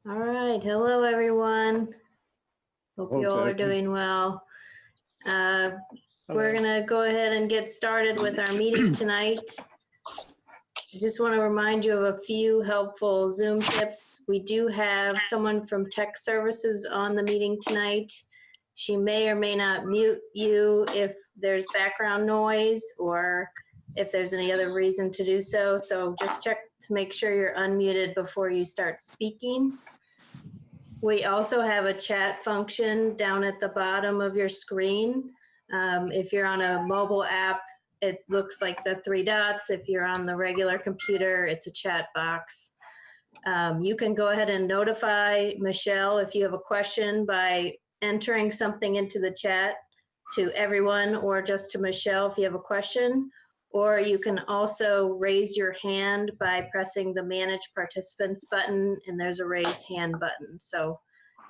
All right. Hello, everyone. Hope Hello, you all are Jackie. doing well. We're going to go ahead and get started with our meeting tonight. I just want to remind you of a few helpful Zoom tips. We do have someone from Tech Services on the meeting tonight. She may or may not mute you if there's background noise or if there's any other reason to do so. So just check to make sure you're unmuted before you start speaking. We also have a chat function down at the bottom of your screen. If you're on a mobile app, it looks like the three dots. If you're on the regular computer, it's a chat box. You can go ahead and notify Michelle if you have a question by entering something into the chat to everyone or just to Michelle if you have a question. Or you can also raise your hand by pressing the Manage Participants button, and there's a raise hand button. So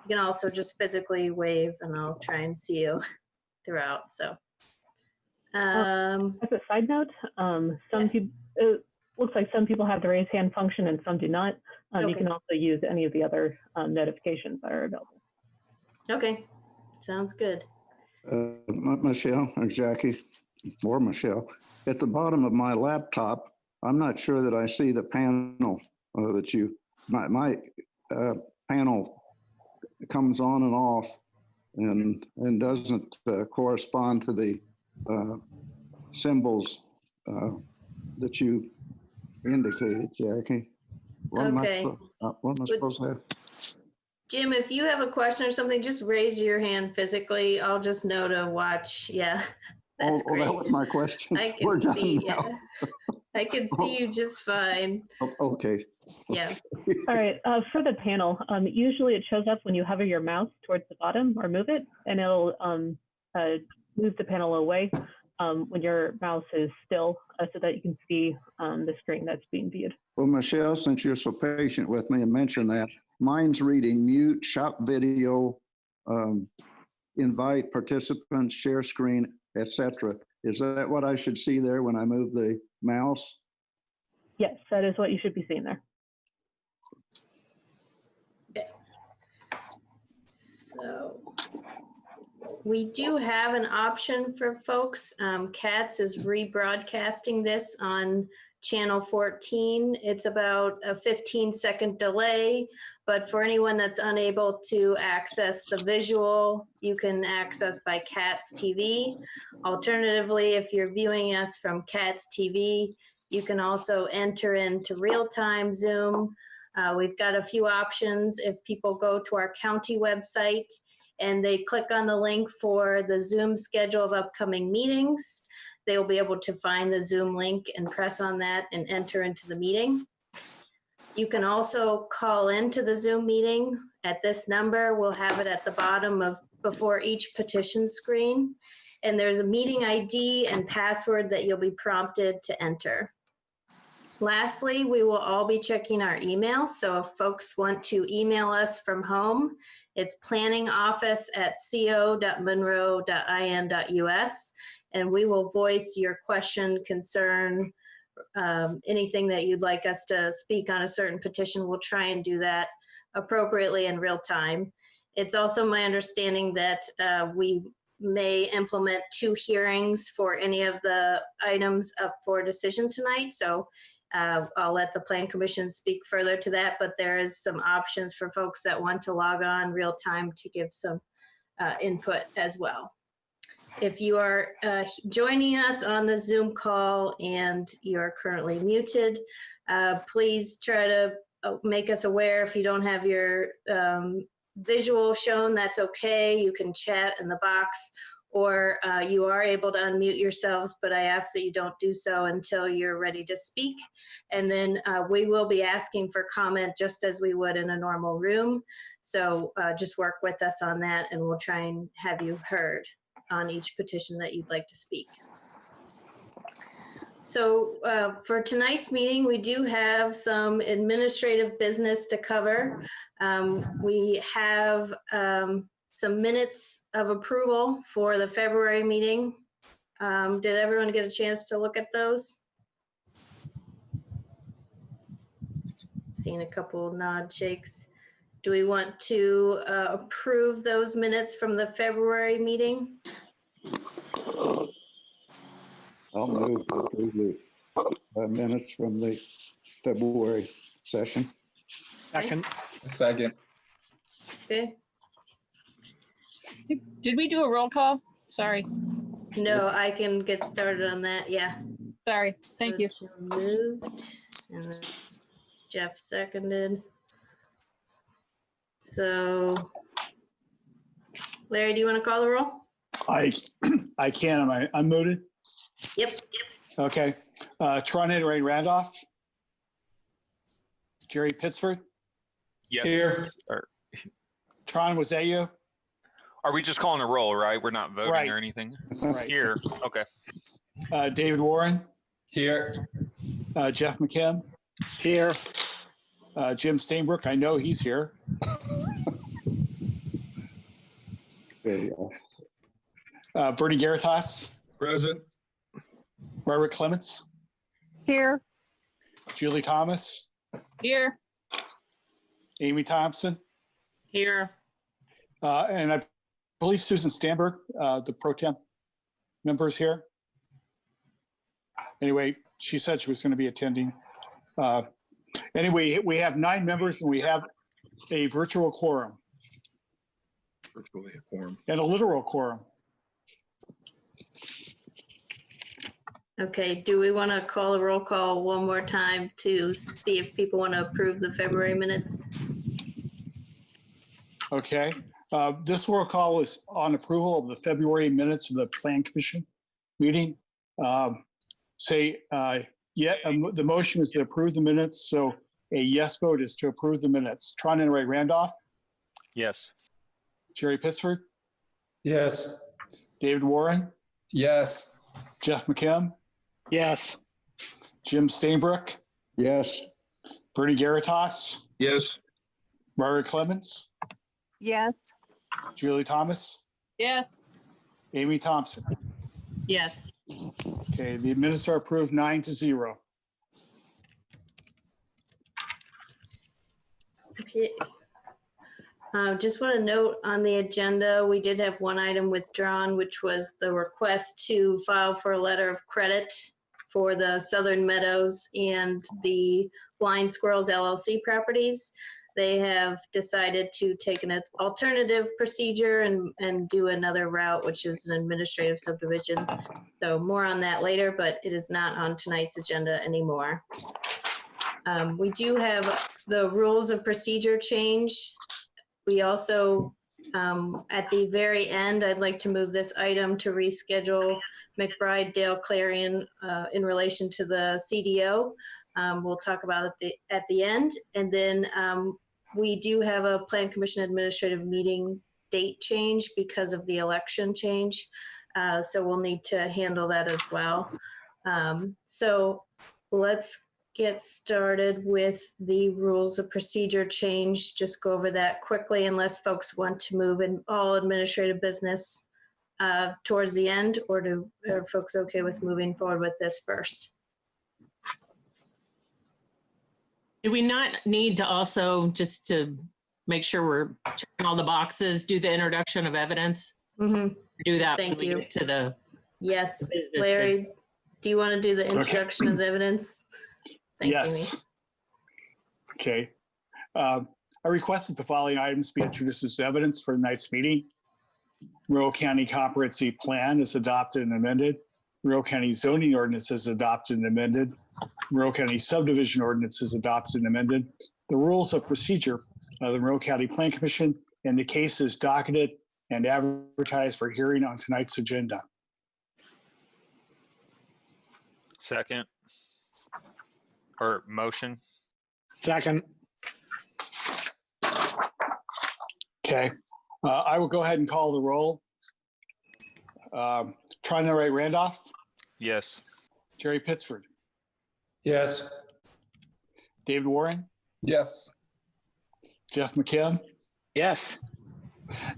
you can also just physically wave, and I'll try and see you throughout. So, As a side note, it looks like some people have the raise hand function and some do not. Okay. You can also use any of the other notifications that are available. Okay, sounds good. Michelle or Jackie or Michelle, at the bottom of my laptop, I'm not sure that I see the panel that my panel comes on and off and doesn't correspond to the symbols that you indicated, Jackie. What Okay. am I supposed to have? Jim, if you have a question or something, just raise your hand physically. I'll just know to watch. Yeah, that's great. That was my question. I can see. Yeah, I can see you just fine. Okay. Yeah. All right. For the panel, usually it shows up when you hover your mouse towards the bottom or move it, and it'll move the panel away when your mouse is still so that you can see the screen that's being viewed. Well, Michelle, since you're so patient with me and mentioned that, mine's reading mute, shop video, invite participants, share screen, etc. Is that what I should see there when I move the mouse? Yes, that is what you should be seeing there. Okay. So we do have an option for folks. CATS is rebroadcasting this on channel 14. It's about a 15-second delay, but for anyone that's unable to access the visual, you can access by CATS TV. Alternatively, if you're viewing us from CATS TV, you can also enter into real-time Zoom. We've got a few options. If people go to our county website and they click on the link for the Zoom schedule of upcoming meetings, they will be able to find the Zoom link and press on that and enter into the meeting. You can also call into the Zoom meeting at this number. We'll have it at the bottom of before each petition screen. And there's a meeting ID and password that you'll be prompted to enter. Lastly, we will all be checking our email. So if folks want to email us from home, it's planningoffice@co.monroe.in.us, and we will voice your question, concern, anything that you'd like us to speak on a certain petition. We'll try and do that appropriately in real time. It's also my understanding that we may implement 2 hearings for any of the items up for decision tonight. So I'll let the Plan Commission speak further to that, but there is some options for folks that want to log on real time to give some input as well. If you are joining us on the Zoom call and you're currently muted, please try to make us aware. If you don't have your visual shown, that's okay. You can chat in the box, or you are able to unmute yourselves, but I ask that you don't do so until you're ready to speak. And then we will be asking for comment just as we would in a normal room. So just work with us on that, and we'll try and have you heard on each petition that you'd like to speak. So for tonight's meeting, we do have some administrative business to cover. We have some minutes of approval for the February meeting. Did everyone get a chance to look at those? Seeing a couple nod shakes. Do we want to approve those minutes from the February meeting? I'll move to approve the minutes from the February session. Second. Second. Okay. Did we do a roll call? Sorry. No, I can get started on that. Yeah. Sorry. Thank you. So Jill moved, and then Jeff seconded. So, Larry, do you want to call the roll? I can. Am I unmuted? Yep. Okay. Tron Ray Randolph. Jerry Pittsford. Yes. Here. Tron, was that you? Are we just calling a roll, right? We're not voting Right. or anything? Right. Here, okay. David Warren. Here. Jeff McKim. Here. Jim Stainbrook. I know he's here. There you go. Bernie Garitas. Present. Robert Clements. Here. Julie Thomas. Here. Amy Thompson. Here. And I believe Susan Stamberg, the pro temp member, is here. Anyway, she said she was going to be attending. Anyway, we have 9 members and we have a virtual quorum Virtually a quorum. and a literal quorum. Okay, do we want to call a roll call one more time to see if people want to approve the February minutes? Okay. This roll call is on approval of the February minutes of the Plan Commission meeting. The motion is to approve the minutes. So a yes vote is to approve the minutes. Tron and Ray Randolph, Yes. Jerry Pittsford, Yes. David Warren, Yes. Jeff McKim, Yes. Jim Stainbrook, Yes. Bernie Garitas, Yes. Margaret Clemens, Yes. Julie Thomas, Yes. Amy Thompson. Yes. Okay, the minutes are approved 9-0. Okay. Just want to note on the agenda, we did have one item withdrawn, which was the request to file for a letter of credit for the Southern Meadows and the Blind Squirrels LLC properties. They have decided to take an alternative procedure and do another route, which is an administrative subdivision. So more on that later, but it is not on tonight's agenda anymore. We do have the rules of procedure change. We also, at the very end, I'd like to move this item to reschedule McBride Dale Clarion in relation to the CDO. We'll talk about it at the end. And then we do have a Plan Commission administrative meeting date change because of the election change. So we'll need to handle that as well. So let's get started with the rules of procedure change. Just go over that quickly unless folks want to move in all administrative business towards the end, or are folks okay with moving forward with this first? Do we not need to also, just to make sure we're checking all the boxes, do the introduction of evidence? Mm-hmm. Do that when Thank we you. get to the Yes. business. Larry, do you want to do the introduction of the evidence? Thanks, Yes. Okay. I requested the following items be introduced as evidence for tonight's meeting. Monroe County Comprehensive Plan is adopted and amended. Monroe County zoning ordinance is adopted and amended. Monroe County subdivision ordinance is adopted and amended. The rules of procedure of the Monroe County Plan Commission and the case is docketed and advertised for hearing on tonight's agenda. Second. Or motion. Second. Okay, I will go ahead and call the roll. Trying to write Randolph, Yes. Jerry Pittsford, Yes. David Warren, Yes. Jeff McKim, Yes.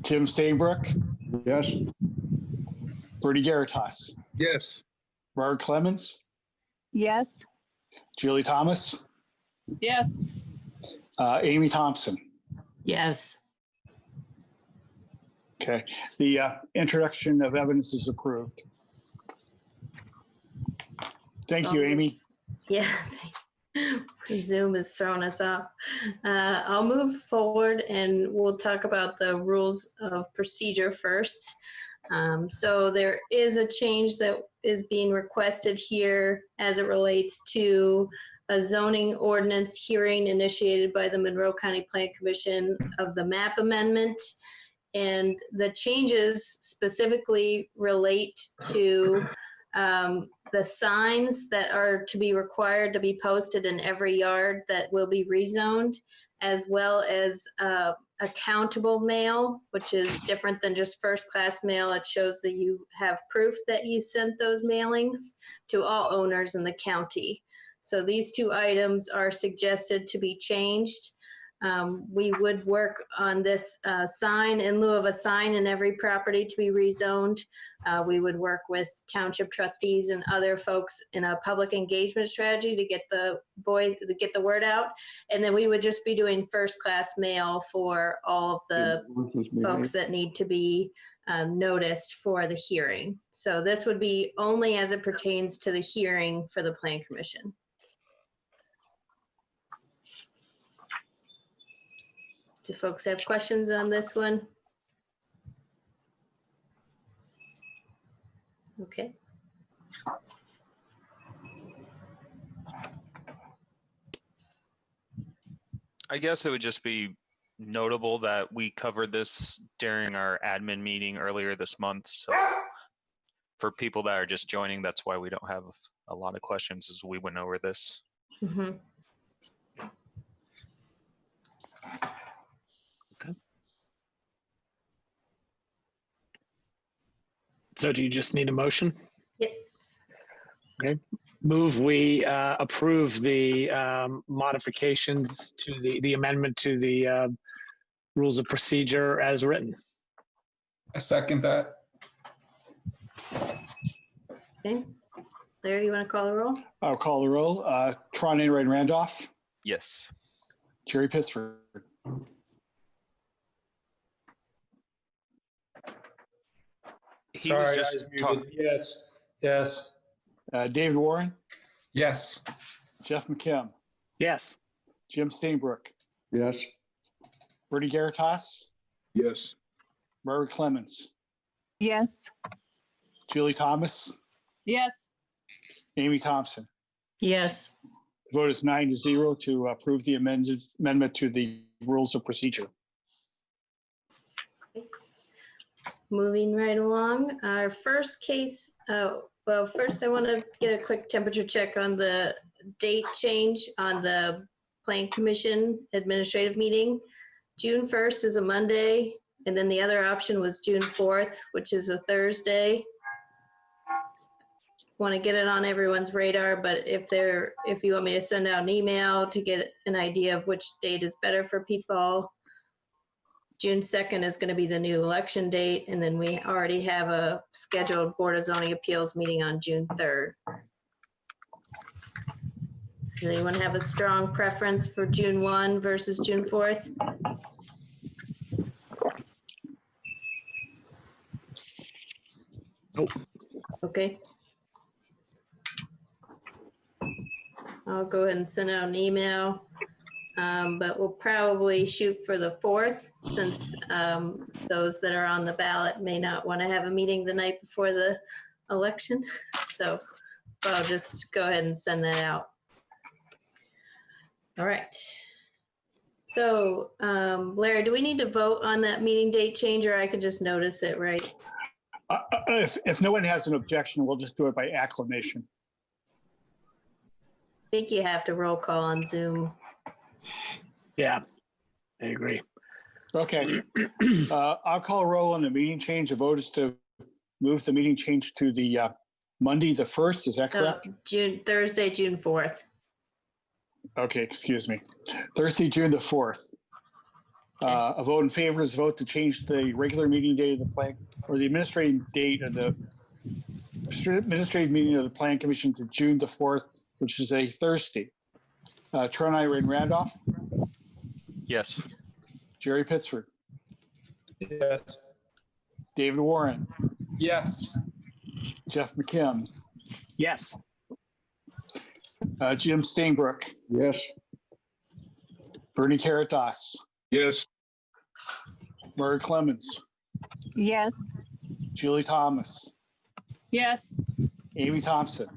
Jim Stainbrook, Yes. Bertie Garitas, Yes. Margaret Clemens, Yes. Julie Thomas, Yes. Amy Thompson. Yes. Okay, the introduction of evidence is approved. Thank you, Amy. Yeah. Zoom is throwing us off. I'll move forward and we'll talk about the rules of procedure first. So there is a change that is being requested here as it relates to a zoning ordinance hearing initiated by the Monroe County Plan Commission of the map amendment. And the changes specifically relate to the signs that are to be required to be posted in every yard that will be rezoned, as well as accountable mail, which is different than just first-class mail. It shows that you have proof that you sent those mailings to all owners in the county. So these two items are suggested to be changed. We would work on this sign in lieu of a sign in every property to be rezoned. We would work with township trustees and other folks in a public engagement strategy to get the word out. And then we would just be doing first-class mail for all of the folks that need to be noticed for the hearing. So this would be only as it pertains to the hearing for the Plan Commission. Do folks have questions on this one? Okay. I guess it would just be notable that we covered this during our admin meeting earlier this month. So for people that are just joining, that's why we don't have a lot of questions as we went over this. Mm-hmm. So do you just need a motion? Yes. Okay. Move we approve the modifications to the amendment to the rules of procedure as written. I second that. Okay. Larry, you want to call the roll? I'll call the roll. Tron Enright Randolph, Yes. Jerry Pittsford, He was Sorry, just I was talking. muted. Yes, yes, David Warren, yes, Jeff McKim, Yes. Jim Stainbrook, Yes. Bertie Garitas, Yes. Murray Clemens, Yes. Julie Thomas, Yes. Amy Thompson. Yes. Vote is 9-0 to approve the amendment to the rules of procedure. Moving right along, our first case, well, first I want to get a quick temperature check on the date change on the Plan Commission administrative meeting. June 1st is a Monday, and then the other option was June 4th, which is a Thursday. Want to get it on everyone's radar, but if you want me to send out an email to get an idea of which date is better for people, June 2nd is going to be the new election date, and then we already have a scheduled Board of Zoning Appeals meeting on June 3rd. Does anyone have a strong preference for June 1 versus June 4th? Nope. Okay. I'll go ahead and send out an email. But we'll probably shoot for the 4th, since those that are on the ballot may not want to have a meeting the night before the election. So I'll just go ahead and send that out. All right. So Larry, do we need to vote on that meeting date change, or I could just notice it, right? If no one has an objection, we'll just do it by acclamation. I think you have to roll call on Zoom. Yeah, I agree. Okay. I'll call a roll on the meeting change. The vote is to move the meeting change to the Monday, the 1st. Is that correct? Thursday, June 4th. Okay, excuse me. Thursday, June the 4th. A vote in favor is a vote to change the regular meeting date of the plan, or the administrative date of the administrative meeting of the Plan Commission to June the 4th, which is a Thursday. Tron Enright Randolph, Yes. Jerry Pittsford, Yes. David Warren, Yes. Jeff McKim, Yes. Jim Stainbrook, Yes. Bernie Caritas, Yes. Murray Clemens, Yes. Julie Thomas, Yes. Amy Thompson.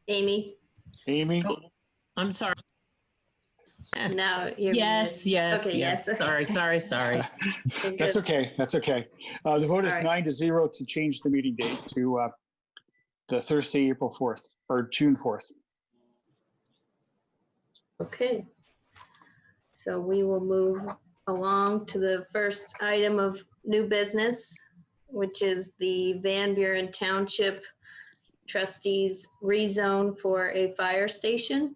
Amy, Amy, I'm sorry. now you're. Yes, muted. yes, Okay, yes. yes. Sorry. You're that's good. okay. That's okay. The vote is All right. 9-0 to change the meeting date to the Thursday, April 4th or June 4th. Okay. So we will move along to the first item of new business, which is the Van Buren Township trustees rezone for a fire station.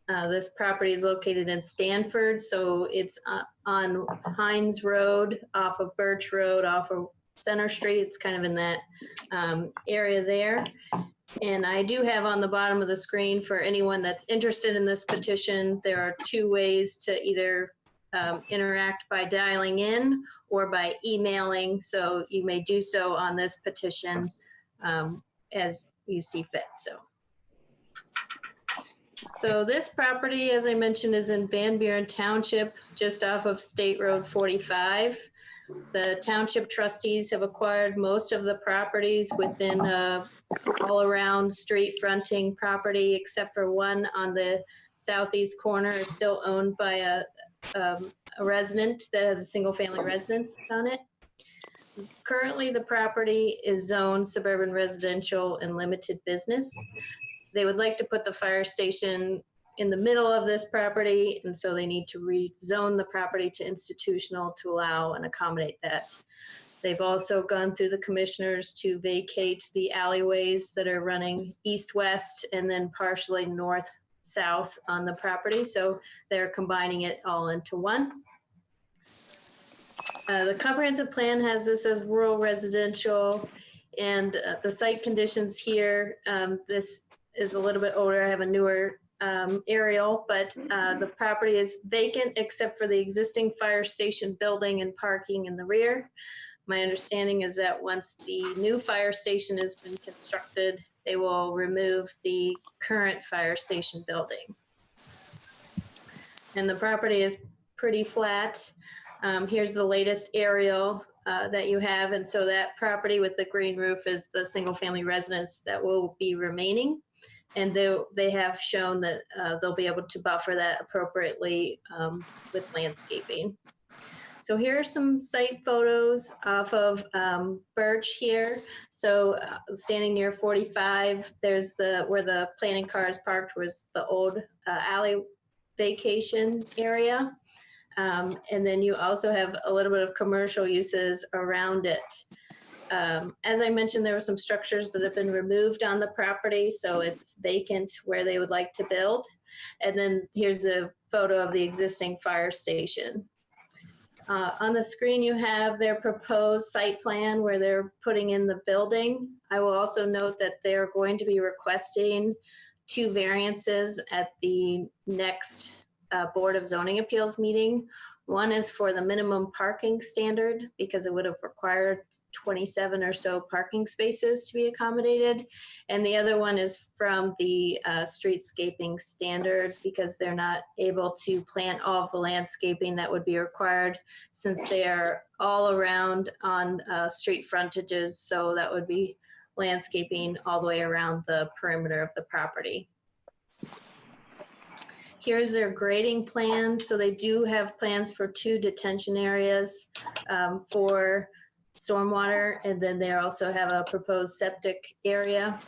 This property is located in Stanford, so it's on Hines Road, off of Birch Road, off of Center Street. It's kind of in that area there. And I do have on the bottom of the screen, for anyone that's interested in this petition, there are two ways to either interact by dialing in or by emailing. So you may do so on this petition as you see fit. So this property, as I mentioned, is in Van Buren Township, just off of State Road 45. The township trustees have acquired most of the properties within all around street fronting property, except for one on the southeast corner is still owned by a resident that has a single family residence on it. Currently, the property is zoned suburban residential and limited business. They would like to put the fire station in the middle of this property, and so they need to rezone the property to institutional to allow and accommodate that. They've also gone through the commissioners to vacate the alleyways that are running east-west and then partially north-south on the property, so they're combining it all into one. The comprehensive plan has this as rural residential, and the site conditions here, this is a little bit older. I have a newer aerial, but the property is vacant except for the existing fire station building and parking in the rear. My understanding is that once the new fire station has been constructed, they will remove the current fire station building. And the property is pretty flat. Here's the latest aerial that you have. And so that property with the green roof is the single family residence that will be remaining. And they have shown that they'll be able to buffer that appropriately with landscaping. So here are some site photos off of Birch here. So standing near 45, there's where the planning car is parked was the old alley vacation area. And then you also have a little bit of commercial uses around it. As I mentioned, there were some structures that have been removed on the property, so it's vacant where they would like to build. And then here's a photo of the existing fire station. On the screen, you have their proposed site plan where they're putting in the building. I will also note that they're going to be requesting 2 variances at the next Board of Zoning Appeals meeting. One is for the minimum parking standard because it would have required 27 or so parking spaces to be accommodated. And the other one is from the streetscaping standard because they're not able to plant all of the landscaping that would be required since they are all around on street frontages. So that would be landscaping all the way around the perimeter of the property. Here's their grading plan. So they do have plans for 2 detention areas for stormwater, and then they also have a proposed septic area.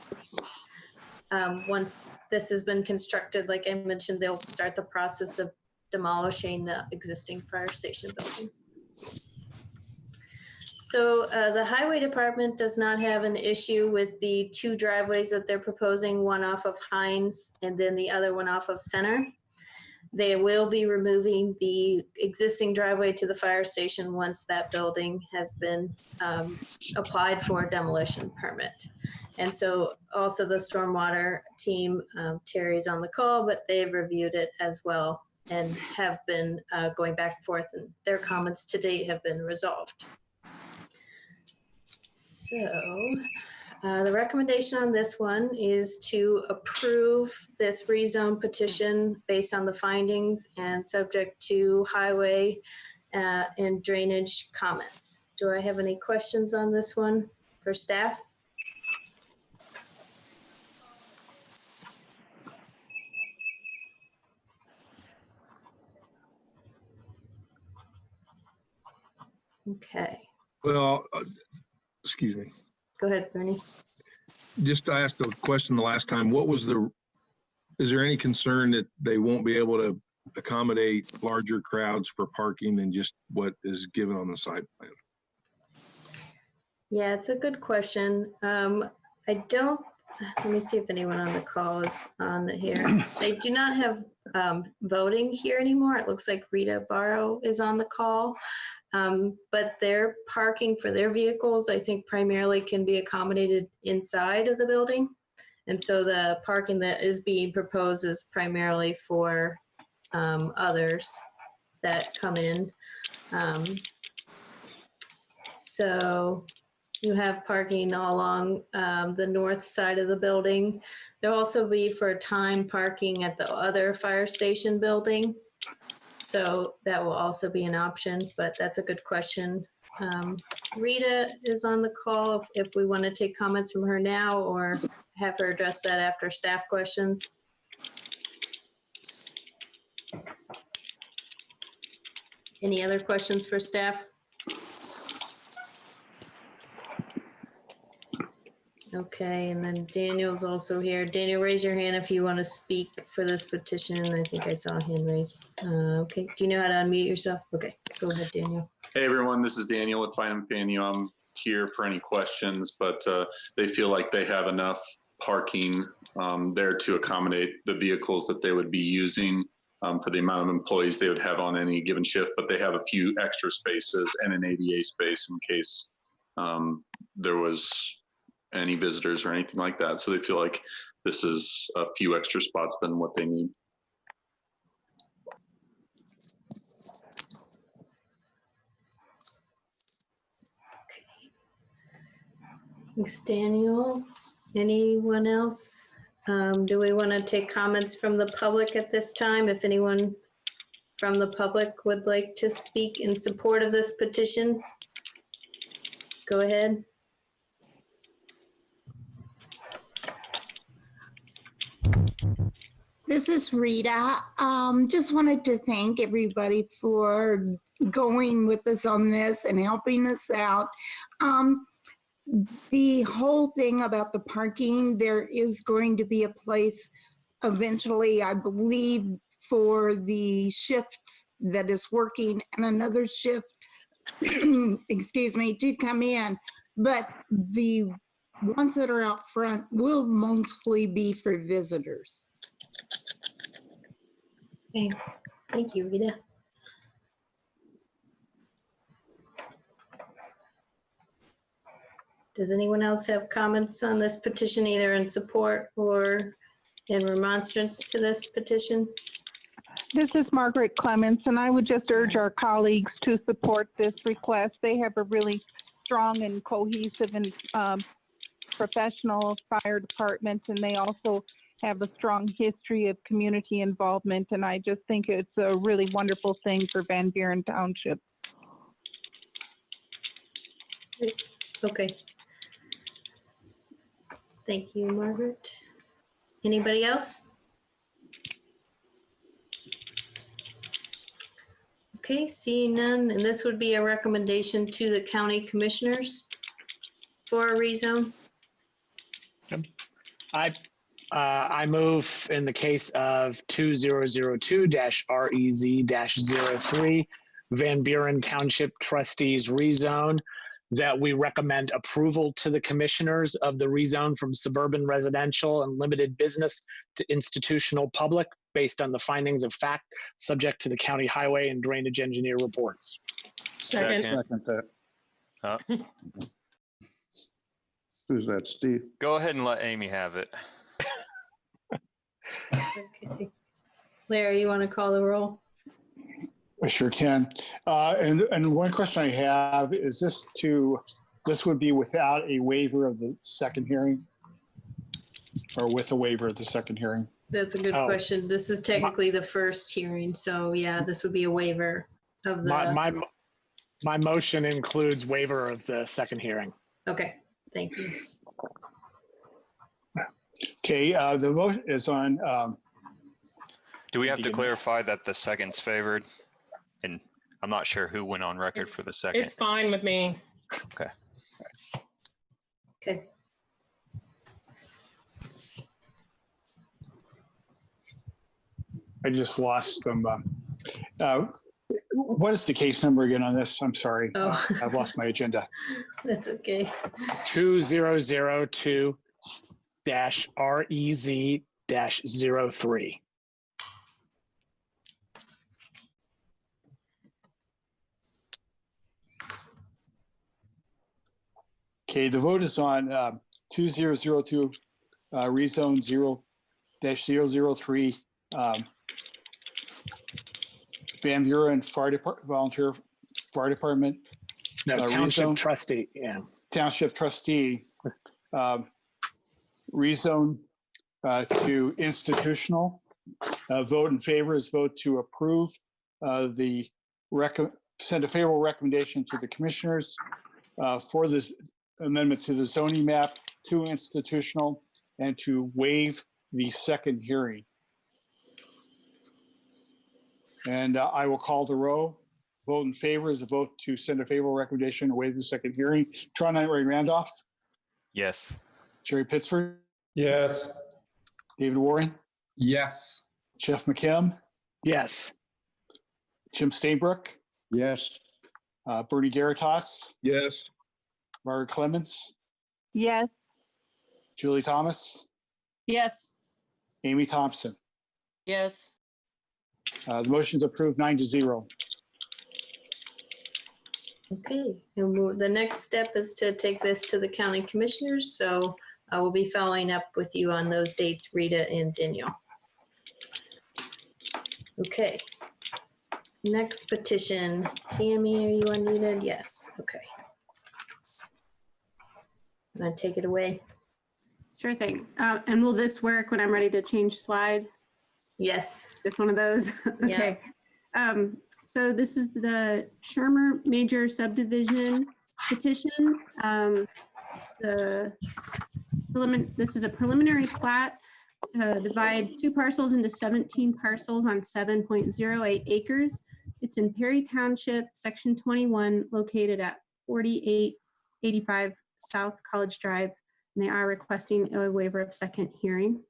Once this has been constructed, like I mentioned, they'll start the process of demolishing the existing fire station building. So the highway department does not have an issue with the 2 driveways that they're proposing, one off of Hines and then the other one off of Center. They will be removing the existing driveway to the fire station once that building has been applied for a demolition permit. And so also the stormwater team, Terry's on the call, but they've reviewed it as well and have been going back and forth, and their comments to date have been resolved. So the recommendation on this one is to approve this rezone petition based on the findings and subject to highway and drainage comments. Do I have any questions on this one for staff? Okay, Well, excuse me. go ahead, Bernie. Just I asked a question the last time. Is there any concern that they won't be able to accommodate larger crowds for parking than just what is given on the site plan? Yeah, it's a good question. Let me see if anyone on the call is on here. They do not have voting here anymore. It looks like Rita Barrow is on the call. But their parking for their vehicles, I think primarily can be accommodated inside of the building. And so the parking that is being proposed is primarily for others that come in. So you have parking all along the north side of the building. There'll also be for time parking at the other fire station building. So that will also be an option, but that's a good question. Rita is on the call if we want to take comments from her now or have her address that after staff questions. Any other questions for staff? Okay, and then Daniel's also here. Daniel, raise your hand if you want to speak for this petition. I think I saw a hand raised. Okay, do you know how to unmute yourself? Okay, go ahead, Daniel. Hey everyone, this is Daniel at Fine and Faneuil. I'm here for any questions, but they feel like they have enough parking there to accommodate the vehicles that they would be using for the amount of employees they would have on any given shift, but they have a few extra spaces and an ADA space in case there was any visitors or anything like that. So they feel like this is a few extra spots than what they need. Thanks, Daniel. Anyone else? Do we want to take comments from the public at this time? If anyone from the public would like to speak in support of this petition, go ahead. This is Rita. Just wanted to thank everybody for going with us on this and helping us out. The whole thing about the parking, there is going to be a place eventually, I believe, for the shift that is working and another shift, excuse me, to come in. But the ones that are out front will mostly be for visitors. Okay, thank you, Rita. Does anyone else have comments on this petition, either in support or in remonstrance to this petition? This is Margaret Clements, and I would just urge our colleagues to support this request. They have a really strong and cohesive and professional fire department, and they also have a strong history of community involvement, and I just think it's a really wonderful thing for Van Buren Township. Okay. Thank you, Margaret. Anybody else? Okay, seeing none, and this would be a recommendation to the county commissioners for a rezone. I move in the case of 2002-REZ-03 Van Buren Township Trustees rezone that we recommend approval to the commissioners of the rezone from suburban residential and limited business to institutional public based on the findings of fact, subject to the county highway and drainage engineer reports. Second. Second that. Uh, Who's that, Steve? Go ahead and let Amy have it. Okay. Larry, you want to call the roll? I sure can. And one question I have is this would be without a waiver of the second hearing? Or with a waiver of the second hearing? That's a good Oh. question. This is technically the first hearing, so yeah, this would be a waiver of the. My motion includes waiver of the second hearing. Okay, thank you. Okay, the vote is on, Do we have to clarify that the second's favored? And I'm not sure who went on record for the second. It's fine with me. Okay. Okay. I just lost them. What is the case number again on this? I'm sorry. Oh. I've lost my agenda. That's okay. 2002-REZ-03. Okay, the vote is on 2002 rezone 0-003 Van Buren Volunteer Fire Department. No, township rezone. trustee, yeah. Township trustee, rezone to institutional. Vote in favor is vote to approve send a favorable recommendation to the commissioners for this amendment to the zoning map to institutional and to waive the second hearing. And I will call the roll. Vote in favor is a vote to send a favorable recommendation to waive the second hearing. Tron Ray Randolph, Yes. Jerry Pittsford, Yes. David Warren, Yes. Jeff McKim, Yes. Jim Stainbrook, Yes. Bernie Garitas, Yes. Margaret Clemens, Yes. Julie Thomas, Yes. Amy Thompson. Yes. The motion is approved 9-0. Okay, and the next step is to take this to the county commissioners, so I will be following up with you on those dates, Rita and Danielle. Okay. Next petition. Tammy, are you unmuted? Yes, okay. I'm gonna take it away. Sure thing. And will this work when I'm ready to change slide? Yes. It's one of those? Okay. So this is the Shermer Major Subdivision petition. This is a preliminary plat to divide 2 parcels into 17 parcels on 7.08 acres. It's in Perry Township, Section 21, located at 4885 South College Drive. And they are requesting a waiver of second hearing.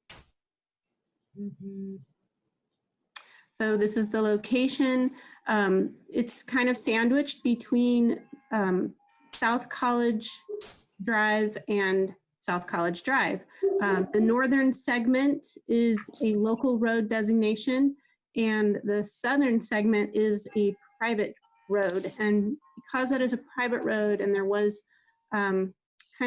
So this is the location. It's kind of sandwiched between South College Drive and South College Drive. The northern segment is a local road designation, and the southern segment is a private road. And because that is a private road, and there was kind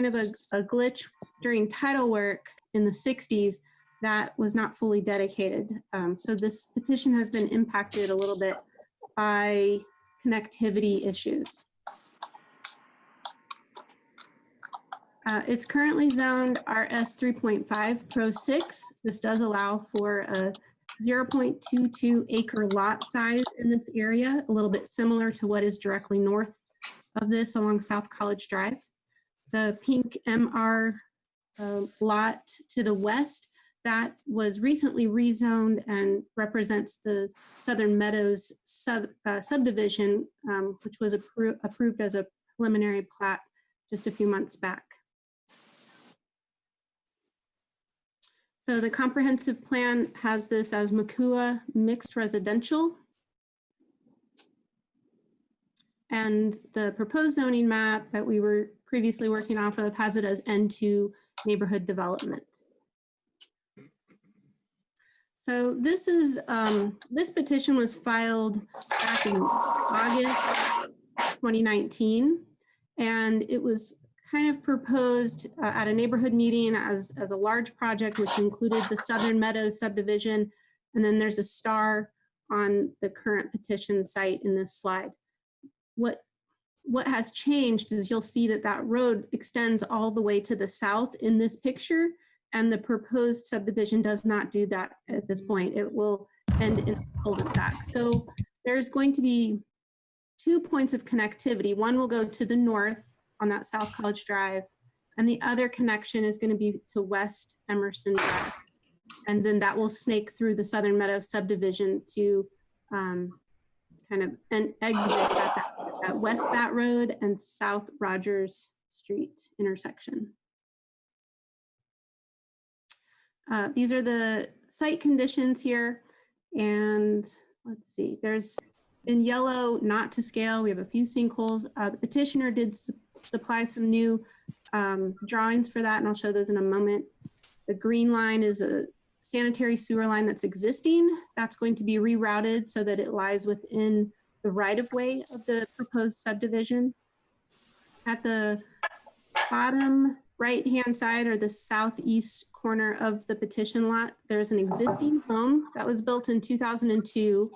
of a glitch during title work in the 60s, that was not fully dedicated. So this petition has been impacted a little bit by connectivity issues. It's currently zoned RS 3.5 Pro 6. This does allow for a 0.22 acre lot size in this area, a little bit similar to what is directly north of this along South College Drive. The pink MR lot to the west, that was recently rezoned and represents the Southern Meadows subdivision, which was approved as a preliminary plat just a few months back. So the comprehensive plan has this as Makua mixed residential. And the proposed zoning map that we were previously working off of has it as N2 neighborhood development. So this is, this petition was filed back in August 2019, and it was kind of proposed at a neighborhood meeting as a large project, which included the Southern Meadows subdivision. And then there's a star on the current petition site in this slide. What has changed is you'll see that that road extends all the way to the south in this picture, and the proposed subdivision does not do that at this point. It will end in a cul-de-sac. So there's going to be 2 points of connectivity. One will go to the north on that South College Drive, and the other connection is going to be to West Emerson Drive. And then that will snake through the Southern Meadows subdivision to kind of an exit at West that road and South Rogers Street intersection. These are the site conditions here. And let's see, there's in yellow, not to scale. We have a few sinkholes. The petitioner did supply some new drawings for that, and I'll show those in a moment. The green line is a sanitary sewer line that's existing. That's going to be rerouted so that it lies within the right-of-way of the proposed subdivision. At the bottom right-hand side, or the southeast corner of the petition lot, there's an existing home that was built in 2002,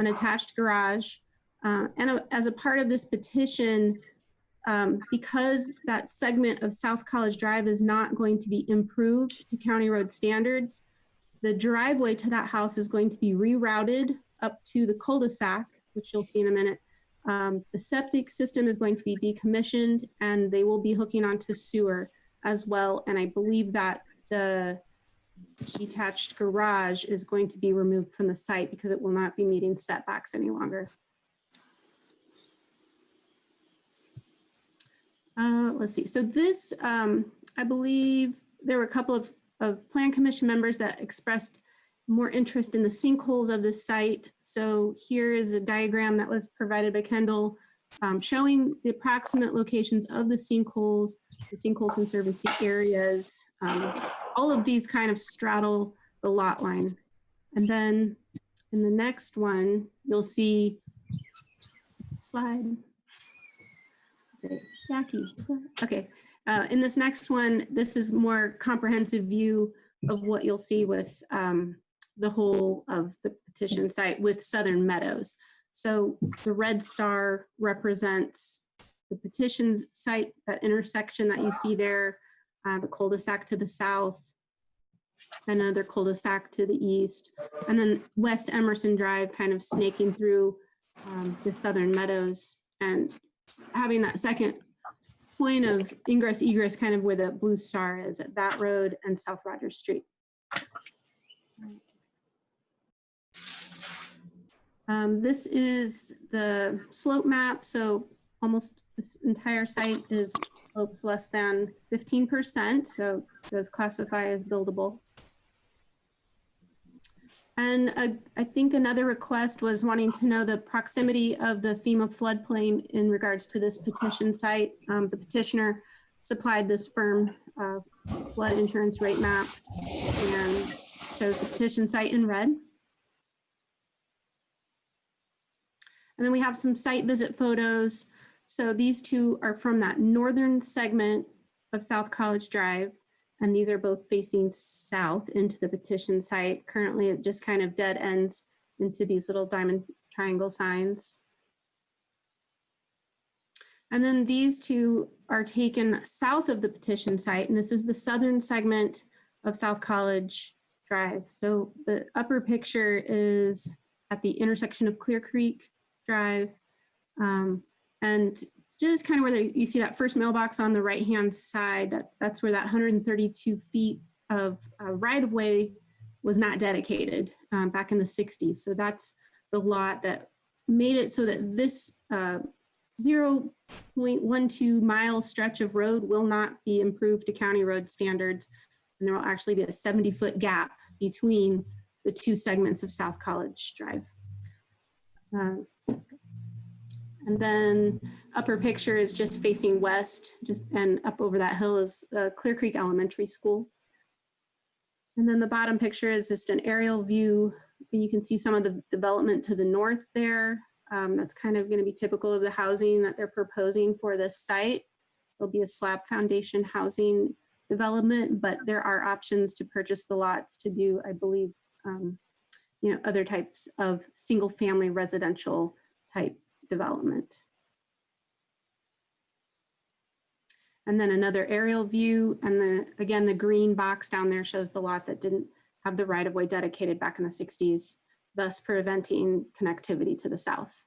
an attached garage. As a part of this petition, because that segment of South College Drive is not going to be improved to county road standards, the driveway to that house is going to be rerouted up to the cul-de-sac, which you'll see in a minute. The septic system is going to be decommissioned, and they will be hooking onto sewer as well. And I believe that the detached garage is going to be removed from the site because it will not be meeting setbacks any longer. Let's see. So this, I believe there were a couple of Plan Commission members that expressed more interest in the sinkholes of this site. So here is a diagram that was provided by Kendall showing the approximate locations of the sinkholes, the sinkhole conservancy areas. All of these kind of straddle the lot line. And then in the next one, you'll see slide. Jackie, okay. In this next one, this is more comprehensive view of what you'll see with the whole of the petition site with Southern Meadows. So the red star represents the petition site, that intersection that you see there, the cul-de-sac to the south, another cul-de-sac to the east, and then West Emerson Drive kind of snaking through the Southern Meadows and having that second point of ingress egress kind of where the blue star is at that road and South Rogers Street. This is the slope map. So almost this entire site is slopes less than 15%. So those classify as buildable. And I think another request was wanting to know the proximity of the FEMA floodplain in regards to this petition site. The petitioner supplied this firm flood insurance rate map and shows the petition site in red. And then we have some site visit photos. So these two are from that northern segment of South College Drive. And these are both facing south into the petition site. Currently, it just kind of dead ends into these little diamond triangle signs. And then these two are taken south of the petition site. And this is the southern segment of South College Drive. So the upper picture is at the intersection of Clear Creek Drive. And just kind of where you see that first mailbox on the right-hand side, that's where that 132 feet of right-of-way was not dedicated back in the 60s. So that's the lot that made it so that this 0.12 mile stretch of road will not be improved to county road standards. And there will actually be a 70-foot gap between the two segments of South College Drive. And then upper picture is just facing west, and up over that hill is Clear Creek Elementary School. And then the bottom picture is just an aerial view. You can see some of the development to the north there. That's kind of going to be typical of the housing that they're proposing for this site. There'll be a slab foundation housing development, but there are options to purchase the lots to do, I believe, other types of single family residential type development. And then another aerial view, and again, the green box down there shows the lot that didn't have the right of way dedicated back in the 60s, thus preventing connectivity to the south.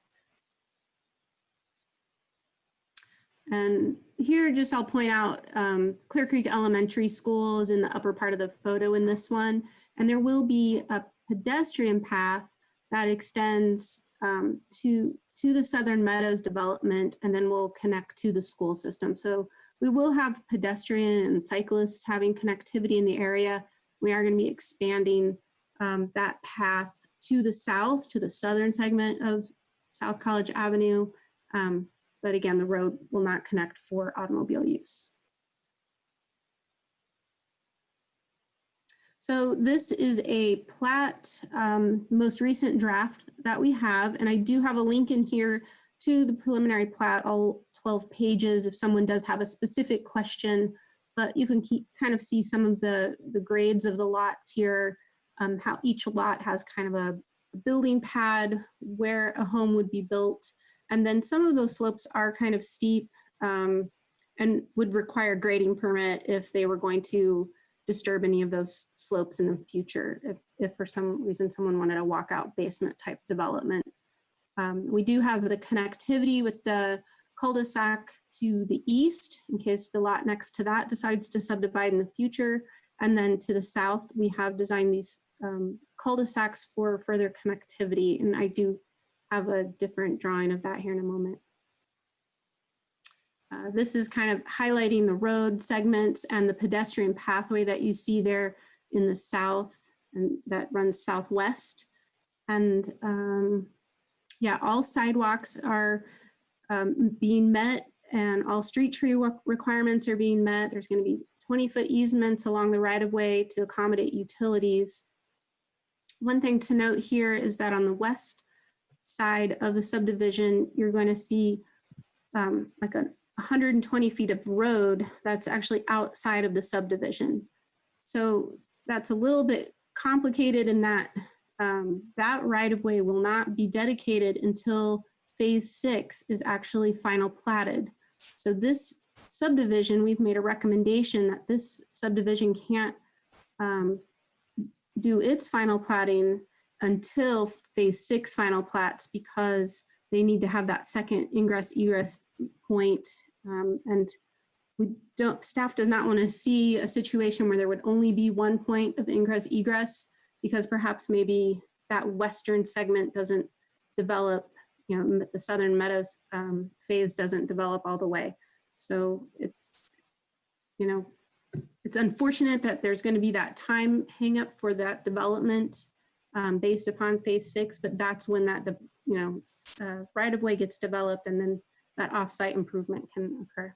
And here, just I'll point out, Clear Creek Elementary School is in the upper part of the photo in this one, and there will be a pedestrian path that extends to the Southern Meadows development, and then will connect to the school system. So we will have pedestrian and cyclists having connectivity in the area. We are going to be expanding that path to the south, to the southern segment of South College Avenue. But again, the road will not connect for automobile use. So this is a plat, most recent draft that we have, and I do have a link in here to the preliminary plat, all 12 pages, if someone does have a specific question, but you can kind of see some of the grades of the lots here, how each lot has kind of a building pad where a home would be built. And then some of those slopes are kind of steep and would require grading permit if they were going to disturb any of those slopes in the future, if for some reason someone wanted a walkout basement type development. We do have the connectivity with the cul-de-sac to the east in case the lot next to that decides to subdivide in the future. And then to the south, we have designed these cul-de-sacs for further connectivity. And I do have a different drawing of that here in a moment. This is kind of highlighting the road segments and the pedestrian pathway that you see there in the south and that runs southwest. And yeah, all sidewalks are being met and all street tree requirements are being met. There's going to be 20-foot easements along the right of way to accommodate utilities. One thing to note here is that on the west side of the subdivision, you're going to see like 120 feet of road that's actually outside of the subdivision. So that's a little bit complicated in that that right of way will not be dedicated until phase 6 is actually final platted. So this subdivision, we've made a recommendation that this subdivision can't do its final platting until phase 6 final plats because they need to have that second ingress egress point. And staff does not want to see a situation where there would only be one point of ingress egress because perhaps maybe that western segment doesn't develop, the Southern Meadows phase doesn't develop all the way. So it's, it's unfortunate that there's going to be that time hang up for that development based upon phase 6, but that's when that, right of way gets developed and then that offsite improvement can occur.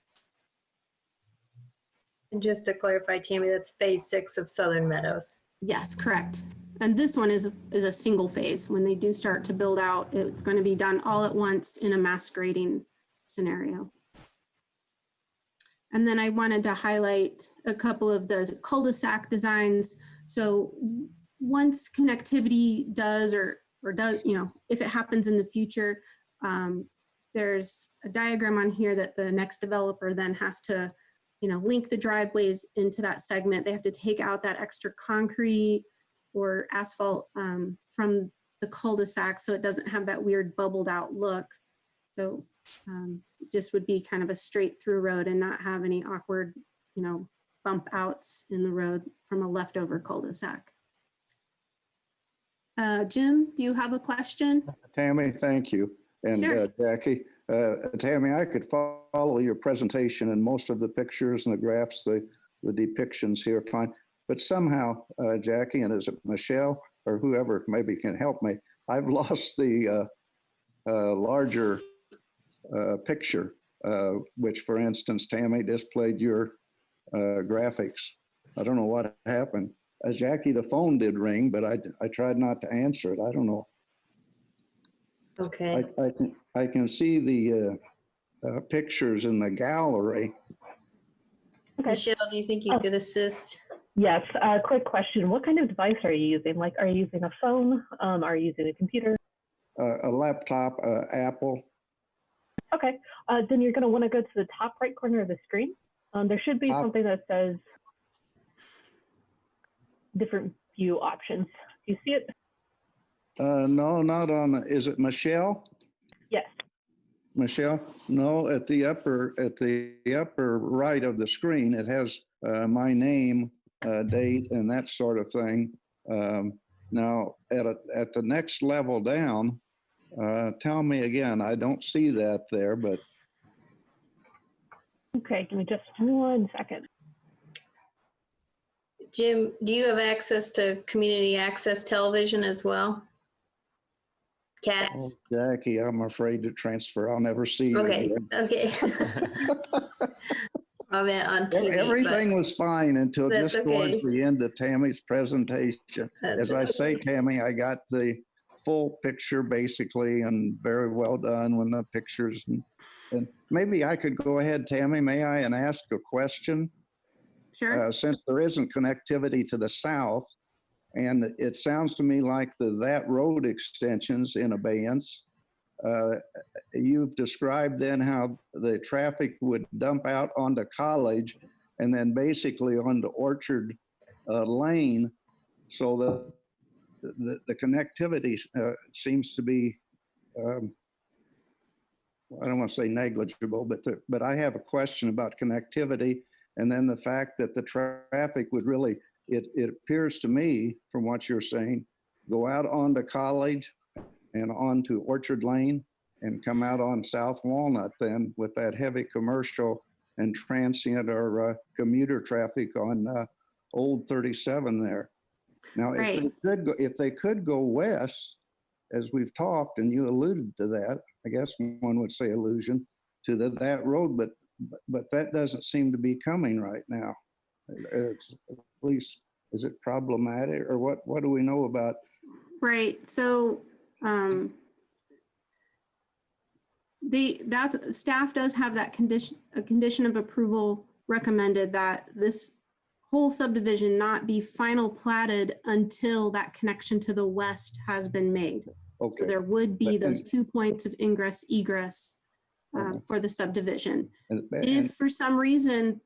And just to clarify, Tammy, that's phase 6 of Southern Meadows. Yes, correct. And this one is a single phase. When they do start to build out, it's going to be done all at once in a mass grading scenario. And then I wanted to highlight a couple of the cul-de-sac designs. So once connectivity does or does, if it happens in the future, there's a diagram on here that the next developer then has to, link the driveways into that segment. They have to take out that extra concrete or asphalt from the cul-de-sac so it doesn't have that weird bubbled out look. So just would be kind of a straight through road and not have any awkward, bump outs in the road from a leftover cul-de-sac. Jim, do you have a question? Tammy, thank you. And Sure. Jackie, Tammy, I could follow your presentation and most of the pictures and the graphs, the depictions here, fine. But somehow, Jackie, and is it Michelle or whoever maybe can help me, I've lost the larger picture, which for instance, Tammy displayed your graphics. I don't know what happened. Jackie, the phone did ring, but I tried not to answer it. I don't know. Okay. I can see the pictures in the gallery. Okay. Michelle, do you think you could assist? Yes. Quick question. What kind of device are you using? Like, are you using a phone? Are you using a computer? A laptop, Apple. Okay. Then you're going to want to go to the top right corner of the screen. There should be something that says different view options. Do you see it? No, not on. Is it Michelle? Yes. Michelle? No, at the upper right of the screen, it has my name, date, and that sort of thing. Now, at the next level down, tell me again. I don't see that there, but Okay, give me just 1 second. Jim, do you have access to community access television as well? Cats? Jackie, I'm afraid to transfer. I'll never see you Okay, again. okay. I meant on TV. Everything was fine until That's just towards okay. the end of Tammy's presentation. As I say, Tammy, I got the full picture basically, and very well done when the pictures. And maybe I could go ahead, Tammy, may I, and ask a question? Sure. Since there isn't connectivity to the south, and it sounds to me like that road extension's in abeyance. You've described then how the traffic would dump out onto College and then basically onto Orchard Lane, so the connectivity seems to be, I don't want to say negligible, but I have a question about connectivity, and then the fact that the traffic would really, it appears to me from what you're saying, go out onto College and onto Orchard Lane and come out on South Walnut then with that heavy commercial and transient or commuter traffic on Old 37 there. Now, Right. if they could go west, as we've talked, and you alluded to that, I guess one would say allusion to that road, but that doesn't seem to be coming right now. It's, at least, is it problematic, or what do we know about? Right. So staff does have that a condition of approval recommended that this whole subdivision not be final platted until that connection to the west has been made. Okay. So there would be But- those 2 points of ingress egress for the subdivision. If for some reason,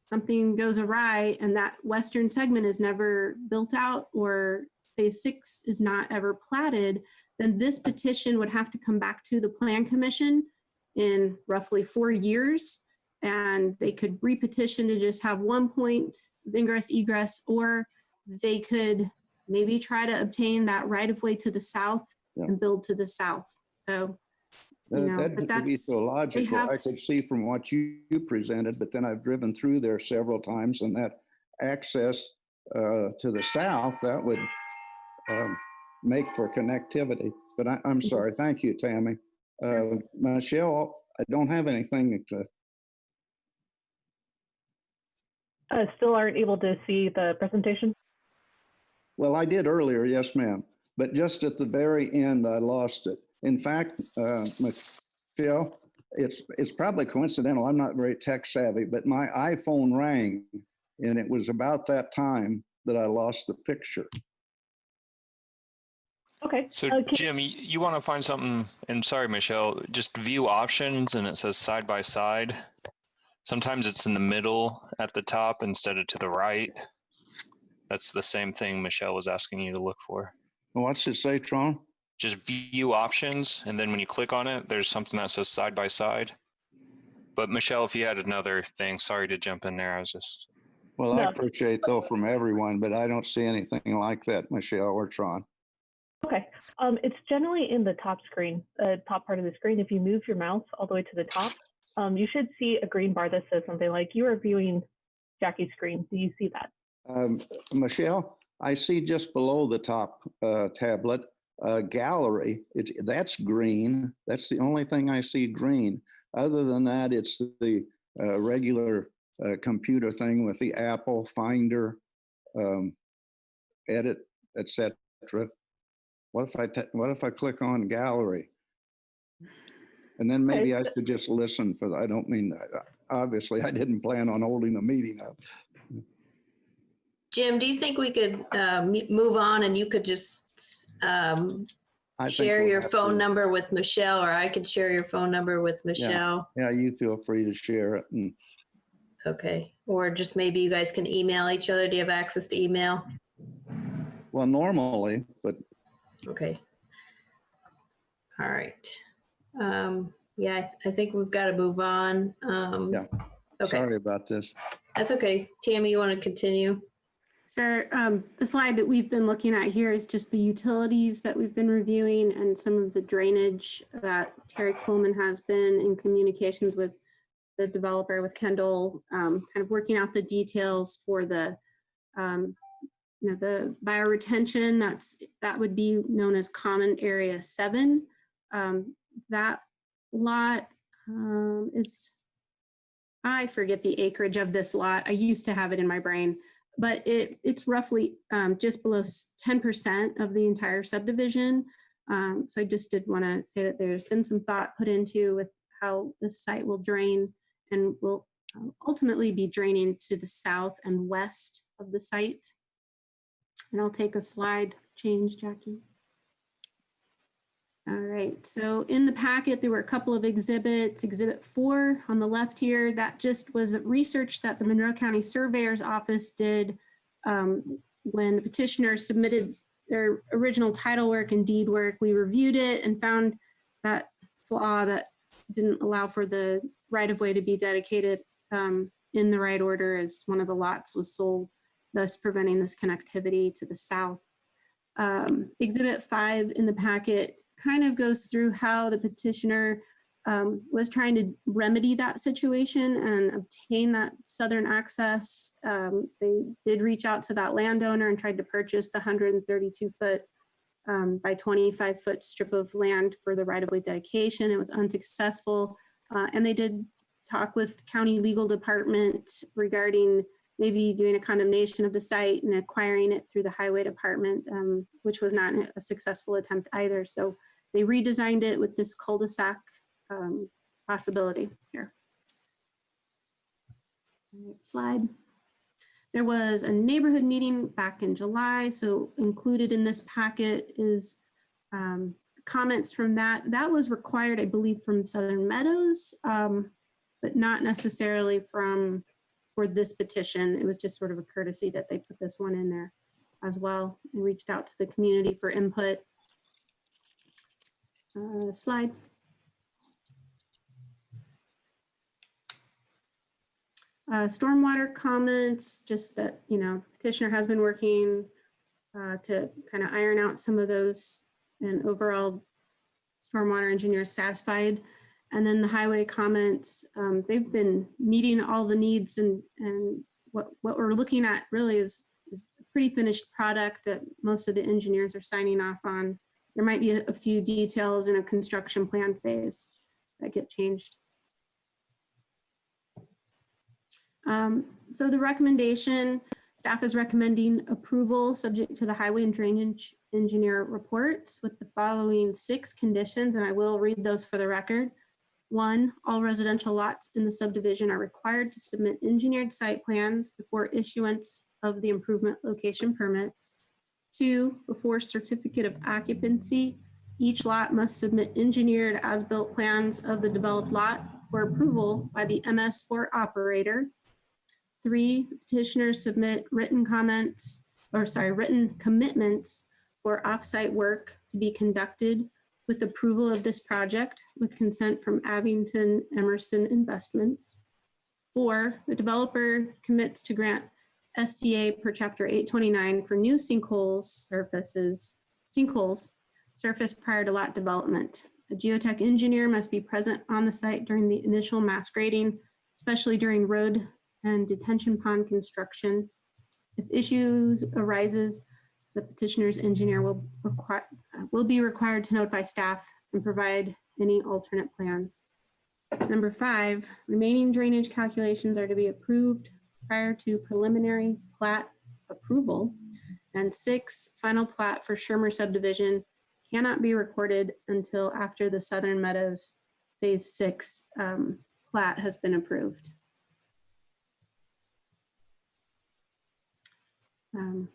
something goes awry and that western segment is never built out, or phase 6 is not ever platted, then this petition would have to come back to the Plan Commission in roughly 4 years. And they could repetition to just have 1 point of ingress egress, or they could maybe try to obtain that right of way to the south and build to the south. So, that but would be that's, so logical. I have- could see from what you presented, but then I've driven through there several times, and that access to the south, that would make for connectivity. But I'm sorry. Thank you, Tammy. Michelle, I don't have anything to. Still aren't able to see the presentation? Well, I did earlier, yes, ma'am. But just at the very end, I lost it. In fact, Michelle, it's probably coincidental. I'm not very tech savvy, but my iPhone rang, and it was about that time that I lost the picture. Okay. So Jim, you want to find something, and sorry, Michelle, just view options, and it says side by side. Sometimes it's in the middle at the top instead of to the right. That's the same thing Michelle was asking you to look for. What's it say, Tron? Just view options, and then when you click on it, there's something that says side by side. But Michelle, if you had another thing, sorry to jump in there. I was just. Well, No. I appreciate though from everyone, but I don't see anything like that, Michelle or Tron. Okay. It's generally in the top screen, top part of the screen. If you move your mouse all the way to the top, you should see a green bar that says something like you are viewing Jackie's screen. Do you see that? Michelle, I see just below the top tablet, gallery. That's green. That's the only thing I see green. Other than that, it's the regular computer thing with the Apple Finder, edit, etc. What if I click on gallery? And then maybe I should just listen for that. I don't mean that. Obviously, I didn't plan on holding a meeting up. Jim, do you think we could move on and you could just I think share we'll your have phone to. number with Michelle, or I could share your phone number with Michelle? Yeah, you feel free to share it. And Okay. Or just maybe you guys can email each other. Do you have access to email? well, normally, but Okay. All right. Yeah, I think we've got to move on. yeah. Okay. Sorry about this. That's okay. Tammy, you want to continue? Sure. The slide that we've been looking at here is just the utilities that we've been reviewing and some of the drainage that Terry Coleman has been in communications with the developer, with Kendall, kind of working out the details for the, the bioretention. That would be known as Common Area 7. That lot is, I forget the acreage of this lot. I used to have it in my brain, but it's roughly just below 10% of the entire subdivision. So I just did want to say that there's been some thought put into with how this site will drain and will ultimately be draining to the south and west of the site. And I'll take a slide change, Jackie. All right, so in the packet, there were a couple of exhibits. Exhibit 4 on the left here, that just was research that the Monroe County Surveyor's Office did when the petitioner submitted their original title work and deed work. We reviewed it and found that flaw that didn't allow for the right-of-way to be dedicated in the right order as one of the lots was sold, thus preventing this connectivity to the south. Exhibit 5 in the packet kind of goes through how the petitioner was trying to remedy that situation and obtain that southern access. They did reach out to that landowner and tried to purchase the 132-foot by 25-foot strip of land for the right-of-way dedication. It was unsuccessful. And they did talk with county legal department regarding maybe doing a condemnation of the site and acquiring it through the highway department, which was not a successful attempt either. So they redesigned it with this cul-de-sac possibility here. Next slide. There was a neighborhood meeting back in July. So included in this packet is comments from that. That was required, I believe, from Southern Meadows, but not necessarily for this petition. It was just sort of a courtesy that they put this one in there as well and reached out to the community for input. Slide. Stormwater comments, just that, petitioner has been working to kind of iron out some of those, and overall stormwater engineer is satisfied. And then the highway comments, they've been meeting all the needs, and what we're looking at really is a pretty finished product that most of the engineers are signing off on. There might be a few details in a construction plan phase that get changed. So the recommendation, staff is recommending approval subject to the highway and drainage engineer reports with the following 6 conditions, and I will read those for the record. 1, all residential lots in the subdivision are required to submit engineered site plans before issuance of the improvement location permits. 2, before certificate of occupancy, each lot must submit engineered as-built plans of the developed lot for approval by the MS4 operator. 3, petitioners submit written commitments for off-site work to be conducted with approval of this project with consent from Abington Emerson Investments. 4, the developer commits to grant STA per chapter 829 for new sinkholes surface prior to lot development. A geotech engineer must be present on the site during the initial mass grading, especially during road and detention pond construction. If issues arises, the petitioner's engineer will be required to notify staff and provide any alternate plans. Number 5, remaining drainage calculations are to be approved prior to preliminary plat approval. And 6, final plat for Shermer subdivision cannot be recorded until after the Southern Meadows Phase 6 plat has been approved. And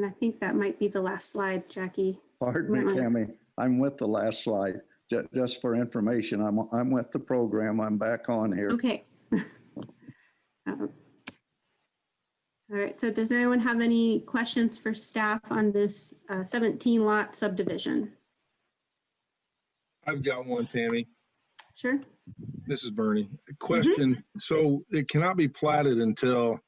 I think that might be the last slide, Jackie. Pardon me, Tammy. I'm with the last slide. Just for information, I'm with the program. I'm back on here. Okay. All right, so does anyone have any questions for staff on this 17 lot subdivision? I've got one, Tammy. Sure. This is Bernie. A question. So it cannot be platted until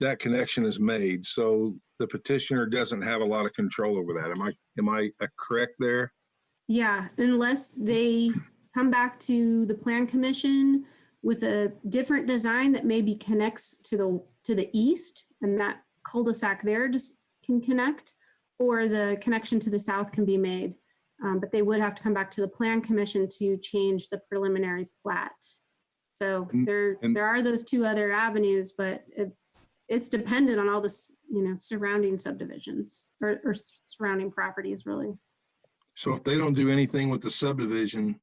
that connection is made. So the petitioner doesn't have a lot of control over that. Am I correct there? Yeah, unless they come back to the plan commission with a different design that maybe connects to the east, and that cul-de-sac there just can connect, or the connection to the south can be made. But they would have to come back to the plan commission to change the preliminary plat. So there are those 2 other avenues, but it's dependent on all the surrounding subdivisions or surrounding properties, really. So if they don't do anything with the subdivision,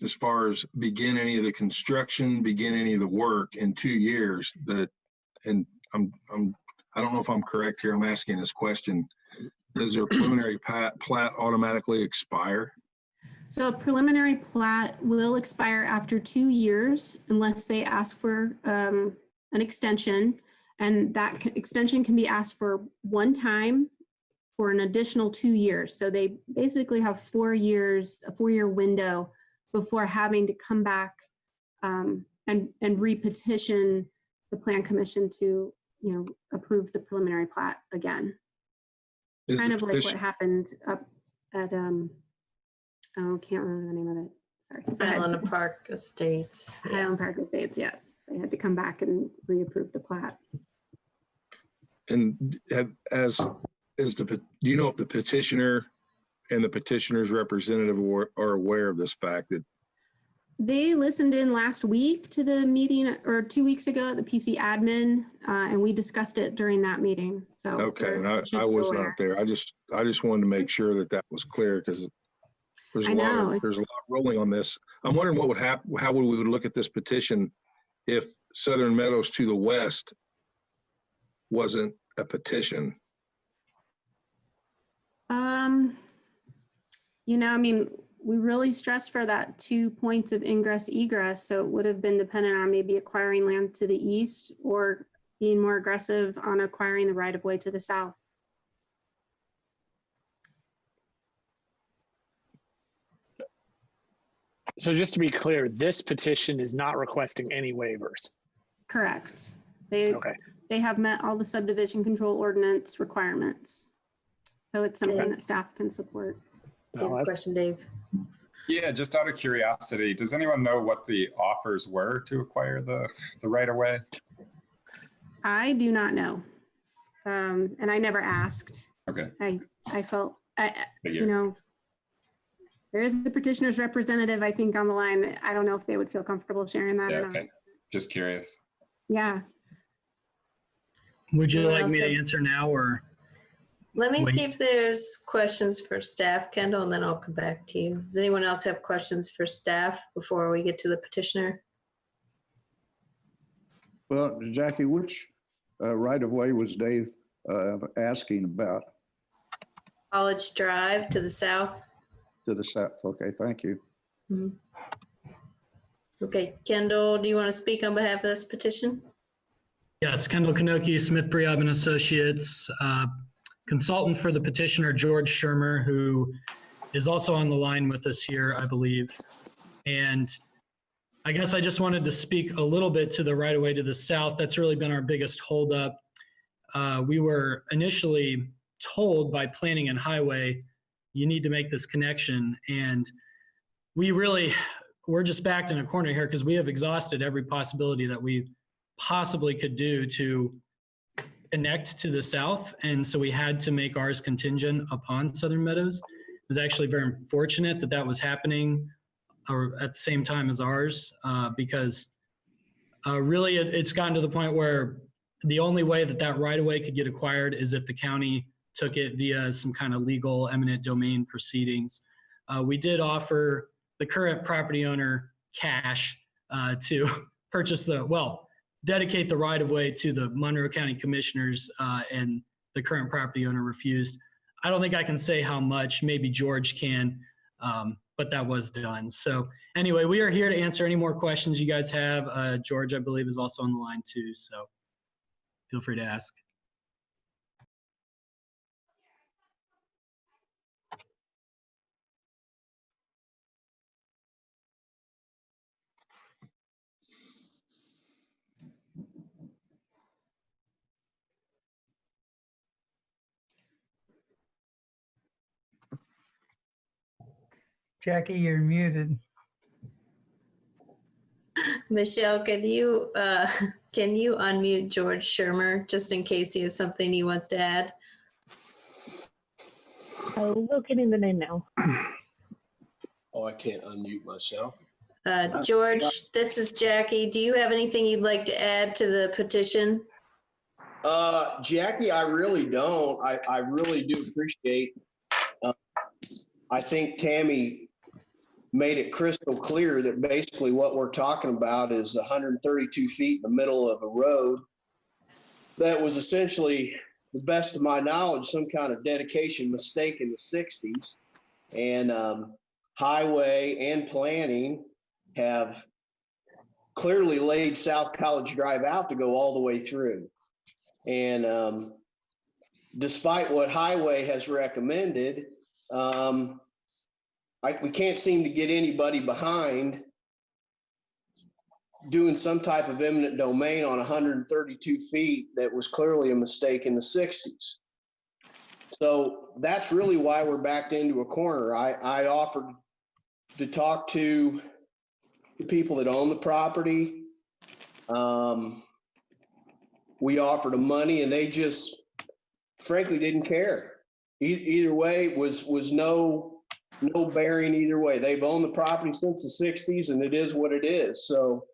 as far as begin any of the construction, begin any of the work in 2 years, I don't know if I'm correct here. I'm asking this question. Does their preliminary plat automatically expire? So a preliminary plat will expire after 2 years unless they ask for an extension, and that extension can be asked for one time for an additional 2 years. So they basically have 4 years, a 4-year window before having to come back and re-petition the plan commission to, approve the preliminary plat again. Kind of like what happened up at, can't remember the name of it. Sorry. Highland Park Estates. Highland Park Estates, yes. They had to come back and reapprove the plat. And do you know if the petitioner and the petitioner's representative are aware of this fact that they listened in last week to the meeting, or 2 weeks ago at the PC admin, and we discussed it during that meeting. So okay, and I was not there. I just wanted to make sure that was clear, because there's a lot rolling on this. I'm wondering what would happen, how we would look at this petition if Southern Meadows to the west wasn't a petition. We really stressed for that 2 points of ingress egress. So it would have been dependent on maybe acquiring land to the east or being more aggressive on acquiring the right of way to the south. So just to be clear, this petition is not requesting any waivers. Correct. They have met all the subdivision control ordinance requirements. So it's something that staff can support. Question, Dave. Yeah, just out of curiosity, does anyone know what the offers were to acquire the right of way? I do not know. And I never asked. Okay. I felt, there is the petitioner's representative, I think, on the line. I don't know if they would feel comfortable sharing that or not. Okay. Just curious. Yeah. Would you like me to answer now, or? Let me see if there's questions for staff, Kendall, and then I'll come back to you. Does anyone else have questions for staff before we get to the petitioner? Well, Jackie, which right of way was Dave asking about? College Drive to the south. To the south. Okay, thank you. Mm-hmm. Okay, Kendall, do you want to speak on behalf of this petition? Yes, Kendall Kanoki, Smith Briab and Associates, consultant for the petitioner, George Shermer, who is also on the line with us here, I believe. And I guess I just wanted to speak a little bit to the right of way to the south. That's really been our biggest holdup. We were initially told by Planning and Highway, you need to make this connection. And we're just backed in a corner here because we have exhausted every possibility that we possibly could do to connect to the south. And so we had to make ours contingent upon Southern Meadows. It was actually very unfortunate that that was happening or at the same time as ours, because really it's gotten to the point where the only way that that right of way could get acquired is if the county took it via some kind of legal eminent domain proceedings. We did offer the current property owner cash to purchase dedicate the right of way to the Monroe County Commissioners, and the current property owner refused. I don't think I can say how much, maybe George can, but that was done. So anyway, we are here to answer any more questions you guys have. George, I believe, is also on the line too, so feel free to ask. Jackie, you're muted. Michelle, can you unmute George Shermer just in case he has something he wants to add? Locating the name now. Oh, I can't unmute myself. George, this is Jackie. Do you have anything you'd like to add to the petition? Jackie, I really don't. I really do appreciate. I think Tammy made it crystal clear that basically what we're talking about is 132 feet in the middle of a road that was essentially, the best of my knowledge, some kind of dedication mistake in the 60s. And highway and planning have clearly laid South College Drive out to go all the way through. And despite what highway has recommended, we can't seem to get anybody behind doing some type of eminent domain on 132 feet that was clearly a mistake in the 60s. So that's really why we're backed into a corner. I offered to talk to the people that own the property. We offered them money and they just frankly didn't care. Either way was no bearing either way. They've owned the property since the 60s and it is what it is. So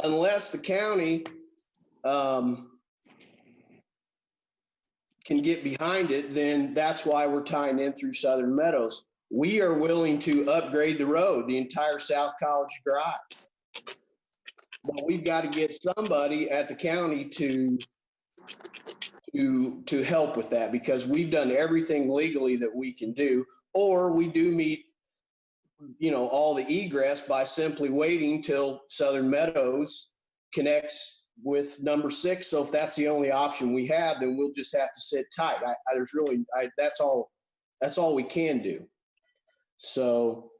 unless the county can get behind it, then that's why we're tying in through Southern Meadows. We are willing to upgrade the road, the entire South College Drive. But we've got to get somebody at the county to help with that, because we've done everything legally that we can do, or we do meet, all the egress by simply waiting till Southern Meadows connects with number 6. So if that's the only option we have, then we'll just have to sit tight. That's all we can do. So,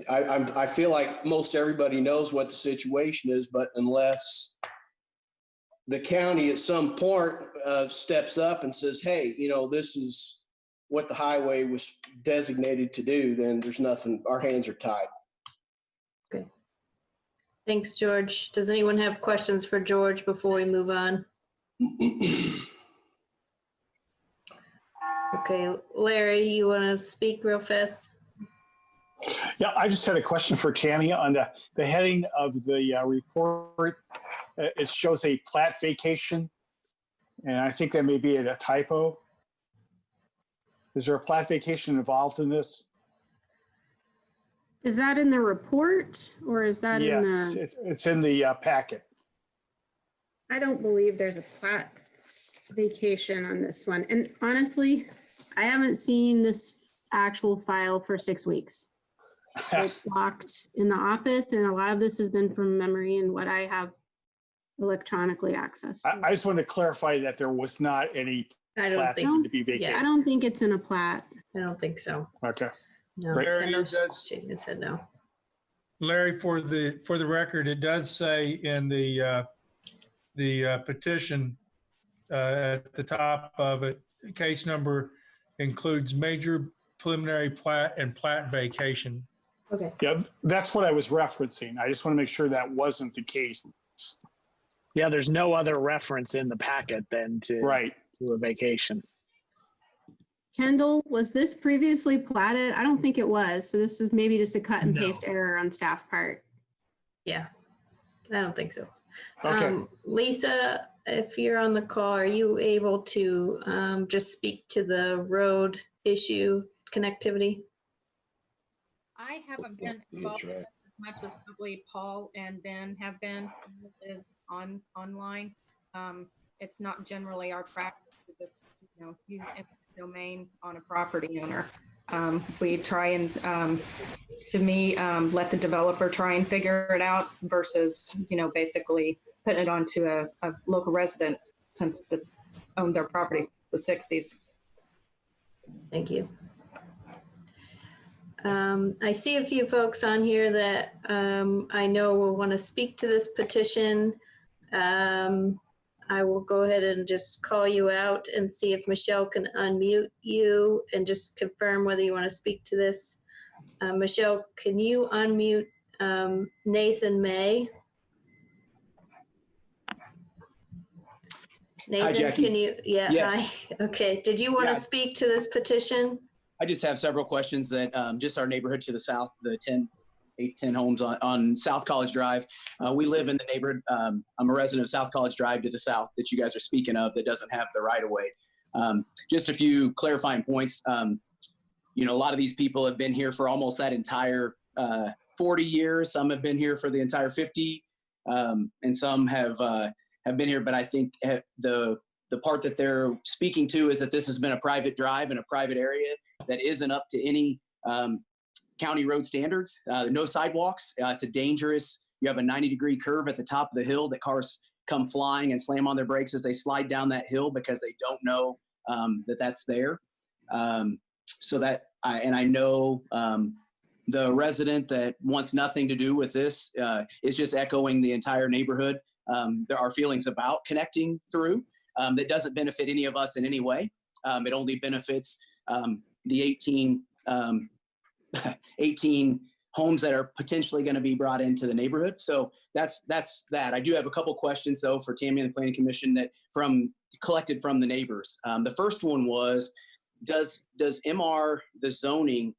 I feel like most everybody knows what the situation is, but unless the county at some point steps up and says, hey, this is what the highway was designated to do, then there's nothing, our hands are tied. Okay. Thanks, George. Does anyone have questions for George before we move on? Okay, Larry, you want to speak real fast? Yeah, I just had a question for Tammy on the heading of the report. It shows a plat vacation, and I think that may be a typo. Is there a plat vacation involved in this? Is that in the report or is that in the? Yes, it's in the packet. I don't believe there's a plat vacation on this one. And honestly, I haven't seen this actual file for 6 weeks. It's locked in the office, and a lot of this has been from memory and what I have electronically accessed. I just wanted to clarify that there was not any plat to be vacated. Yeah, I don't think it's in a plat. I don't think so. Okay. No, Larry, Kendall's shaking his head no. Larry, for the record, it does say in the petition at the top of it, case number includes major preliminary plat and plat vacation. Okay. Yeah, that's what I was referencing. I just want to make sure that wasn't the case. Yeah, there's no other reference in the packet than to Right. to a vacation. Kendall, was this previously platted? I don't think it was. So this is maybe just a cut and No. paste error on staff part. Yeah, I don't think so. Okay. Lisa, if you're on the call, are you able to just speak to the road issue connectivity? I haven't been involved as much as probably Paul and Ben have been. Is online. It's not generally our practice to just, use eminent domain on a property owner. We try and, to me, let the developer try and figure it out versus, basically putting it onto a local resident since that's owned their property since the 60s. Thank you. I see a few folks on here that I know will want to speak to this petition. I will go ahead and just call you out and see if Michelle can unmute you and just confirm whether you want to speak to this. Michelle, can you unmute Nathan May? Nathan, hi, Jackie. can you? Yeah, yes. Hi. Okay. Did you want to speak to this petition? I just have several questions that just our neighborhood to the south, the 10 homes on South College Drive. We live in the neighborhood. I'm a resident of South College Drive to the south that you guys are speaking of that doesn't have the right of way. Just a few clarifying points. A lot of these people have been here for almost that entire 40 years. Some have been here for the entire 50, and some have been here. But I think the part that they're speaking to is that this has been a private drive in a private area that isn't up to any county road standards. No sidewalks. It's a dangerous, you have a 90-degree curve at the top of the hill that cars come flying and slam on their brakes as they slide down that hill because they don't know that that's there. So that, I know the resident that wants nothing to do with this is just echoing the entire neighborhood. There are feelings about connecting through that doesn't benefit any of us in any way. It only benefits the 18 homes that are potentially going to be brought into the neighborhood. So that's that. I do have a couple questions though for Tammy and the Planning Commission that collected from the neighbors. The first one was, does MR, the zoning,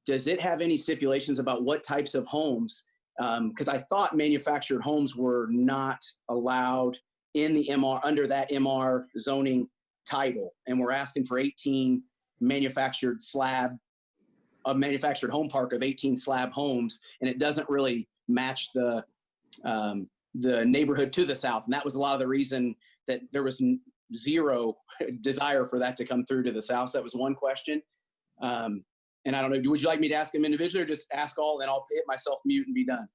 does it have any stipulations about what types of homes? Because I thought manufactured homes were not allowed in the MR, under that MR zoning title. And we're asking for 18 manufactured home park of 18 slab homes, and it doesn't really match the neighborhood to the south. And that was a lot of the reason that there was zero desire for that to come through to the south. So that was one question. And I don't know, would you like me to ask them individually or just ask all, and I'll hit myself mute and be done?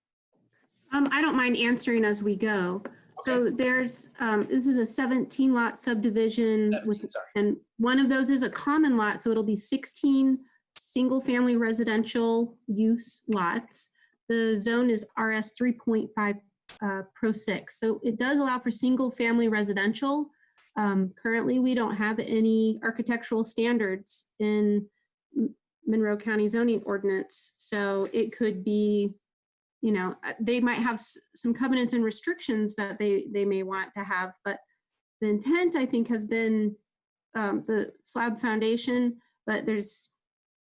I don't mind answering as we go. Okay. So there's, this is a 17 lot subdivision. 17, and one of those is a common lot. So it'll be 16 single family residential use lots. The zone is RS 3.5 Pro 6. So it does allow for single family residential. Currently, we don't have any architectural standards in Monroe County zoning ordinance. So it could be, they might have some covenants and restrictions that they may want to have, but the intent, I think, has been the slab foundation, but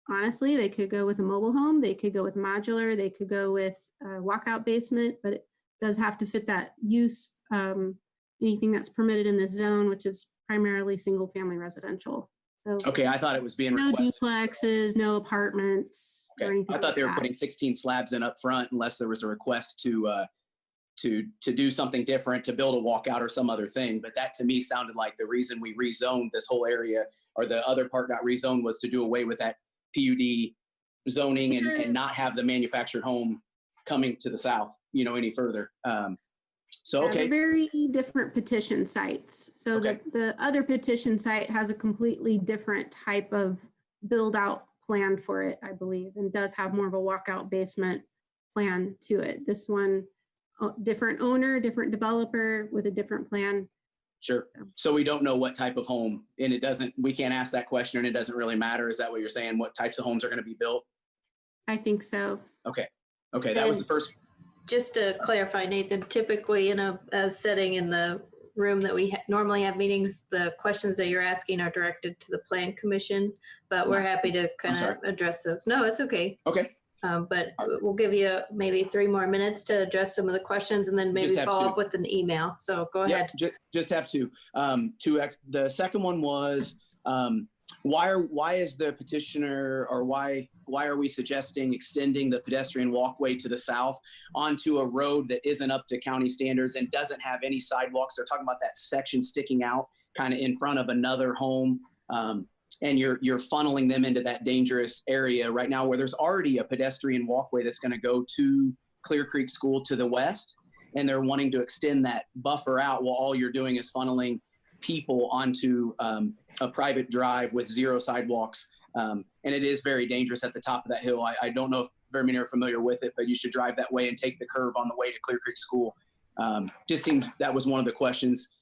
honestly, they could go with a mobile home, they could go with modular, they could go with a walkout basement, but it does have to fit that use, anything that's permitted in this zone, which is primarily single family residential. So okay, I thought it was being no requested. duplexes, no apartments, or anything. I thought they were like putting 16 slabs in up front unless there was a request to do something different, to build a walkout or some other thing. But that to me sounded like the reason we rezoned this whole area, or the other part got rezoned, was to do away with that PUD zoning and not have the manufactured home coming to the south, any further. So, okay. They're very different petition sites. So Okay. the other petition site has a completely different type of build out plan for it, I believe, and does have more of a walkout basement plan to it. This one, different owner, different developer with a different plan. Sure. So we don't know what type of home, and we can't ask that question, and it doesn't really matter. Is that what you're saying? What types of homes are going to be built? I think so. Okay. Okay. That was the first. Just to clarify, Nathan, typically in a setting in the room that we normally have meetings, the questions that you're asking are directed to the Plan Commission, but we're happy to kind of address those. No, it's okay. Okay. But we'll give you maybe 3 more minutes to address some of the questions and then maybe follow up with an email. So go ahead. Just have to. The second one was, why is the petitioner, or why are we suggesting extending the pedestrian walkway to the south onto a road that isn't up to county standards and doesn't have any sidewalks? They're talking about that section sticking out kind of in front of another home. And you're funneling them into that dangerous area right now where there's already a pedestrian walkway that's going to go to Clear Creek School to the west. And they're wanting to extend that buffer out while all you're doing is funneling people onto a private drive with 0 sidewalks. And it is very dangerous at the top of that hill. I don't know if very many are familiar with it, but you should drive that way and take the curve on the way to Clear Creek School. Just seemed that was one of the questions.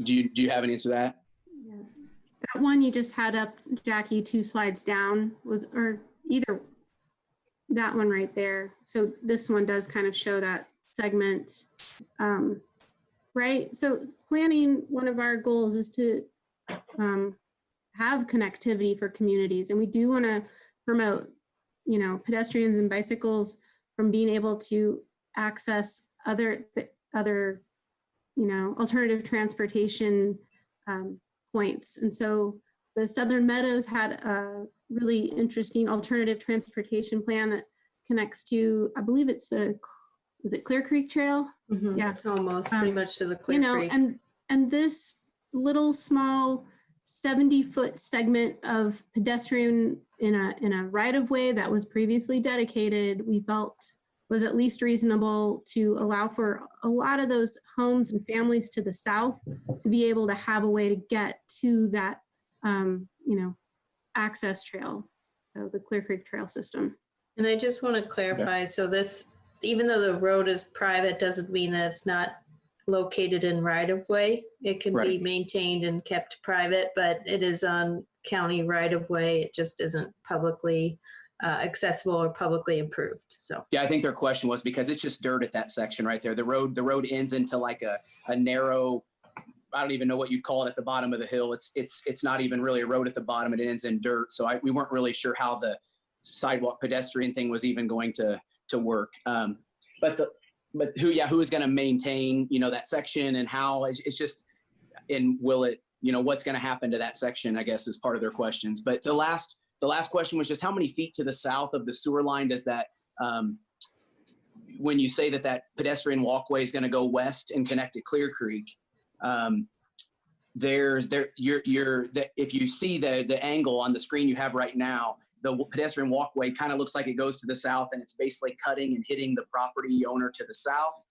Do you have an answer to that? Yeah. That one you just had up, Jackie, 2 slides down or either that one right there. So this one does kind of show that segment, right? So planning, one of our goals is to have connectivity for communities. And we do want to promote, pedestrians and bicycles from being able to access other alternative transportation points. And so the Southern Meadows had a really interesting alternative transportation plan that connects to, I believe it's is it Clear Creek Trail? Mm-hmm. Yeah. Almost pretty much to the Clear Creek. And this little small 70-foot segment of pedestrian in a right-of-way that was previously dedicated, we felt was at least reasonable to allow for a lot of those homes and families to the south to be able to have a way to get to that, access trail, the Clear Creek Trail system. And I just want to clarify, so this, even though the road is private, doesn't mean that it's not located in right-of-way. It can be maintained and kept private, but it is on county right-of-way. It just isn't publicly accessible or publicly improved. So yeah, I think their question was because it's just dirt at that section right there. The road ends into like a narrow, I don't even know what you'd call it at the bottom of the hill. It's not even really a road at the bottom. It ends in dirt. So we weren't really sure how the sidewalk pedestrian thing was even going to work. But who is going to maintain, that section and how? It's just, and will it, what's going to happen to that section, I guess, is part of their questions. But the last question was just how many feet to the south of the sewer line does that, when you say that pedestrian walkway is going to go west and connect to Clear Creek, if you see the angle on the screen you have right now, the pedestrian walkway kind of looks like it goes to the south and it's basically cutting and hitting the property owner to the south.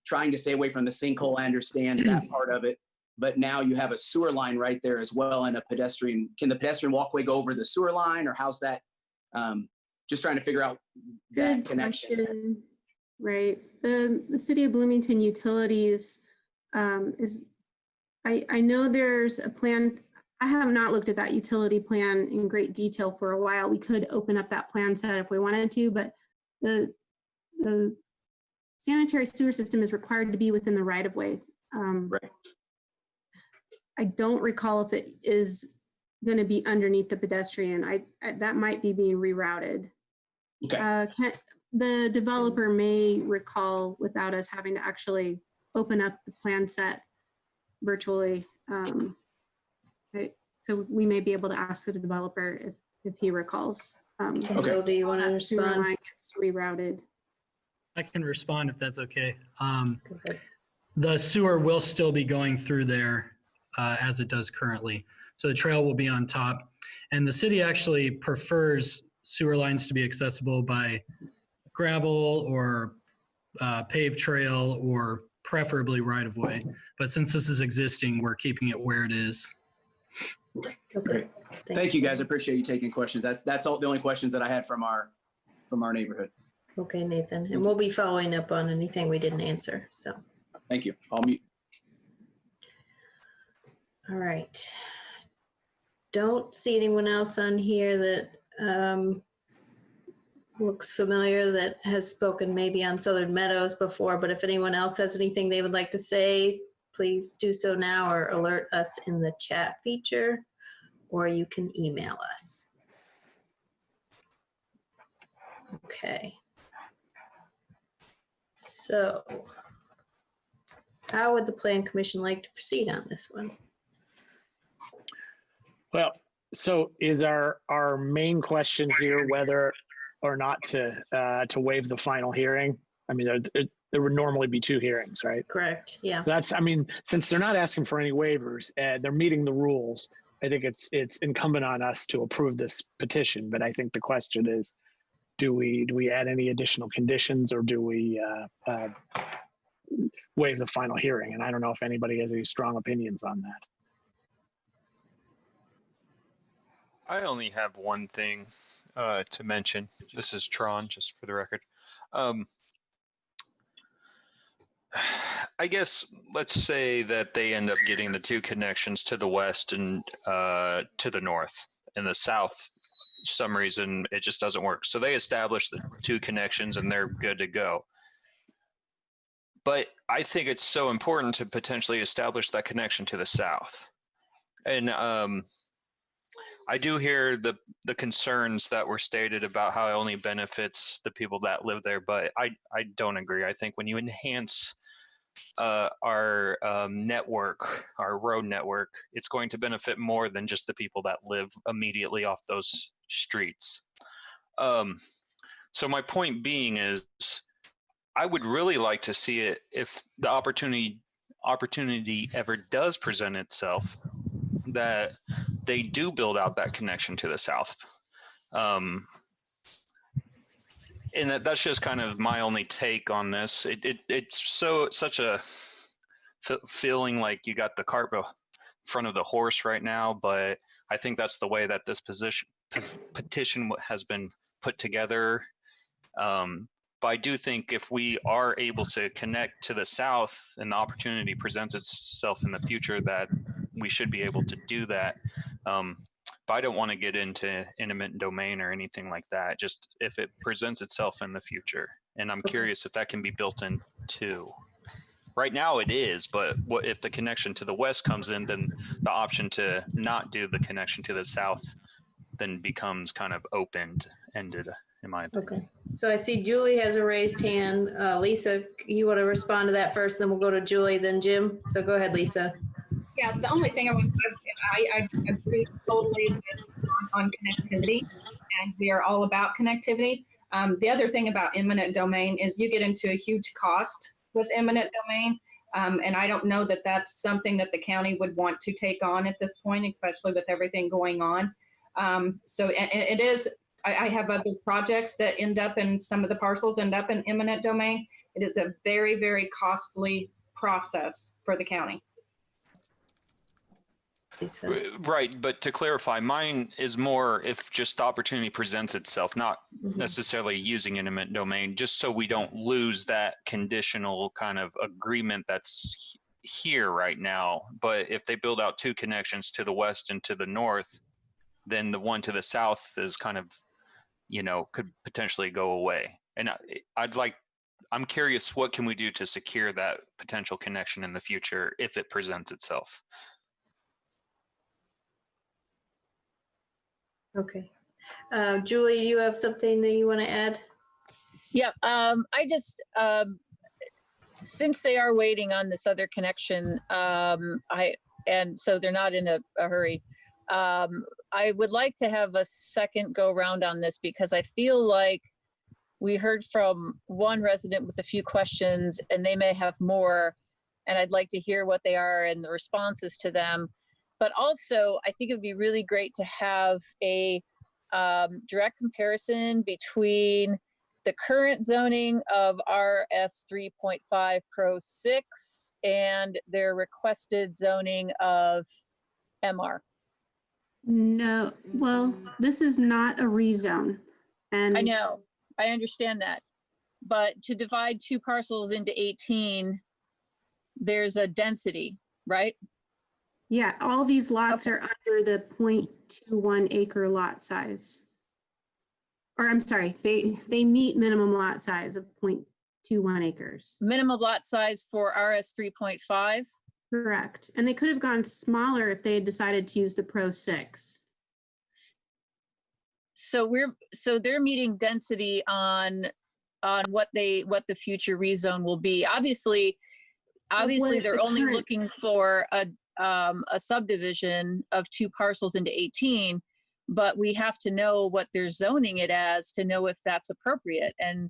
Trying to stay away from the sinkhole, I understand that part of it. But now you have a sewer line right there as well and can the pedestrian walkway go over the sewer line or how's that? Just trying to figure out that connection. Question. Right. The City of Bloomington Utilities I know there's a plan. I have not looked at that utility plan in great detail for a while. We could open up that plan set if we wanted to, but the sanitary sewer system is required to be within the right of way. Right. I don't recall if it is going to be underneath the pedestrian. That might be being rerouted. Okay. The developer may recall without us having to actually open up the plan set virtually. Right. So we may be able to ask the developer if he recalls. Okay. Do you want to respond? Line gets rerouted. I can respond if that's okay. The sewer will still be going through there as it does currently. So the trail will be on top. And the city actually prefers sewer lines to be accessible by gravel or paved trail or preferably right of way. But since this is existing, we're keeping it where it is. Okay. Thank you guys. I appreciate you taking questions. That's all the only questions that I had from our neighborhood. Okay, Nathan. And we'll be following up on anything we didn't answer. So thank you. I'll mute. All right. Don't see anyone else on here that looks familiar that has spoken maybe on Southern Meadows before, but if anyone else has anything they would like to say, please do so now or alert us in the chat feature, or you can email us. Okay. So how would the Plan Commission like to proceed on this one? Well, so is our main question here whether or not to waive the final hearing? I mean, there would normally be 2 hearings, right? Correct, yeah. So that's, I mean, since they're not asking for any waivers, they're meeting the rules, I think it's incumbent on us to approve this petition. But I think the question is, do we add any additional conditions, or do we waive the final hearing? And I don't know if anybody has any strong opinions on that. I only have one thing to mention. This is Tron, just for the record. I guess let's say that they end up getting the 2 connections to the west and to the north. In the south, for some reason, it just doesn't work. So they establish the 2 connections and they're good to go. But I think it's so important to potentially establish that connection to the south. And I do hear the concerns that were stated about how it only benefits the people that live there, but I don't agree. I think when you enhance our network, our road network, it's going to benefit more than just the people that live immediately off those streets. So my point being is, I would really like to see it if the opportunity ever does present itself, that they do build out that connection to the south. And that's just kind of my only take on this. It's such a feeling like you got the cart in front of the horse right now, but I think that's the way that this petition has been put together. But I do think if we are able to connect to the south and the opportunity presents itself in the future, that we should be able to do that. But I don't want to get into eminent domain or anything like that, just if it presents itself in the future. And I'm curious if that can be built in too. Right now it is, but what if the connection to the west comes in, then the option to not do the connection to the south then becomes kind of open-ended, in my opinion. Okay. So I see Julie has a raised hand. Lisa, you want to respond to that first, then we'll go to Julie, then Jim. So go ahead, Lisa. Yeah, the only thing I agree totally on connectivity, and we are all about connectivity. The other thing about eminent domain is you get into a huge cost with eminent domain, and I don't know that that's something that the county would want to take on at this point, especially with everything going on. So it is, I have other projects that end up in, some of the parcels end up in eminent domain. It is a very, very costly process for the county. Right, but to clarify, mine is more if just the opportunity presents itself, not necessarily using eminent domain, just so we don't lose that conditional kind of agreement that's here right now. But if they build out 2 connections to the west and to the north, then the one to the south is kind of, you know, could potentially go away. And I'm curious, what can we do to secure that potential connection in the future if it presents itself? Okay. Julie, you have something that you want to add? Yeah, I just, since they are waiting on this other connection, and so they're not in a hurry, I would like to have a second go round on this, because I feel like we heard from one resident with a few questions and they may have more, and I'd like to hear what they are and the responses to them. But also, I think it would be really great to have a direct comparison between the current zoning of RS 3.5 Pro 6 and their requested zoning of MR. No, well, this is not a rezone. And I know, I understand that. But to divide 2 parcels into 18, there's a density, right? Yeah, all these lots are under the 0.21 acre lot size. or I'm sorry, they meet minimum lot size of 0.21 acres. Minimum lot size for RS 3.5. Correct. And they could have gone smaller if they had decided to use the Pro 6. So they're meeting density on what the future rezone will be. Obviously they're only looking for a subdivision of 2 parcels into 18, but we have to know what they're zoning it as to know if that's appropriate. And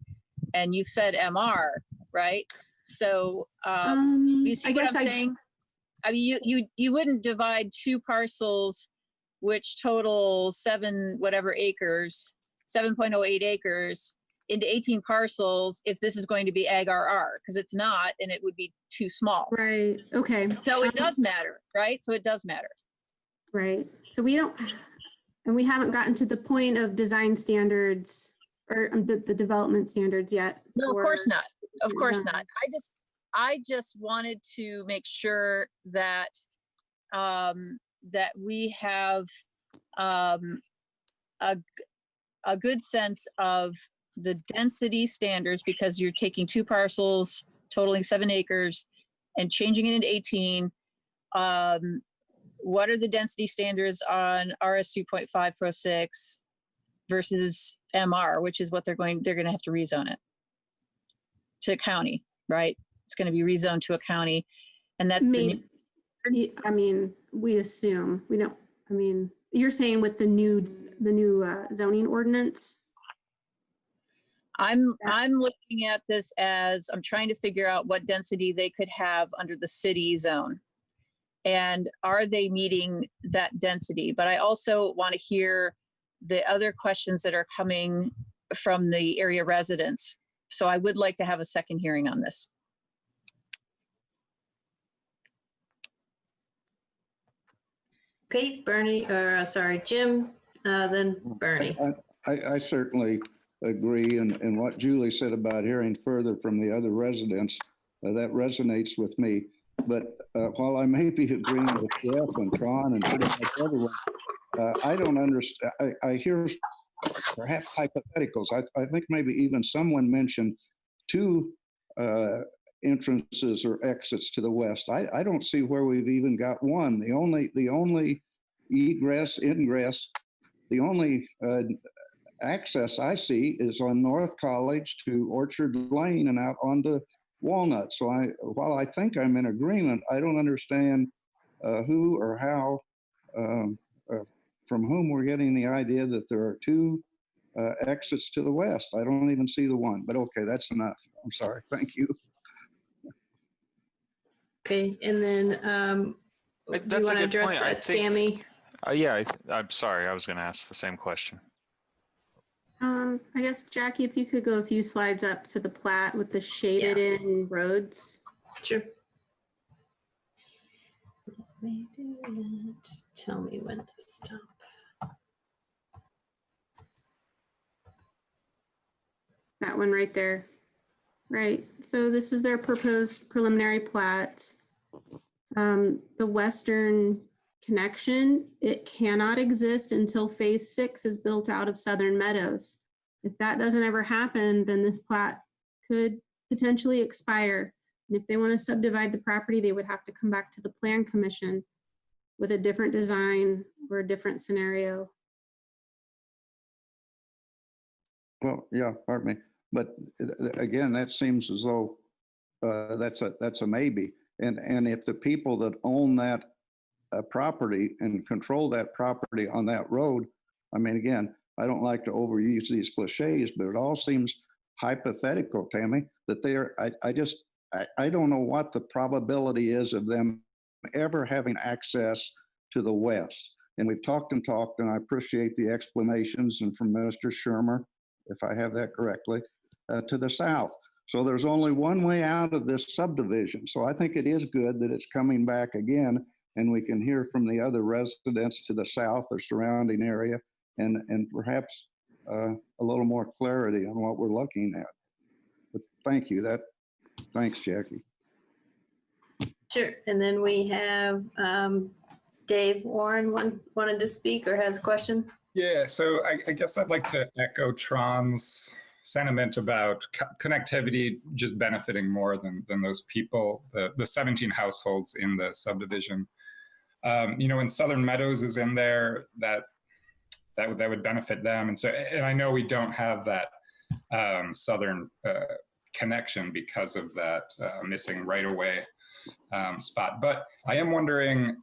you've said MR, right? So you see what I'm saying? I mean, you wouldn't divide 2 parcels which total 7.08 acres into 18 parcels if this is going to be Ag RR, because it's not, and it would be too small. Right. Okay. So it does matter, right? So it does matter. Right. So we haven't gotten to the point of design standards or the development standards yet. No, of course not. Of course not. I just wanted to make sure that that we have a good sense of the density standards, because you're taking 2 parcels totaling 7 acres and changing it into 18. What are the density standards on RS 2.5 Pro 6 versus MR, which is what they're going to have to rezone it to county, right? It's going to be rezoned to a county, and that's maybe. I mean, we assume we don't. I mean, you're saying with the new zoning ordinance. I'm looking at this as I'm trying to figure out what density they could have under the city zone, and are they meeting that density? But I also want to hear the other questions that are coming from the area residents. So I would like to have a second hearing on this. Okay, Jim, then Bernie. I certainly agree, and what Julie said about hearing further from the other residents, that resonates with me. But while I may be agreeing with Jeff and Tron and pretty much everyone, I don't understand. I hear perhaps hypotheticals. I think maybe even someone mentioned 2 entrances or exits to the west. I don't see where we've even got one. The only egress, ingress, the only access I see is on North College to Orchard Lane and out onto Walnut. So while I think I'm in agreement, I don't understand who or how, from whom we're getting the idea that there are 2 exits to the west. I don't even see the one, but okay, that's enough. I'm sorry. Thank you. Okay, and then do you want to address that, Tammy? Yeah, I'm sorry. I was going to ask the same question. I guess, Jackie, if you could go a few slides up to the plat with the shaded in roads. Sure. Let me do that. Just tell me when to stop. That one right there. Right. So this is their proposed preliminary plat. The western connection, it cannot exist until phase 6 is built out of Southern Meadows. If that doesn't ever happen, then this plat could potentially expire. And if they want to subdivide the property, they would have to come back to the Plan Commission with a different design or a different scenario. Well, yeah, pardon me. But again, that seems as though that's a maybe. And if the people that own that property and control that property on that road, I mean, again, I don't like to overuse these cliches, but it all seems hypothetical, Tammy, that they're, I don't know what the probability is of them ever having access to the west. And we've talked, and I appreciate the explanations, and from Mr. Shermer, if I have that correctly, to the south. So there's only one way out of this subdivision. So I think it is good that it's coming back again, and we can hear from the other residents to the south or surrounding area, and perhaps a little more clarity on what we're looking at. But thank you. Thanks, Jackie. Sure. And then we have Dave Warren wanted to speak or has a question. Yeah, so I guess I'd like to echo Tron's sentiment about connectivity just benefiting more than those people, the 17 households in the subdivision. When Southern Meadows is in there, that would benefit them. And I know we don't have that southern connection because of that missing right-of-way spot. But I am wondering,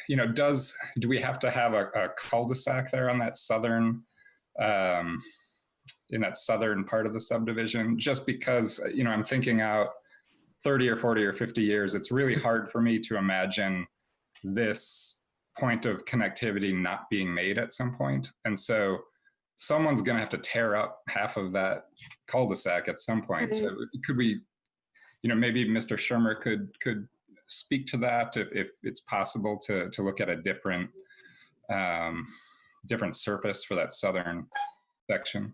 do we have to have a cul-de-sac there on that southern, in that southern part of the subdivision? Just because, I'm thinking out 30 or 40 or 50 years, it's really hard for me to imagine this point of connectivity not being made at some point. And so someone's going to have to tear up half of that cul-de-sac at some point. So could we, maybe Mr. Shermer could speak to that if it's possible to look at a different surface for that southern section.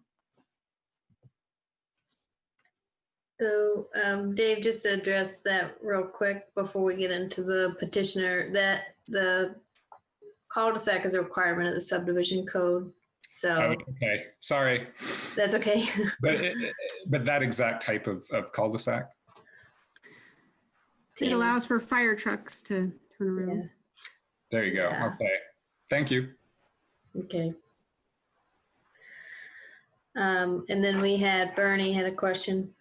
So Dave, just to address that real quick before we get into the petitioner, that the cul-de-sac is a requirement of the subdivision code. So okay, sorry. That's okay. but that exact type of cul-de-sac? It allows for fire trucks to turn around. Yeah. There you go. Yeah. Okay. Thank you. Okay. And then we had Bernie had a question.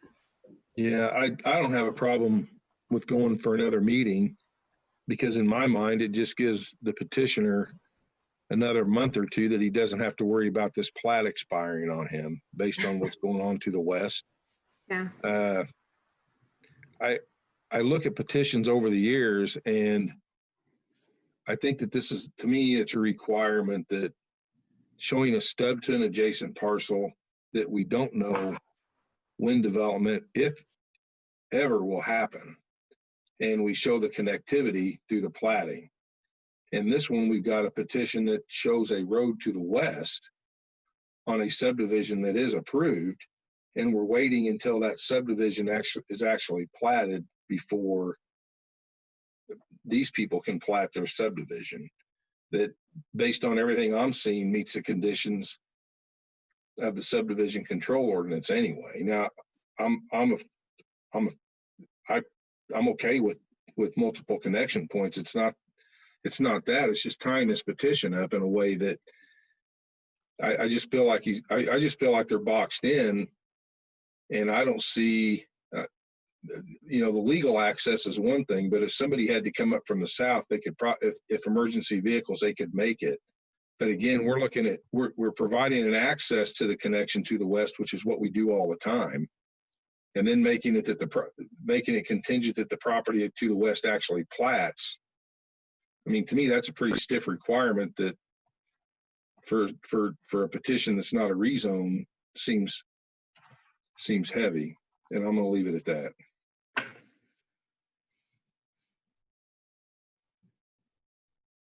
Yeah, I don't have a problem with going for another meeting because in my mind, it just gives the petitioner another month or two that he doesn't have to worry about this plat expiring on him based on what's going on to the west. Yeah. I look at petitions over the years and I think that this is, to me, it's a requirement that showing a stub to an adjacent parcel that we don't know when development, if ever, will happen. And we show the connectivity through the platting. And this one, we've got a petition that shows a road to the west on a subdivision that is approved. And we're waiting until that subdivision is actually platted before these people can plat their subdivision. That, based on everything I'm seeing, meets the conditions of the subdivision control ordinance anyway. Now, I'm okay with multiple connection points. It's not that. It's just tying this petition up in a way that I just feel like I just feel like they're boxed in, and I don't see. The legal access is one thing, but if somebody had to come up from the south, they could if emergency vehicles, they could make it. But again, we're providing an access to the connection to the west, which is what we do all the time, and then making it contingent that the property to the west actually plats. I mean, to me, that's a pretty stiff requirement that for a petition that's not a rezone seems heavy, and I'm going to leave it at that.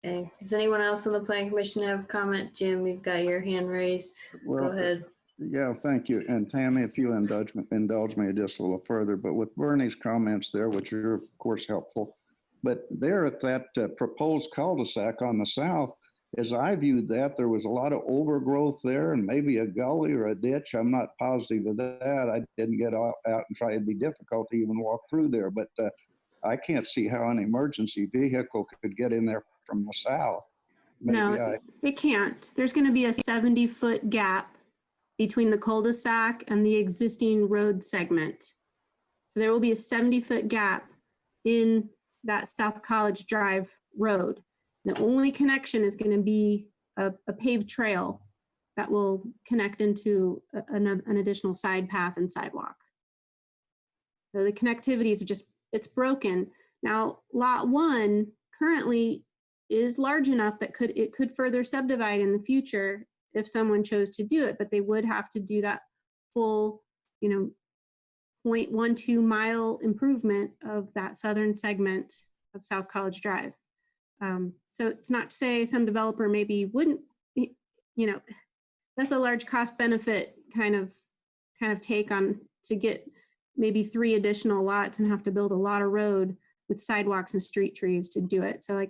Okay. Does anyone else on the planning commission have a comment? Jim, you've got your hand raised. Go ahead. Yeah, thank you. And Tammy, if you indulge me just a little further, but with Bernie's comments there, which are of course helpful, but there at that proposed cul-de-sac on the south, as I viewed that, there was a lot of overgrowth there and maybe a gully or a ditch. I'm not positive of that. I didn't get out and try. It'd be difficult to even walk through there, but I can't see how an emergency vehicle could get in there from the south. No, it can't. There's going to be a 70-foot gap between the cul-de-sac and the existing road segment. So there will be a 70-foot gap in that South College Drive road. The only connection is going to be a paved trail that will connect into an additional side path and sidewalk. So the connectivity is it's broken. Now, lot 1 currently is large enough that it could further subdivide in the future if someone chose to do it, but they would have to do that full, 0.12 mile improvement of that southern segment of South College Drive. So it's not to say some developer maybe wouldn't, that's a large cost benefit kind of take on to get maybe 3 additional lots and have to build a lot of road with sidewalks and street trees to do it. So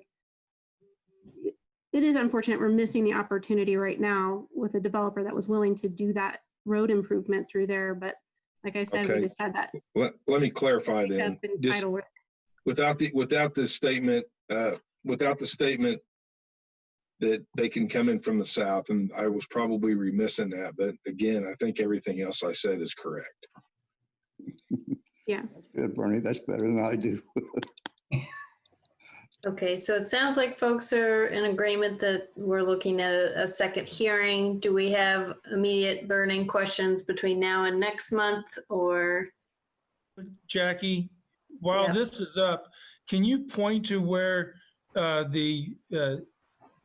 it is unfortunate we're missing the opportunity right now with a developer that was willing to do that road improvement through there. But like I said, we Okay. just had that Let me clarify then. up in Just title work. without the statement that they can come in from the south, and I was probably remiss in that, but again, I think everything else I said is correct. Yeah. Good, Bernie. That's better than I do. Okay, so it sounds like folks are in agreement that we're looking at a second hearing. Do we have immediate burning questions between now and next month, or? Jackie, while Yeah. this is up, can you point to where the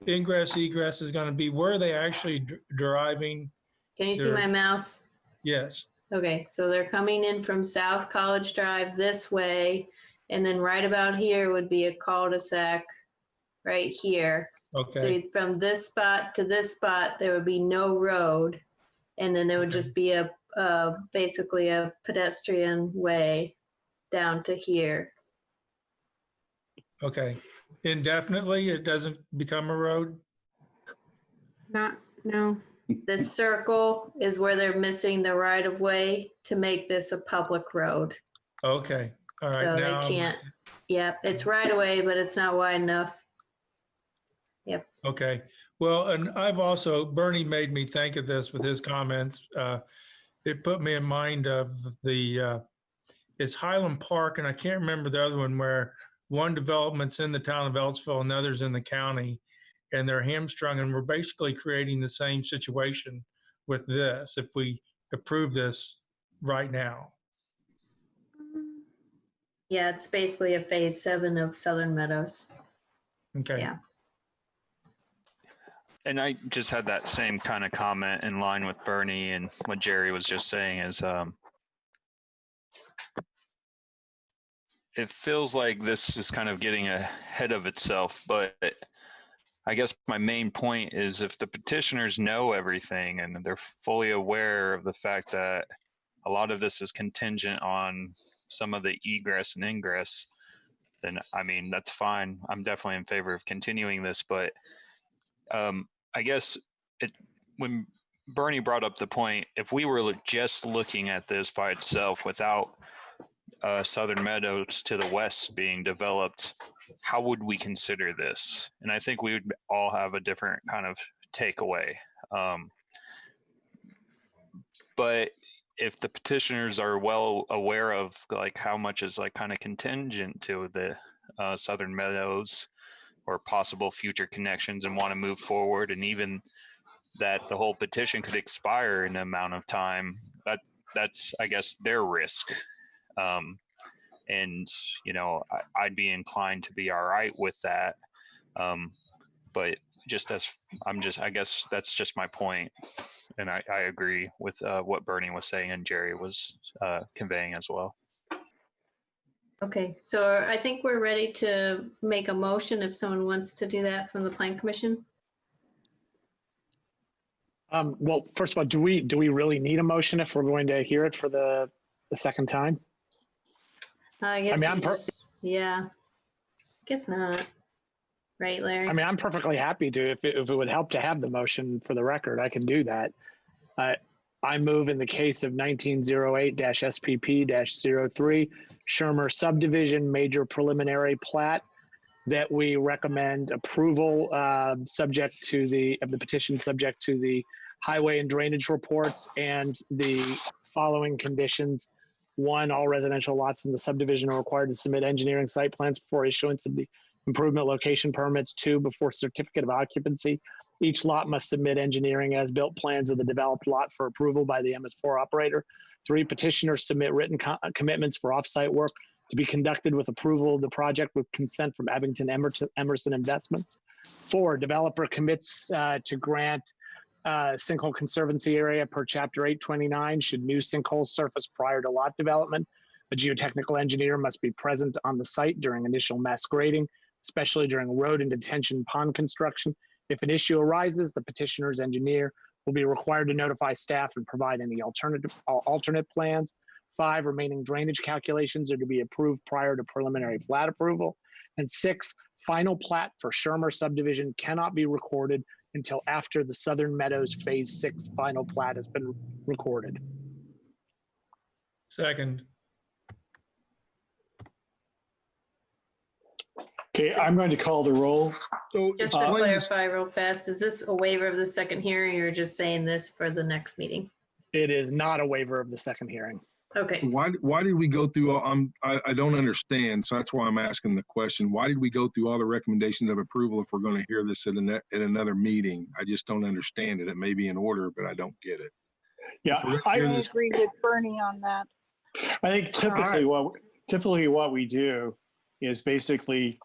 ingress egress is going to be? Where are they actually deriving? Can you see my mouse? Yes. Okay, so they're coming in from South College Drive this way, and then right about here would be a cul-de-sac right here. Okay. So from this spot to this spot, there would be no road, and then there would just be a basically a pedestrian way down to here. Okay. Indefinitely, it doesn't become a road? No. The circle is where they're missing the right of way to make this a public road. Okay. All right. So now, they can't, yep, it's right away, but it's not wide enough. Yep. Okay. Well, and I've also, Bernie made me think of this with his comments. It put me in mind of it's Highland Park, and I can't remember the other one, where one development's in the town of Ellisville and the other's in the county, and they're hamstrung, and we're basically creating the same situation with this if we approve this right now. Yeah, it's basically a phase 7 of Southern Meadows. Okay. Yeah. And I just had that same kind of comment in line with Bernie and what Jerry was just saying is, it feels like this is kind of getting ahead of itself, but I guess my main point is if the petitioners know everything and they're fully aware of the fact that a lot of this is contingent on some of the egress and ingress, then I mean, that's fine. I'm definitely in favor of continuing this, but I guess when Bernie brought up the point, if we were just looking at this by itself without Southern Meadows to the west being developed, how would we consider this? And I think we would all have a different kind of takeaway. But if the petitioners are well aware of like how much is like kind of contingent to the Southern Meadows or possible future connections and want to move forward, and even that the whole petition could expire in an amount of time, that's I guess their risk. And you know, I'd be inclined to be all right with that. But I guess that's just my point. And I agree with what Bernie was saying and Jerry was conveying as well. Okay, so I think we're ready to make a motion if someone wants to do that from the Plan Commission. Well, first of all, do we really need a motion if we're going to hear it for the second time? I guess I mean, yeah, guess not. Right, Larry? I mean, I'm perfectly happy to, if it would help to have the motion for the record, I can do that. I move in the case of 1908-SPP-03 Shermer subdivision major preliminary plat that we recommend approval subject to the petition, subject to the highway and drainage reports and the following conditions. 1, all residential lots in the subdivision are required to submit engineering site plans before issuance of the improvement location permits. 2, before certificate of occupancy, each lot must submit engineering as-built plans of the developed lot for approval by the MS4 operator. 3, petitioners submit written commitments for off-site work to be conducted with approval of the project with consent from Abington Emerson Investments. 4, developer commits to grant sinkhole conservancy area per chapter 829 should new sinkholes surface prior to lot development. A geotechnical engineer must be present on the site during initial mass grading, especially during road and detention pond construction. If an issue arises, the petitioner's engineer will be required to notify staff and provide any alternate plans. 5, remaining drainage calculations are to be approved prior to preliminary plat approval. And 6, final plat for Shermer subdivision cannot be recorded until after the Southern Meadows Phase 6 final plat has been recorded. Second. Okay, I'm going to call the roll. So Just to clarify real fast, is this a waiver of the second hearing or just saying this for the next meeting? It is not a waiver of the second hearing. Okay. Why did we go through, I don't understand, so that's why I'm asking the question. Why did we go through all the recommendations of approval if we're going to hear this at another meeting? I just don't understand it. It may be in order, but I don't get it. Yeah, I agree with Bernie on that. I think typically what we do is basically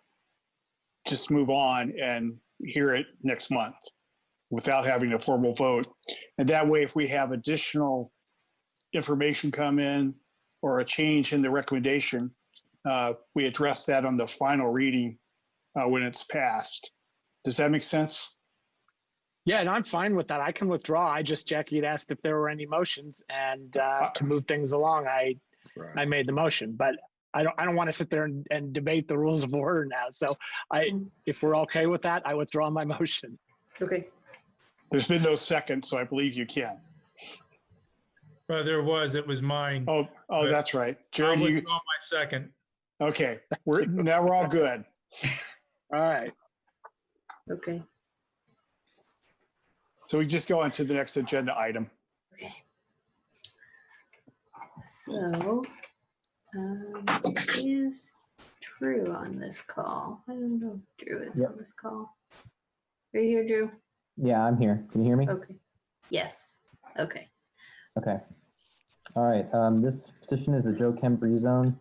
just move on and hear it next month without having a formal vote. And that way, if we have additional information come in or a change in the recommendation, we address that on the final reading when it's passed. Does that make sense? Yeah, and I'm fine with that. I can withdraw. Jackie had asked if there were any motions, and to move things along, I made the motion. But I don't want to sit there and debate the rules of order now. So if we're okay with that, I withdraw my motion. Okay. There's been no second, so I believe you can. Well, there was. It was mine. Oh, that's right. Jared, I'll you. withdraw my second. Okay, now we're all good. All right. Okay. So we just go on to the next agenda item. Okay. So, is Drew on this call? I don't know if Drew is on this call. Are you here, Drew? Yeah, I'm here. Can you hear me? Okay. Yes. Okay. Okay. All right. This petition is a Joe Kemp rezone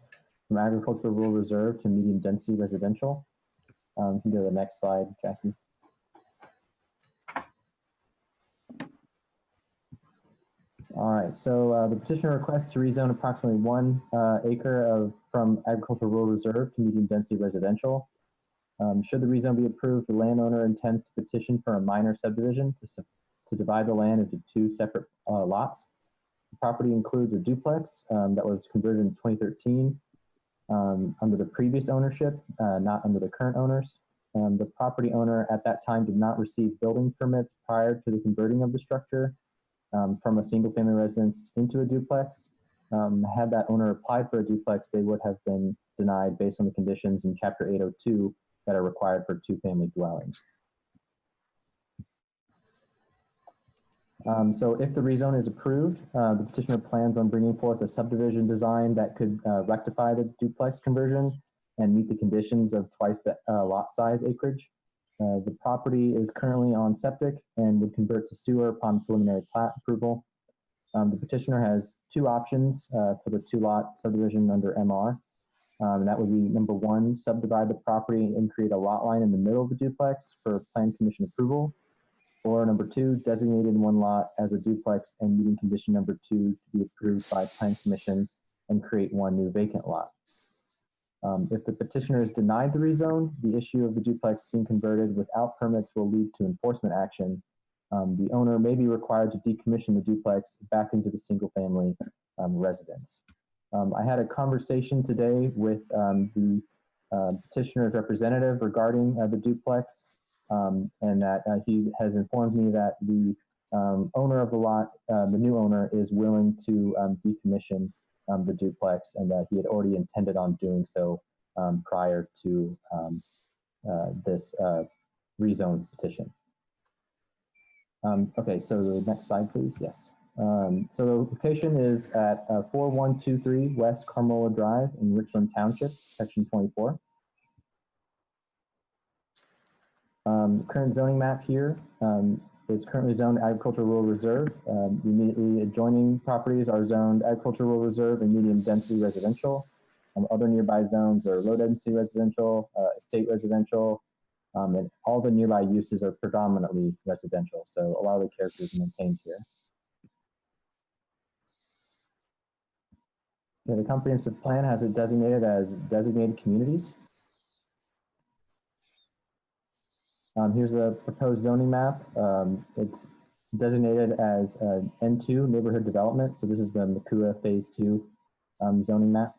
from agricultural rural reserve to medium density residential. You can go to the next slide, Jackie. All right. So the petitioner requests to rezone approximately 1 acre from agricultural rural reserve to medium density residential. Should the rezone be approved, the landowner intends to petition for a minor subdivision to divide the land into 2 separate lots. The property includes a duplex that was converted in 2013 under the previous ownership, not under the current owners. The property owner at that time did not receive building permits prior to the converting of the structure from a single family residence into a duplex. Had that owner applied for a duplex, they would have been denied based on the conditions in Chapter 802 that are required for 2-family dwellings. So if the rezone is approved, the petitioner plans on bringing forth a subdivision design that could rectify the duplex conversion and meet the conditions of twice the lot size acreage. The property is currently on septic and would convert to sewer upon preliminary plat approval. The petitioner has 2 options for the 2-lot subdivision under MR. And that would be number 1, subdivide the property and create a lot line in the middle of the duplex for Plan Commission approval. Or number 2, designated 1 lot as a duplex and meeting condition number 2 to be approved by Plan Commission and create 1 new vacant lot. If the petitioner is denied the rezone, the issue of the duplex being converted without permits will lead to enforcement action. The owner may be required to decommission the duplex back into the single family residence. I had a conversation today with the petitioner's representative regarding the duplex, and that he has informed me that the owner of the lot, the new owner, is willing to decommission the duplex, and that he had already intended on doing so prior to this rezone petition. Okay, so the next slide, please. Yes. So the location is at 4123 West Carmola Drive in Richland Township, Section 24. Current zoning map here is currently zoned agricultural rural reserve. The immediately adjoining properties are zoned agricultural rural reserve and medium density residential. Other nearby zones are low density residential, estate residential, and all the nearby uses are predominantly residential. So a lot of the characters are maintained here. The comprehensive plan has it designated as designated communities. Here's the proposed zoning map. It's designated as N2 neighborhood development. So this is the Makua Phase 2 zoning map.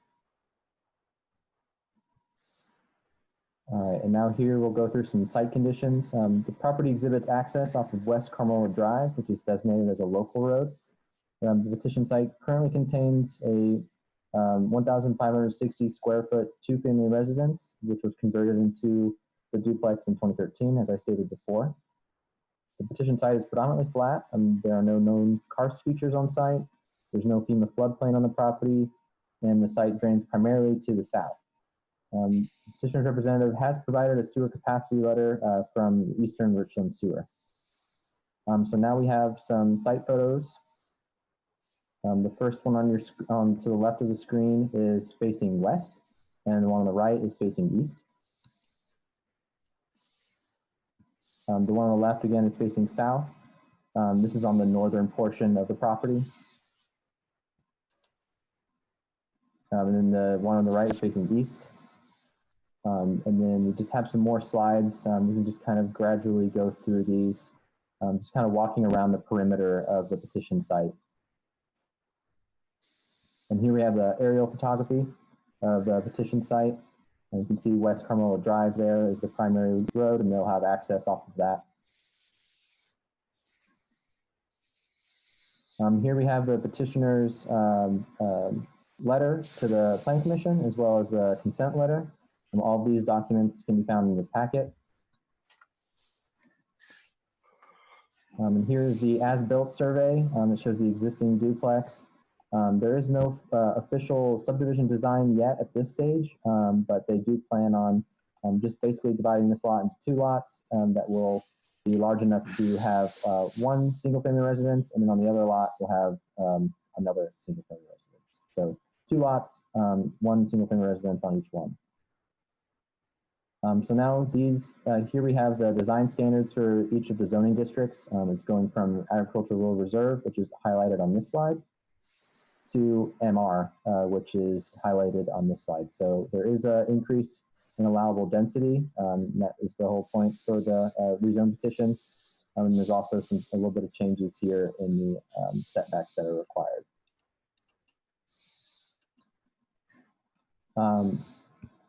All right, and now here we'll go through some site conditions. The property exhibits access off of West Carmela Drive, which is designated as a local road. The petition site currently contains a 1,560 square foot two-family residence, which was converted into the duplex in 2013, as I stated before. The petition site is predominantly flat, and there are no known karst features on site. There's no FEMA floodplain on the property, and the site drains primarily to the south. Petitioner's representative has provided a sewer capacity letter from the Eastern Richland Sewer. So now we have some site photos. The first one on your to the left of the screen is facing west, and the one on the right is facing east. The one on the left again is facing south. This is on the northern portion of the property. And then the one on the right is facing east. And then we just have some more slides. We can just kind of gradually go through these, just kind of walking around the perimeter of the petition site. And here we have the aerial photography of the petition site. And you can see West Carmela Drive there is the primary road, and they'll have access off of that. Here we have the petitioner's letter to the Planning Commission, as well as the consent letter. All of these documents can be found in the packet. And here's the as-built survey that shows the existing duplex. There is no official subdivision design yet at this stage, but they do plan on just basically dividing this lot into two lots that will be large enough to have one single-family residence, and then on the other lot we'll have another single-family residence. So two lots, one single-family residence on each one. So now these, here we have the design standards for each of the zoning districts. It's going from agricultural rural reserve, which is highlighted on this slide, to MR, which is highlighted on this slide. So there is an increase in allowable density. That is the whole point for the rezone petition. And there's also a little bit of changes here in the setbacks that are required.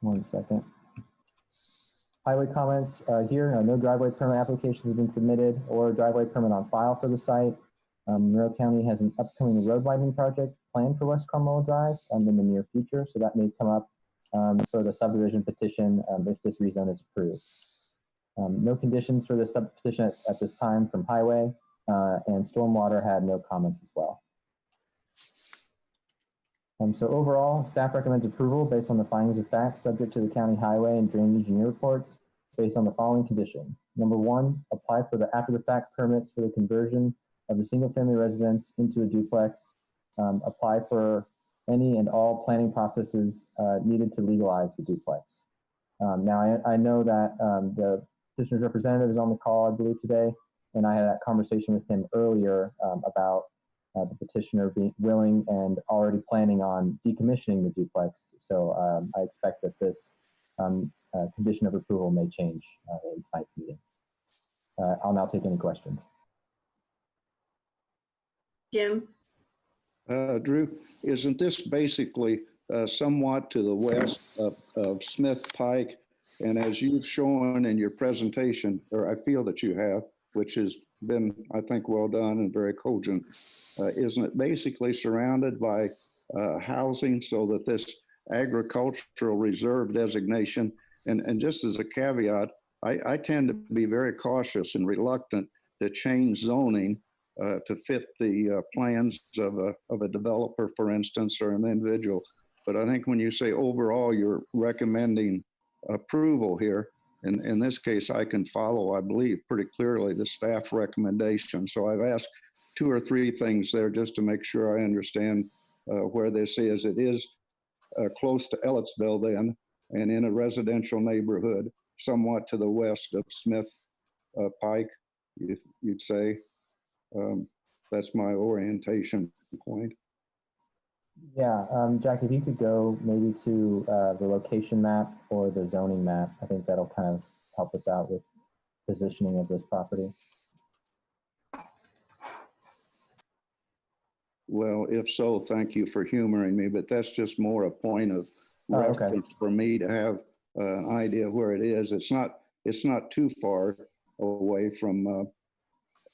One second. Highway comments here. No driveway permit applications have been submitted or a driveway permit on file for the site. Monroe County has an upcoming road widening project planned for West Carmela Drive in the near future, so that may come up for the subdivision petition if this rezone is approved. No conditions for the sub petition at this time from Highway, and Stormwater had no comments as well. So overall, staff recommends approval based on the findings of facts subject to the county highway and drainage engineer reports based on the following condition. Number one, apply for the after-the-fact permits for the conversion of the single-family residence into a duplex. Apply for any and all planning processes needed to legalize the duplex. Now, I know that the petitioner's representative is on the call, I believe, today, and I had that conversation with him earlier about the petitioner being willing and already planning on decommissioning the duplex. So I expect that this condition of approval may change in tonight's meeting. I'll now take any questions. Jim? Drew, isn't this basically somewhat to the west of Smith Pike? And as you've shown in your presentation, or I feel that you have, which has been, I think, well done and very cogent, isn't it basically surrounded by housing so that this agricultural reserve designation, and just as a caveat, I tend to be very cautious and reluctant to change zoning to fit the plans of a developer, for instance, or an individual. But I think when you say overall, you're recommending approval here. In this case, I can follow, I believe, pretty clearly the staff recommendation. So I've asked 2 or 3 things there just to make sure I understand where this is. It is close to Ellettsville then, and in a residential neighborhood, somewhat to the west of Smith Pike, you'd say. That's my orientation point. Yeah, Jack, if you could go maybe to the location map or the zoning map, I think that'll kind of help us out with positioning of this property. Well, if so, thank you for humoring me, but that's just more a point of reference for me to have an idea of where it is. It's not too far away from,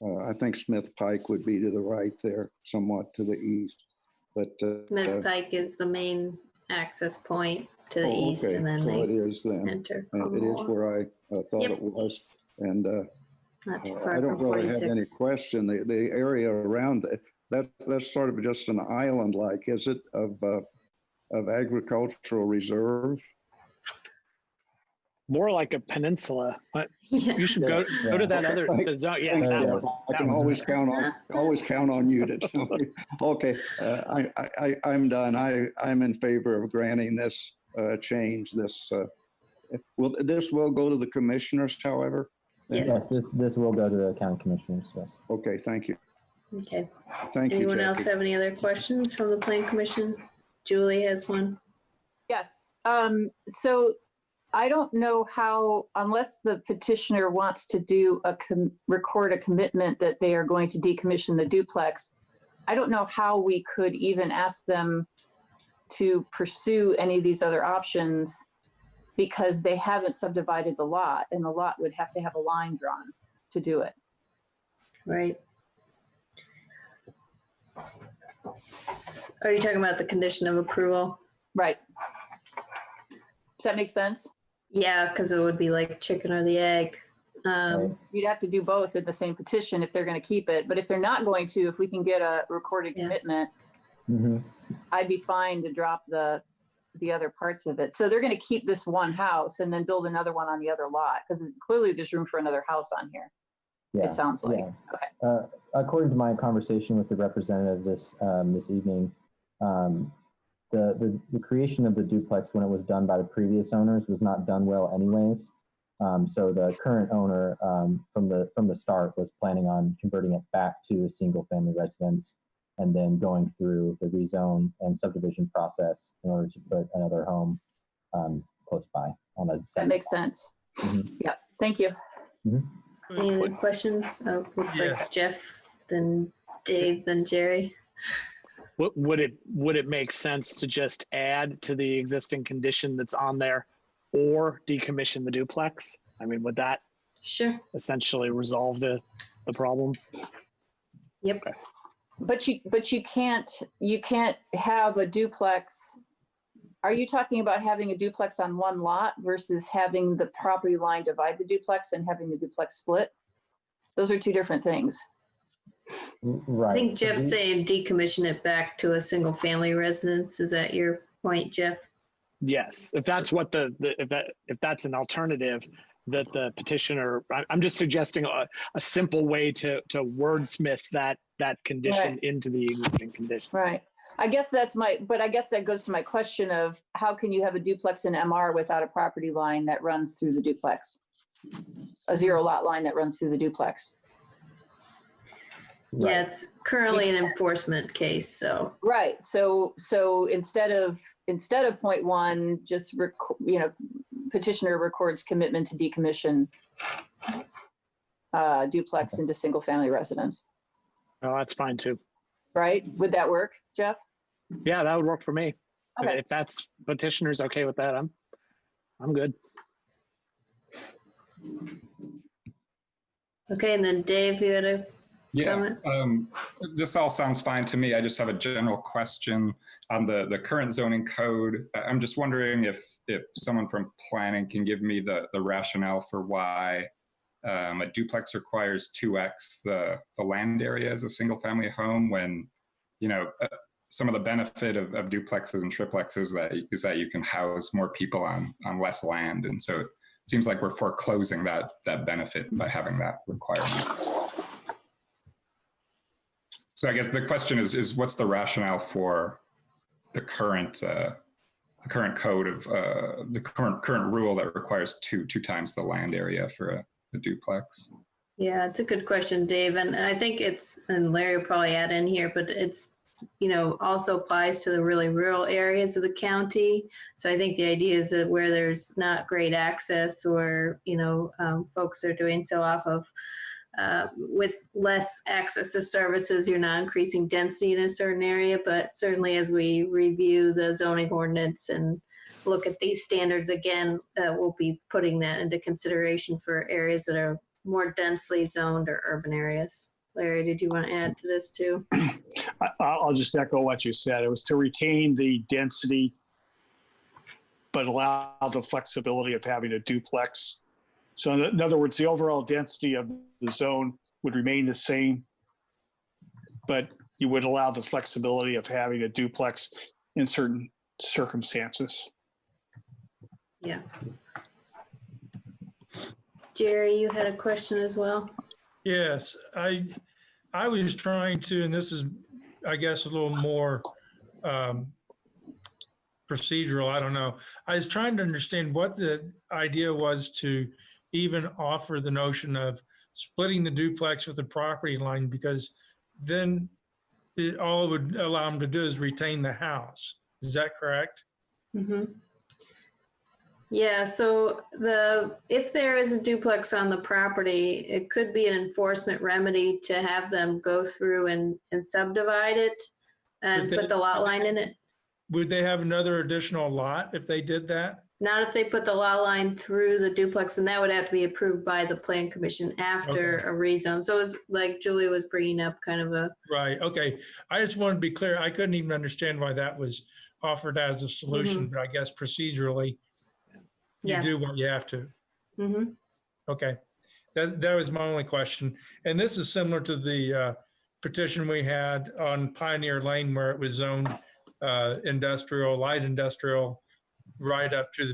I think Smith Pike would be to the right there, somewhat to the east. But Smith Pike is the main access point to the east, okay. and then So they it is then. enter. And it is where I thought Yep. it was. And Not too far I don't from really have any 46. question. The area around it, that's sort of just an island-like, is it, of agricultural reserve? More like a peninsula. Yeah. You should go to that other the zone. Yeah, that one. I can always count on you to tell me. Okay, I'm done. I'm in favor of granting this change. This will go to the commissioners, however. Yes, this will go to the county commissioners, yes. Okay, thank you. Okay. Thank you, Anyone else Jackie. have any other questions from the Plan Commission? Julie has one. Yes. So I don't know how, unless the petitioner wants to do record a commitment that they are going to decommission the duplex, I don't know how we could even ask them to pursue any of these other options because they haven't subdivided the lot, and the lot would have to have a line drawn to do it. Right. Are you talking about the condition of approval? Right. Does that make sense? Yeah, because it would be like chicken or the egg. You'd have to do both in the same petition if they're going to keep it. But if they're not going to, if we can get a recorded commitment, I'd be fine to drop the other parts of it. So they're going to keep this one house and then build another one on the other lot because clearly there's room for another house on here. Yeah, It sounds like. yeah. Okay. According to my conversation with the representative this evening, the creation of the duplex when it was done by the previous owners was not done well anyways. So the current owner from the start was planning on converting it back to a single family residence and then going through the rezone and subdivision process in order to put another home close by on a That second makes lot. sense. Yeah. Thank you. Any other questions? Looks like Jeff, then Dave, then Jerry. Would it make sense to just add to the existing condition that's on there or decommission the duplex? I mean, would that essentially resolve the problem? Yep. But you can't have a duplex. Are you talking about having a duplex on one lot versus having the property line divide the duplex and having the duplex split? Those are two different things. Right. I think Jeff's saying decommission it back to a single family residence. Is that your point, Jeff? Yes, if that's what if that's an alternative that the petitioner, I'm just suggesting a simple way to wordsmith that condition into the existing condition. Right. I guess but I guess that goes to my question of how can you have a duplex in MR without a property line that runs through the duplex? A zero lot line that runs through the duplex. Yeah, it's currently an enforcement case, so. Right. So instead of 0.1, just petitioner records commitment to decommission duplex into single family residence. Oh, that's fine too. Right? Would that work, Jeff? Yeah, that would work for me. Okay. If that's petitioner's okay with that, I'm good. Okay, and then Dave, you had a comment? This all sounds fine to me. I just have a general question on the current zoning code. I'm just wondering if someone from planning can give me the rationale for why a duplex requires 2x the land area as a single family home when, some of the benefit of duplexes and triplexes is that you can house more people on less land. And so it seems like we're foreclosing that benefit by having that requirement. So I guess the question is what's the rationale for the current code of the current rule that requires two times the land area for a duplex? Yeah, it's a good question, Dave. And I think and Larry will probably add in here, but it's, also applies to the really rural areas of the county. So I think the idea is that where there's not great access or, folks are doing so off of with less access to services, you're not increasing density in a certain area, but certainly as we review the zoning ordinance and look at these standards again, we'll be putting that into consideration for areas that are more densely zoned or urban areas. Larry, did you want to add to this too? I'll just echo what you said. It was to retain the density, but allow the flexibility of having a duplex. So in other words, the overall density of the zone would remain the same, but you would allow the flexibility of having a duplex in certain circumstances. Yeah. Jerry, you had a question as well? Yes, I was trying to, and this is, I guess, a little more procedural, I don't know. I was trying to understand what the idea was to even offer the notion of splitting the duplex with the property line, because then all it would allow them to do is retain the house. Is that correct? Mm-hmm. Yeah, so if there is a duplex on the property, it could be an enforcement remedy to have them go through and subdivide it and put the lot line in it. Would they have another additional lot if they did that? Not if they put the lot line through the duplex, and that would have to be approved by the plan commission after a rezone. So it's like Julie was bringing up kind of a. Right, okay. I just wanted to be clear. I couldn't even understand why that was offered as a solution, but I guess procedurally, you do what you have to. Mm-hmm. Okay, that was my only question. And this is similar to the petition we had on Pioneer Lane where it was zoned industrial, light industrial, right up to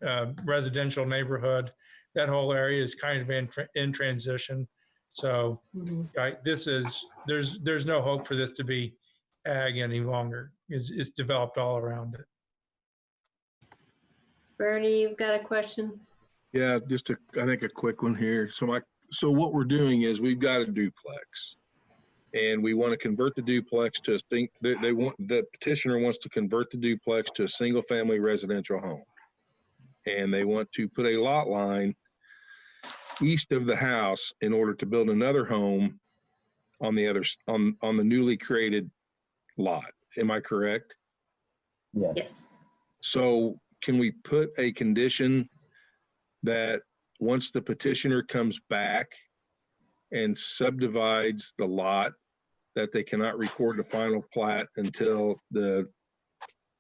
the residential neighborhood. That whole area is kind of in transition. So there's no hope for this to be ag any longer. It's developed all around it. Bernie, you've got a question? Yeah, just I think a quick one here. So what we're doing is we've got a duplex, and we want to convert the duplex to the petitioner wants to convert the duplex to a single family residential home, and they want to put a lot line east of the house in order to build another home on the other on the newly created lot. Am I correct? Yes. Yes. So can we put a condition that once the petitioner comes back and subdivides the lot, that they cannot record the final plat until the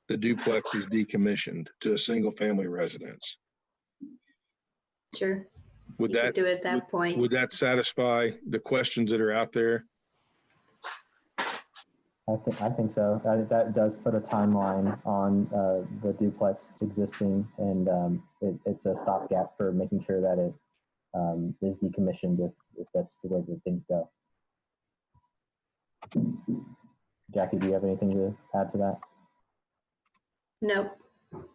duplex is decommissioned to a single family residence? Sure. Would You that could do it at that point? Would that satisfy the questions that are out there? I think so. That does put a timeline on the duplex existing, and it's a stopgap for making sure that it is decommissioned if that's the way that things go. Jackie, do you have anything to add to that? Nope. Are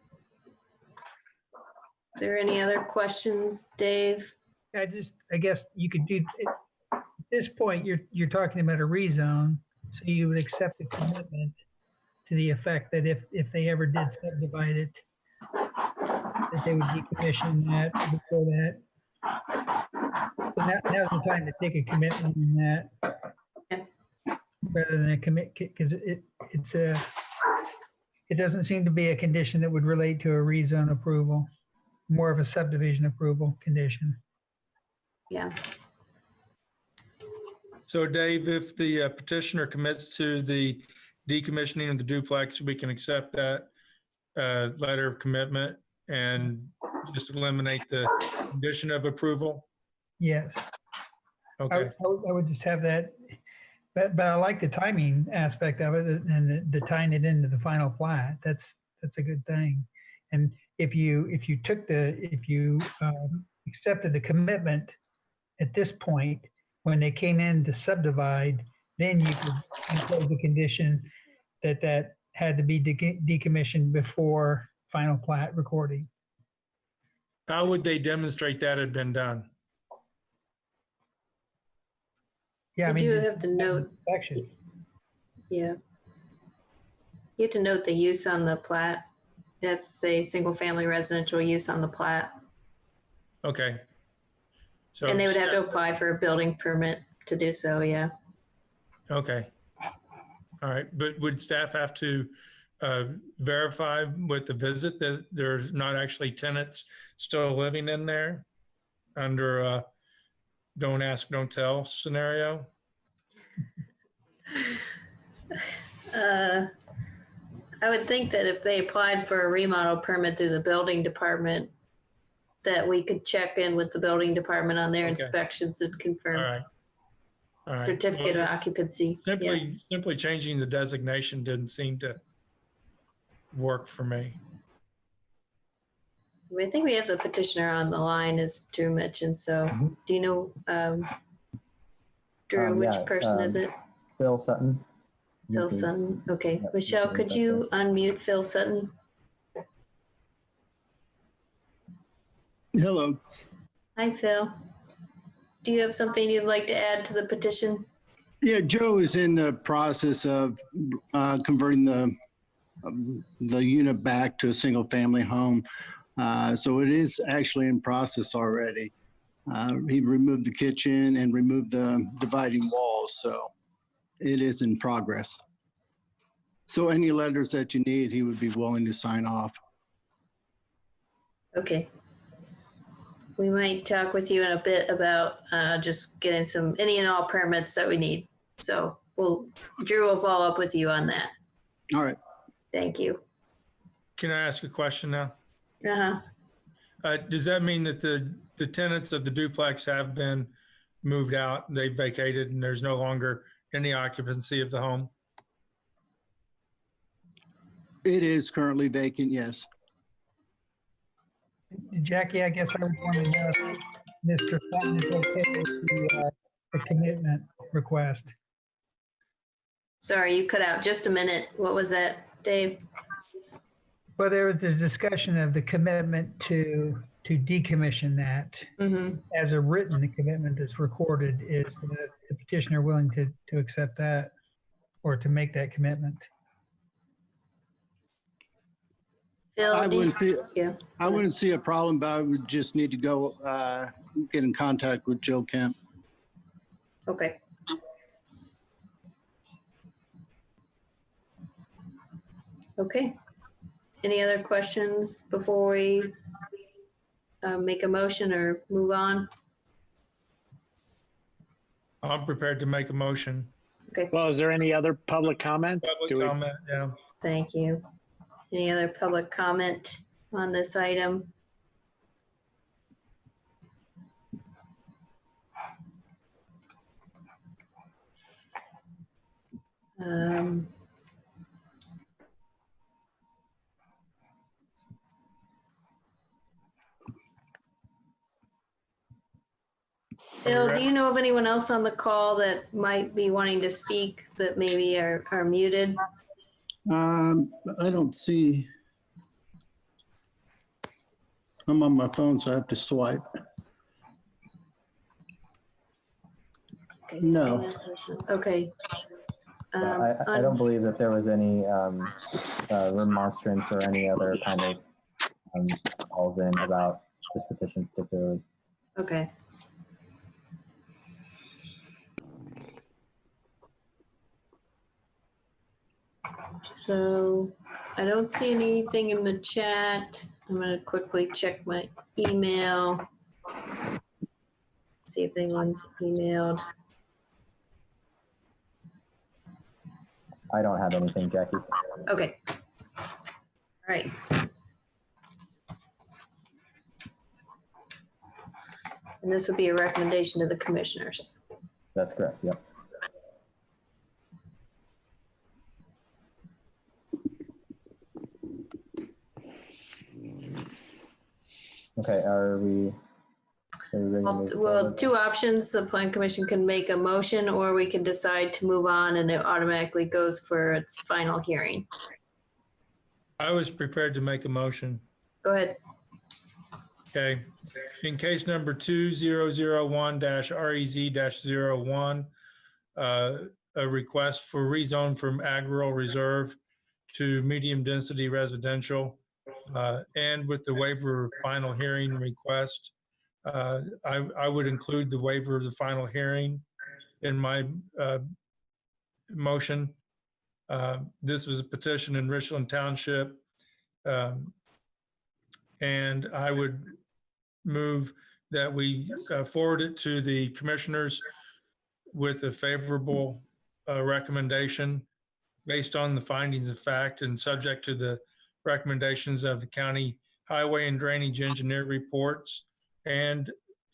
there any other questions, Dave? I guess you could do, at this point, you're talking about a rezone, so you would accept a commitment to the effect that if they ever did subdivide it, that they would decommission that before that. So now's the time to take a commitment in that, rather than a commit, because it doesn't seem to be a condition that would relate to a rezone approval, more of a subdivision approval condition. Yeah. So Dave, if the petitioner commits to the decommissioning of the duplex, we can accept that letter of commitment and just eliminate the condition of approval? Yes. Okay. I would just have that, but I like the timing aspect of it and the tying it into the final plat. That's a good thing. And if you accepted the commitment at this point, when they came in to subdivide, then you could impose the condition that had to be decommissioned before final plat recording. How would they demonstrate that had been done? Yeah, You do have to note. Yeah. You have to note the use on the plat. It has to say single family residential use on the plat. Okay. So And they would have to apply for a building permit to do so, yeah. Okay. All right, but would staff have to verify with the visit that there's not actually tenants still living in there under a don't ask, don't tell scenario? I would think that if they applied for a remodel permit through the building department, that we could check in with the building department on their inspections and All confirm right. All right. certificate Well, of occupancy. Yeah. Simply changing the designation didn't seem to work for me. I think we have the petitioner on the line, as Drew mentioned. So, do you know, Drew, which person is it? Phil Sutton. Phil Sutton. Okay, Michelle, could you unmute Phil Sutton? Hello. Hi, Phil. Do you have something you'd like to add to the petition? Yeah, Joe is in the process of converting the unit back to a single family home. So it is actually in process already. He removed the kitchen and removed the dividing walls. So it is in progress. So any letters that you need, he would be willing to sign off. Okay. We might talk with you in a bit about just getting any and all permits that we need. So Drew will follow up with you on that. All right. Thank you. Can I ask a question now? Uh-huh. Does that mean that the tenants of the duplex have been moved out, they vacated, and there's no longer any occupancy of the home? It is currently vacant, yes. Jackie, I guess I would want to know if Mr. Fenton is okay with the commitment request. Sorry, you cut out just a minute. What was that, Dave? Well, there was the discussion of the commitment to decommission that. As a written commitment that's recorded, is the petitioner willing to accept that or to make that commitment? Phil, I wouldn't see a problem, but I would just need to go get in contact with Joe Kemp. Okay. Okay. Any other questions before we make a motion or move on? I'm prepared to make a motion. Okay. Well, is there any other public comments? Public comment, yeah. Thank you. Any other public comment on this item? Bill, do you know of anyone else on the call that might be wanting to speak that maybe are muted? I don't see. I'm on my phone, so I have to swipe. No. Okay. I don't believe that there was any remonstrance or any other kind of calls in about this petition particularly. Okay. So I don't see anything in the chat. I'm going to quickly check my email. See if anyone's emailed. I don't have anything, Jackie. Okay. All right. And this would be a recommendation to the commissioners. That's correct, yep. Okay, are we ready to move Well, forward? two options. The plan commission can make a motion, or we can decide to move on and it automatically goes for its final hearing. I was prepared to make a motion. Go ahead. Okay. In case number 2001-REZ-01, a request for rezone from agro reserve to medium density residential, and with the waiver of final hearing request, I would include the waiver of the final hearing in my motion. This was a petition in Richland Township. And I would move that we forward it to the commissioners with a favorable recommendation based on the findings of fact and subject to the recommendations of the county highway and drainage engineer reports, and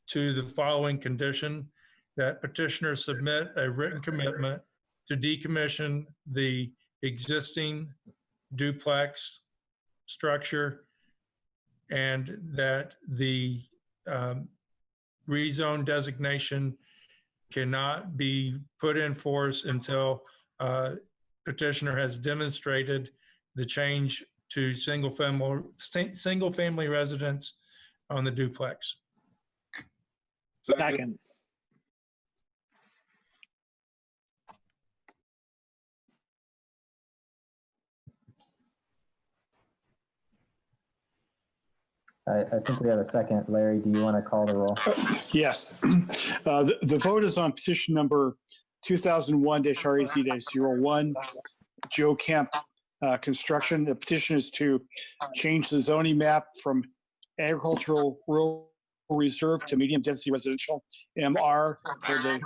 to the following condition: that petitioners submit a written commitment to decommission the existing duplex structure, and that the rezone designation cannot be put in force until petitioner has demonstrated the change to single family residence on the duplex. Second. I think we have a second. Larry, do you want to call the roll? Yes. The vote is on petition number 2001-RAZ-01, Joe Camp Construction. The petition is to change the zoning map from agricultural rural reserve to medium density residential MR for the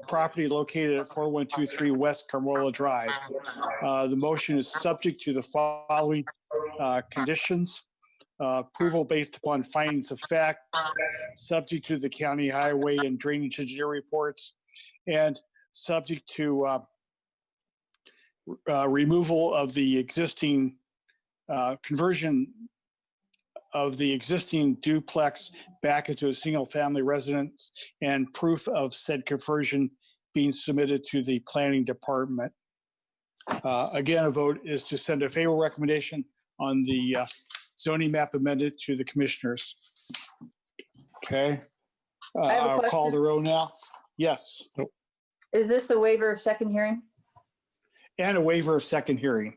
property located at 4123 West Carmola Drive. The motion is subject to the following conditions. Approval based upon findings of fact, subject to the county highway and drainage engineer reports, and subject to removal of the existing conversion of the existing duplex back into a single family residence, and proof of said conversion being submitted to the planning department. Again, a vote is to send a favorable recommendation on the zoning map amended to the commissioners. Okay. I have a I'll call question. the roll now. Yes. Is this a waiver of second hearing? And a waiver of second hearing.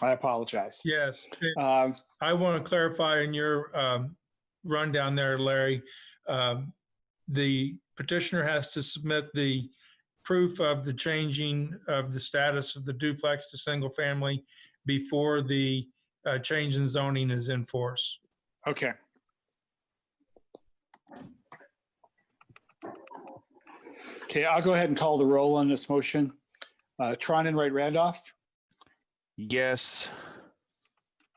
I apologize. Yes. I want to clarify in your rundown there, Larry, the petitioner has to submit the proof of the changing of the status of the duplex to single family before the change in zoning is in force. Okay. Okay, I'll go ahead and call the roll on this motion. Tron and Wright Randolph. Yes.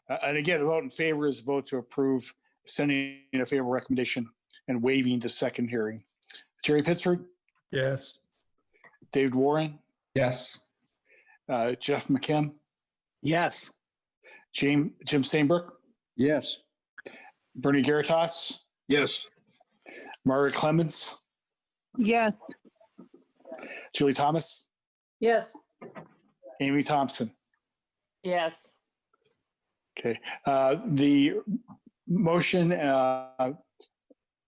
And again, a vote in favor is a vote to approve sending a favorable recommendation and waiving the second hearing. Jerry Pittsford. Yes. David Warren. Yes. Jeff McKim. Yes. Jim Stainbrook. Yes. Bernie Garitas. Yes. Margaret Clemens. Yes. Julie Thomas. Yes. Amy Thompson. Yes. Okay. The motion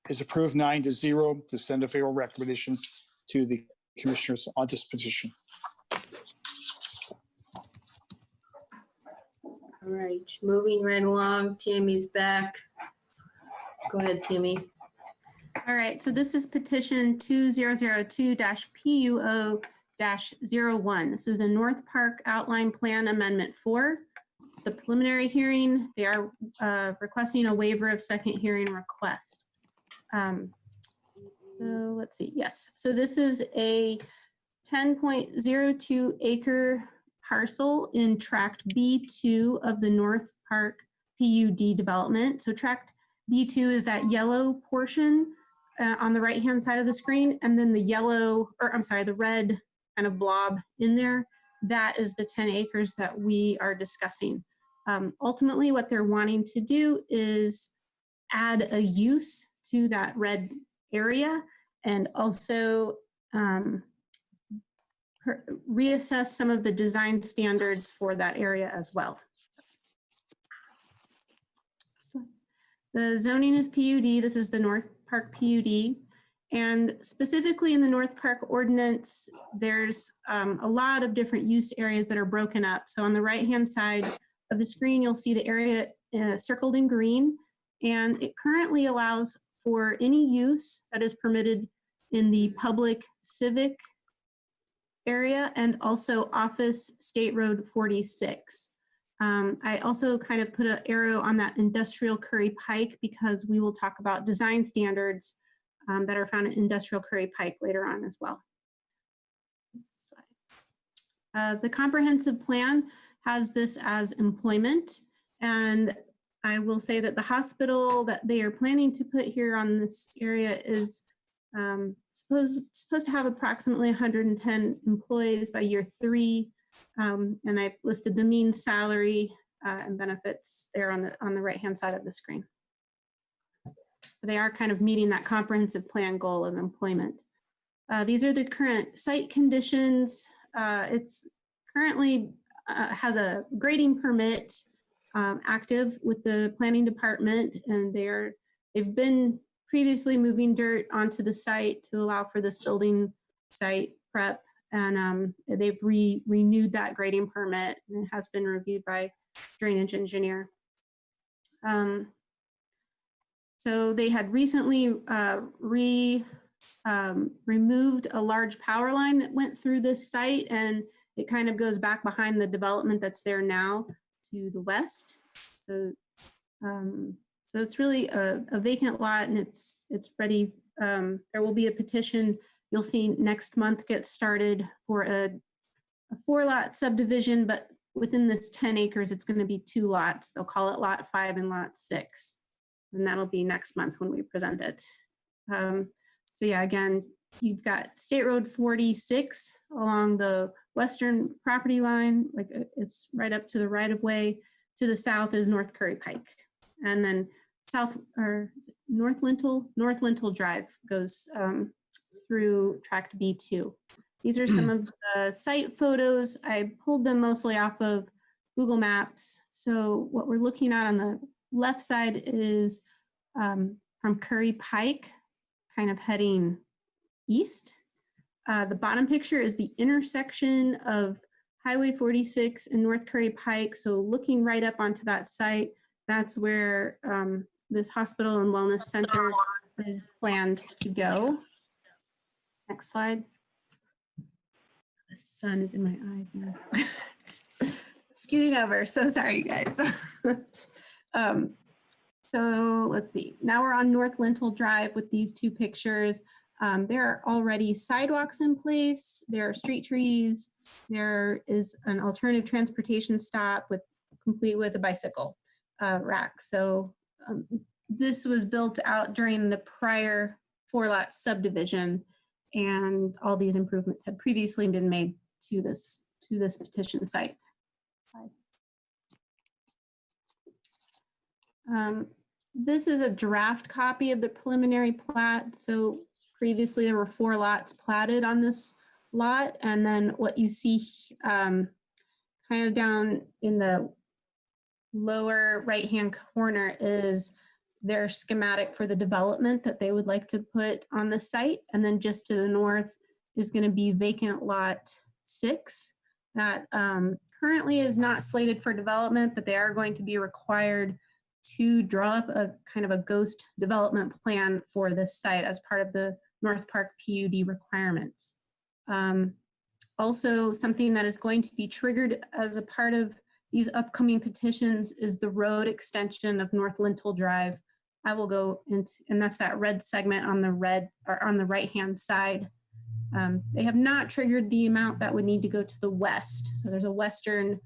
is approved 9-0 to send a favorable recommendation to the commissioners on this petition. All right, moving right along, Tammy's back. Go ahead, Tammy. All right, so this is petition 2002-PUO-01. This is a North Park Outline Plan Amendment 4. It's the preliminary hearing. They are requesting a waiver of second hearing request. So let's see, yes. So this is a 10.02 acre parcel in tract B2 of the North Park PUD development. So tract B2 is that yellow portion on the right-hand side of the screen, and then the red kind of blob in there, that is the 10 acres that we are discussing. Ultimately, what they're wanting to do is add a use to that red area, and also reassess some of the design standards for that area as well. So the zoning is PUD. This is the North Park PUD. And specifically in the North Park ordinance, there's a lot of different use areas that are broken up. So on the right-hand side of the screen, you'll see the area circled in green. and it currently allows for any use that is permitted in the public civic area and also office State Road 46. I also kind of put an arrow on that industrial Curry Pike because we will talk about design standards that are found in industrial Curry Pike later on as well. The comprehensive plan has this as employment, and I will say that the hospital that they are planning to put here on this area is supposed to have approximately 110 employees by year 3. And I've listed the mean salary and benefits there on the right-hand side of the screen. So they are kind of meeting that comprehensive plan goal of employment. These are the current site conditions. It's currently has a grading permit active with the planning department, and they've been previously moving dirt onto the site to allow for this building site prep. And they've renewed that grading permit, and it has been reviewed by drainage engineer. So they had recently removed a large power line that went through this site, and it kind of goes back behind the development that's there now to the west. So, so it's really a vacant lot, and it's ready. There will be a petition you'll see next month get started for a 4-lot subdivision, but within this 10 acres, it's going to be 2 lots. They'll call it Lot 5 and Lot 6. And that'll be next month when we present it. So yeah, again, you've got State Road 46 along the western property line, like it's right up to the right of way. To the south is North Curry Pike. And then North Lintel Drive goes through tract B2. These are some of the site photos. I pulled them mostly off of Google Maps. So what we're looking at on the left side is from Curry Pike, kind of heading east. The bottom picture is the intersection of Highway 46 and North Curry Pike. So looking right up onto that site, that's where this hospital and wellness center is planned to go. Next slide. The sun is in my eyes now. Scooting over, so sorry, you guys. So let's see, now we're on North Lintel Drive with these 2 pictures. There are already sidewalks in place, there are street trees, there is an alternative transportation stop complete with a bicycle rack. So this was built out during the prior 4-lot subdivision, and all these improvements had previously been made to this petition site. This is a draft copy of the preliminary plat. So previously there were 4 lots platted on this lot, and then what you see kind of down in the lower right-hand corner is their schematic for the development that they would like to put on the site. And then just to the north is going to be vacant lot 6 that currently is not slated for development, but they are going to be required to draw up a kind of a ghost development plan for this site as part of the North Park PUD requirements. Also, something that is going to be triggered as a part of these upcoming petitions is the road extension of North Lintel Drive. I will go into, and that's that red segment on the right-hand side. They have not triggered the amount that would need to go to the west. So there's a western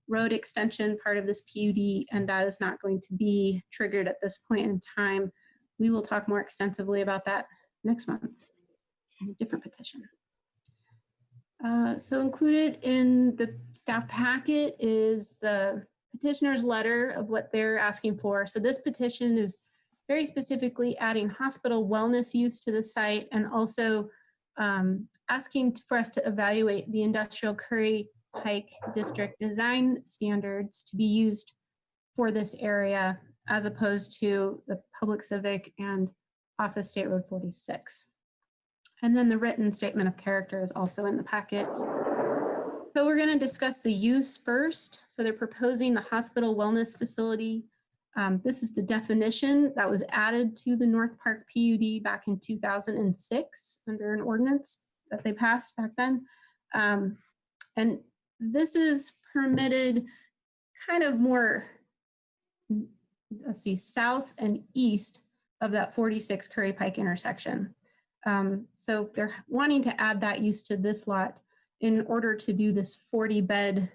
road extension part of this PUD, and that is not going to be triggered at this point in time. We will talk more extensively about that next month in a different petition. So included in the staff packet is the petitioner's letter of what they're asking for. So this petition is very specifically adding hospital wellness use to the site, and also asking for us to evaluate the industrial Curry Pike district design standards to be used for this area as opposed to the public civic and office State Road 46. And then the written statement of character is also in the packet. So we're going to discuss the use first. So they're proposing the hospital wellness facility This is the definition that was added to the North Park PUD back in 2006 under an ordinance that they passed back then. And this is permitted kind of more, let's see, south and east of that 46 Curry Pike intersection. So they're wanting to add that use to this lot in order to do this 40-bed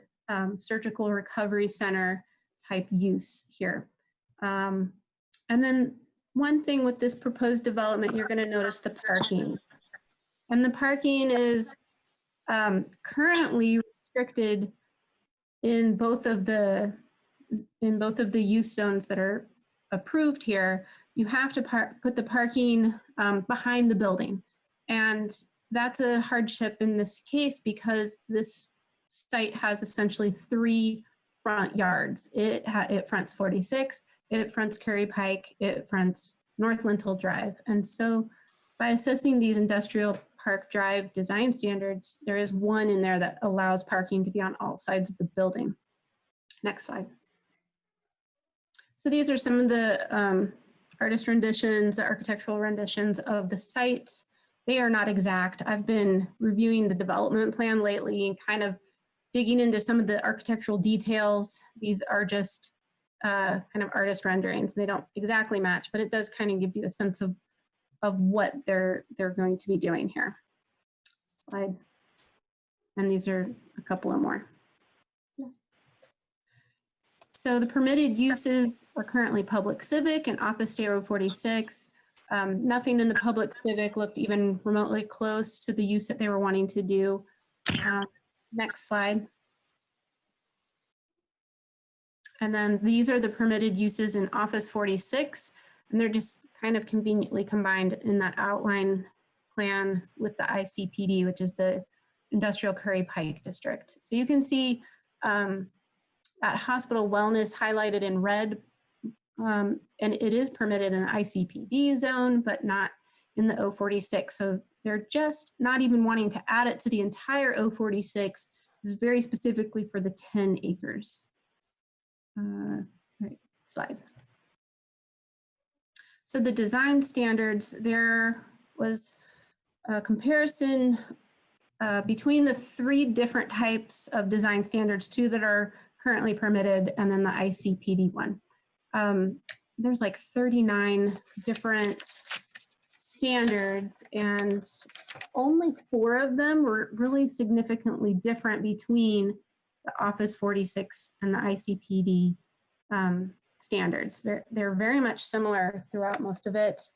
surgical recovery center type use here. And then one thing with this proposed development, you're going to notice the parking. And the parking is currently restricted in both of the use zones that are approved here. You have to put the parking behind the building. And that's a hardship in this case because this site has essentially 3 front yards. It fronts 46, it fronts Curry Pike, it fronts North Lintel Drive. And so by assessing these industrial park drive design standards, there is one in there that allows parking to be on all sides of the building. Next slide. So these are some of the artist renditions, the architectural renditions of the site. They are not exact. I've been reviewing the development plan lately and kind of digging into some of the architectural details. These are just kind of artist renderings. They don't exactly match, but it does kind of give you a sense of what they're going to be doing here. Slide. And these are a couple of more. So the permitted uses are currently public civic and Office State Road 46. Nothing in the public civic looked even remotely close to the use that they were wanting to do. Next slide. And then these are the permitted uses in Office 46, and they're just kind of conveniently combined in that outline plan with the ICPD, which is the Industrial Curry Pike District. So you can see that hospital wellness highlighted in red, and it is permitted in the ICPD zone, but not in the O46. So they're just not even wanting to add it to the entire O46. This is very specifically for the 10 acres. Right, slide. So the design standards, there was a comparison between the 3 different types of design standards, 2 that are currently permitted, and then the ICPD one. There's like 39 different standards, and only 4 of them were really significantly different between the Office 46 and the ICPD standards. They're very much similar throughout most of it.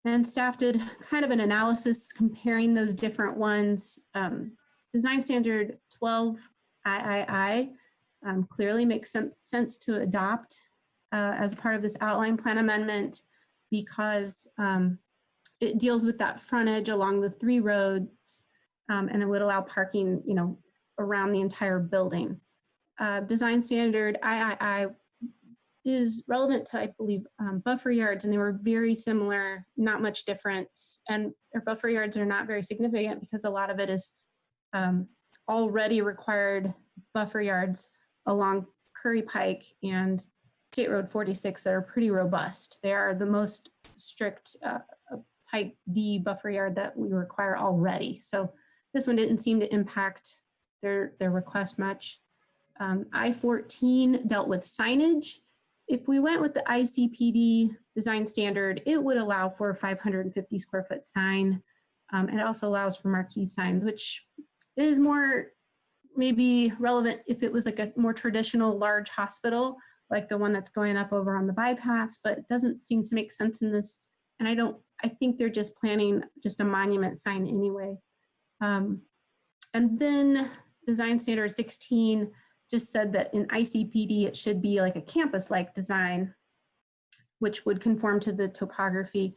And staff did kind of an analysis comparing those different ones. Design standard 12 III clearly makes some sense to adopt as part of this outline plan amendment because it deals with that frontage along the 3 roads and it would allow parking, around the entire building. Design standard III is relevant to, I believe, buffer yards, and they were very similar, not much difference. And their buffer yards are not very significant because a lot of it is already required buffer yards along Curry Pike and State Road 46 that are pretty robust. They are the most strict type D buffer yard that we require already. So this one didn't seem to impact their request much. I-14 dealt with signage. If we went with the ICPD design standard, it would allow for a 550 square foot sign. It also allows for marquee signs, which is more maybe relevant if it was like a more traditional large hospital, like the one that's going up over on the bypass, but it doesn't seem to make sense in this. And I think they're just planning just a monument sign anyway. And then design standard 16 just said that in ICPD, it should be like a campus-like design, which would conform to the topography.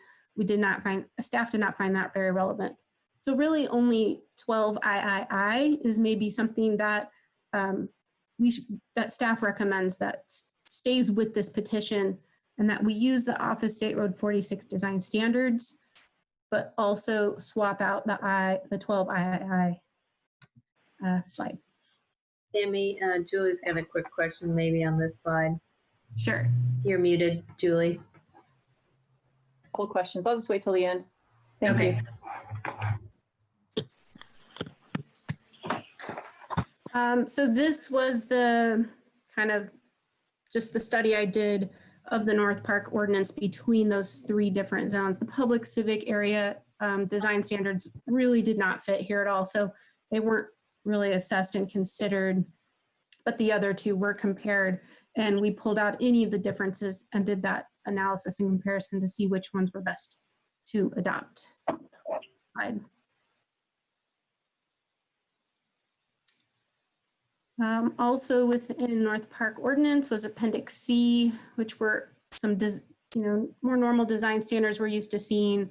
Staff did not find that very relevant. So really only 12 III is maybe something that that staff recommends that stays with this petition and that we use the Office State Road 46 design standards, but also swap out the 12 III slide. Tammy, Julie's got a quick question maybe on this slide. Sure. You're muted, Julie. Couple questions. I'll just wait till the end. Thank Okay. you. So this was the kind of just the study I did of the North Park ordinance between those three different zones. The public civic area design standards really did not fit here at all. So they weren't really assessed and considered, but the other two were compared, and we pulled out any of the differences and did that analysis and comparison to see which ones were best to adopt. Slide. Also within North Park ordinance was Appendix C, which were some more normal design standards we're used to seeing,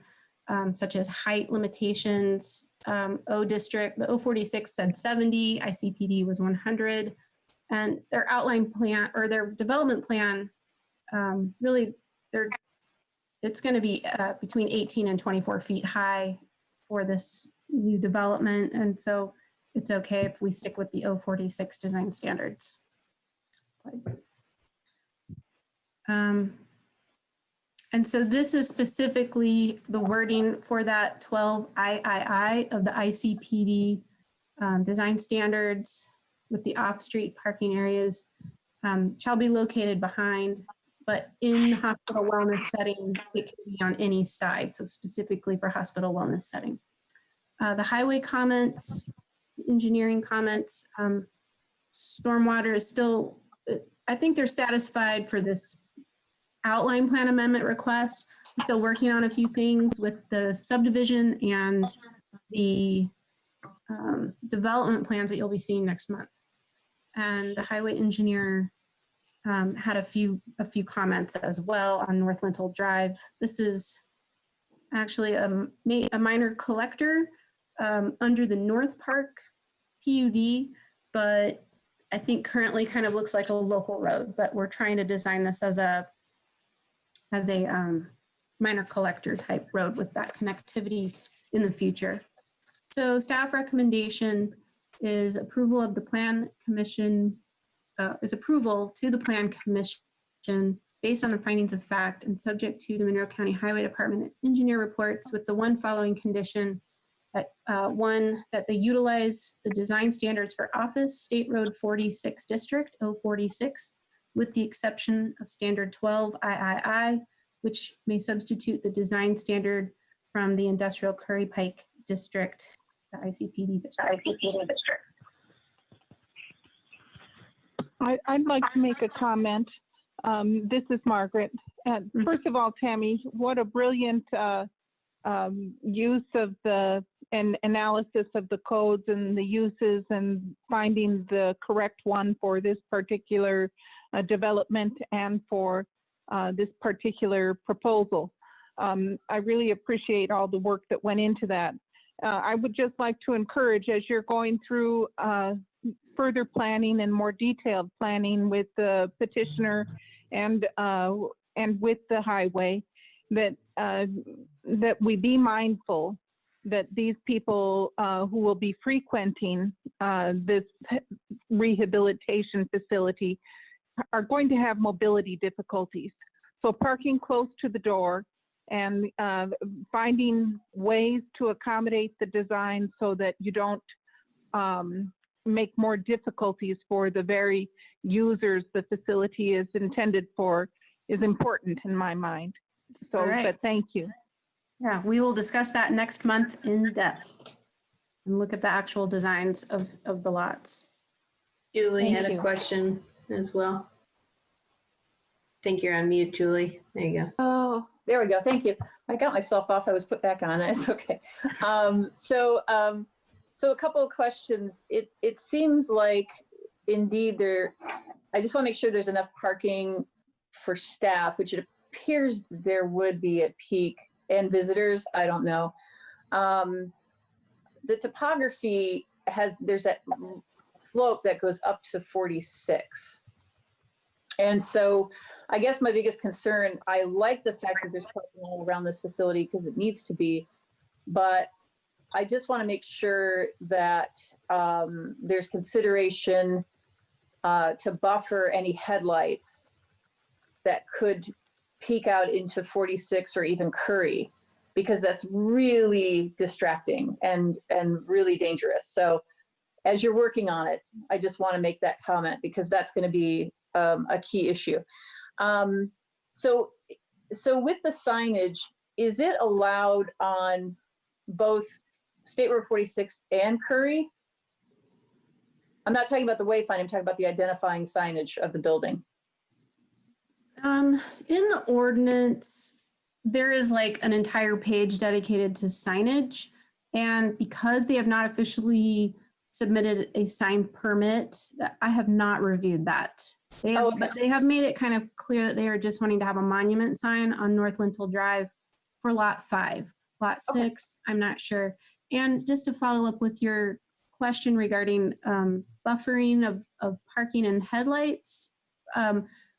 such as height limitations. O district, the 046 said 70, ICPD was 100, and their outline plan or their development plan, really it's going to be between 18 and 24 feet high for this new development, and so it's okay if we stick with the 046 design standards. Slide. And so this is specifically the wording for that 12 III of the ICPD design standards, with the off-street parking areas shall be located behind, but in hospital wellness setting, it can be on any side. So specifically for hospital wellness setting. The highway comments, engineering comments, stormwater is still, I think they're satisfied for this outline plan amendment request. We're still working on a few things with the subdivision and the development plans that you'll be seeing next month. And the highway engineer had a few comments as well on North Lintel Drive. This is actually a minor collector under the North Park PUD, but I think currently kind of looks like a local road, but we're trying to design this as a minor collector type road with that connectivity in the future. So staff recommendation is approval of the plan commission, is approval to the plan commission based on the findings of fact and subject to the Monroe County Highway Department engineer reports, with the one following condition: that one, that they utilize the design standards for Office State Road 46 District 046, with the exception of standard 12 III, which may substitute the design standard from the Industrial Curry Pike District, the ICPD district. I'd like to make a comment. This is Margaret. First of all, Tammy, what a brilliant use of the and analysis of the codes and the uses and finding the correct one for this particular development and for this particular proposal. I really appreciate all the work that went into that. I would just like to encourage, as you're going through further planning and more detailed planning with the petitioner and with the highway, that that we be mindful that these people who will be frequenting this rehabilitation facility are going to have mobility difficulties. So parking close to the door and finding ways to accommodate the design so that you don't make more difficulties for the very users the facility is intended for is important in my mind. So, right. But thank you. Yeah, we will discuss that next month in depth and look at the actual designs of the lots. Julie Thank had a you. question as well. I think you're on mute, Julie. There you go. Oh, there we go. Thank you. I got myself off. I was put back on. It's okay. So a couple of questions. It seems like indeed I just want to make sure there's enough parking for staff, which it appears there would be at peak, and visitors. I don't know. The topography there's that slope that goes up to 46. And so I guess my biggest concern, I like the fact that there's parking all around this facility because it needs to be, but I just want to make sure that there's consideration to buffer any headlights that could peek out into 46 or even Curry, because that's really distracting and really dangerous. So as you're working on it, I just want to make that comment because that's going to be a key issue. So with the signage, is it allowed on both State Road 46 and Curry? I'm not talking about the wayfind, I'm talking about the identifying signage of the building. In the ordinance, there is like an entire page dedicated to signage. And because they have not officially submitted a sign permit, I have not reviewed that. But they have made it kind of clear that they are just wanting to have a monument sign on North Lintel Drive for lot 5. Lot 6, I'm not sure. And just to follow up with your question regarding buffering of parking and headlights,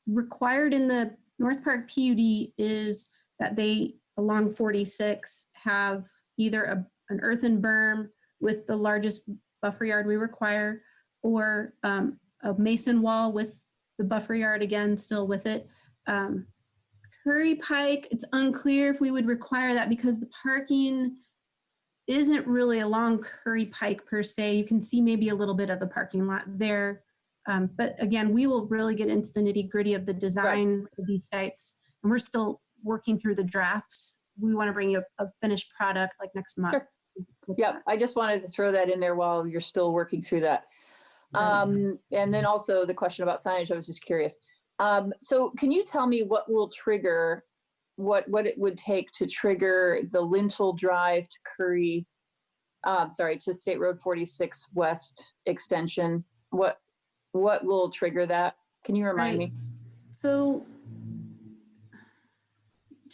required in the North Park PUD is that they, along 46, have either an earthen berm with the largest buffer yard we require, or a mason wall with the buffer yard again still with it. Curry Pike, it's unclear if we would require that because the parking isn't really along Curry Pike per se. You can see maybe a little bit of the parking lot there. But again, we will really get into the nitty gritty of the design of these sites, and we're still working through the drafts. We want to bring you a finished product like next month. Sure. Yeah, I just wanted to throw that in there while you're still working through that. And then also the question about signage, I was just curious. So can you tell me what will trigger, what it would take to trigger the Lintel Drive to Curry, to State Road 46 West extension? What will trigger that? Can you remind me? So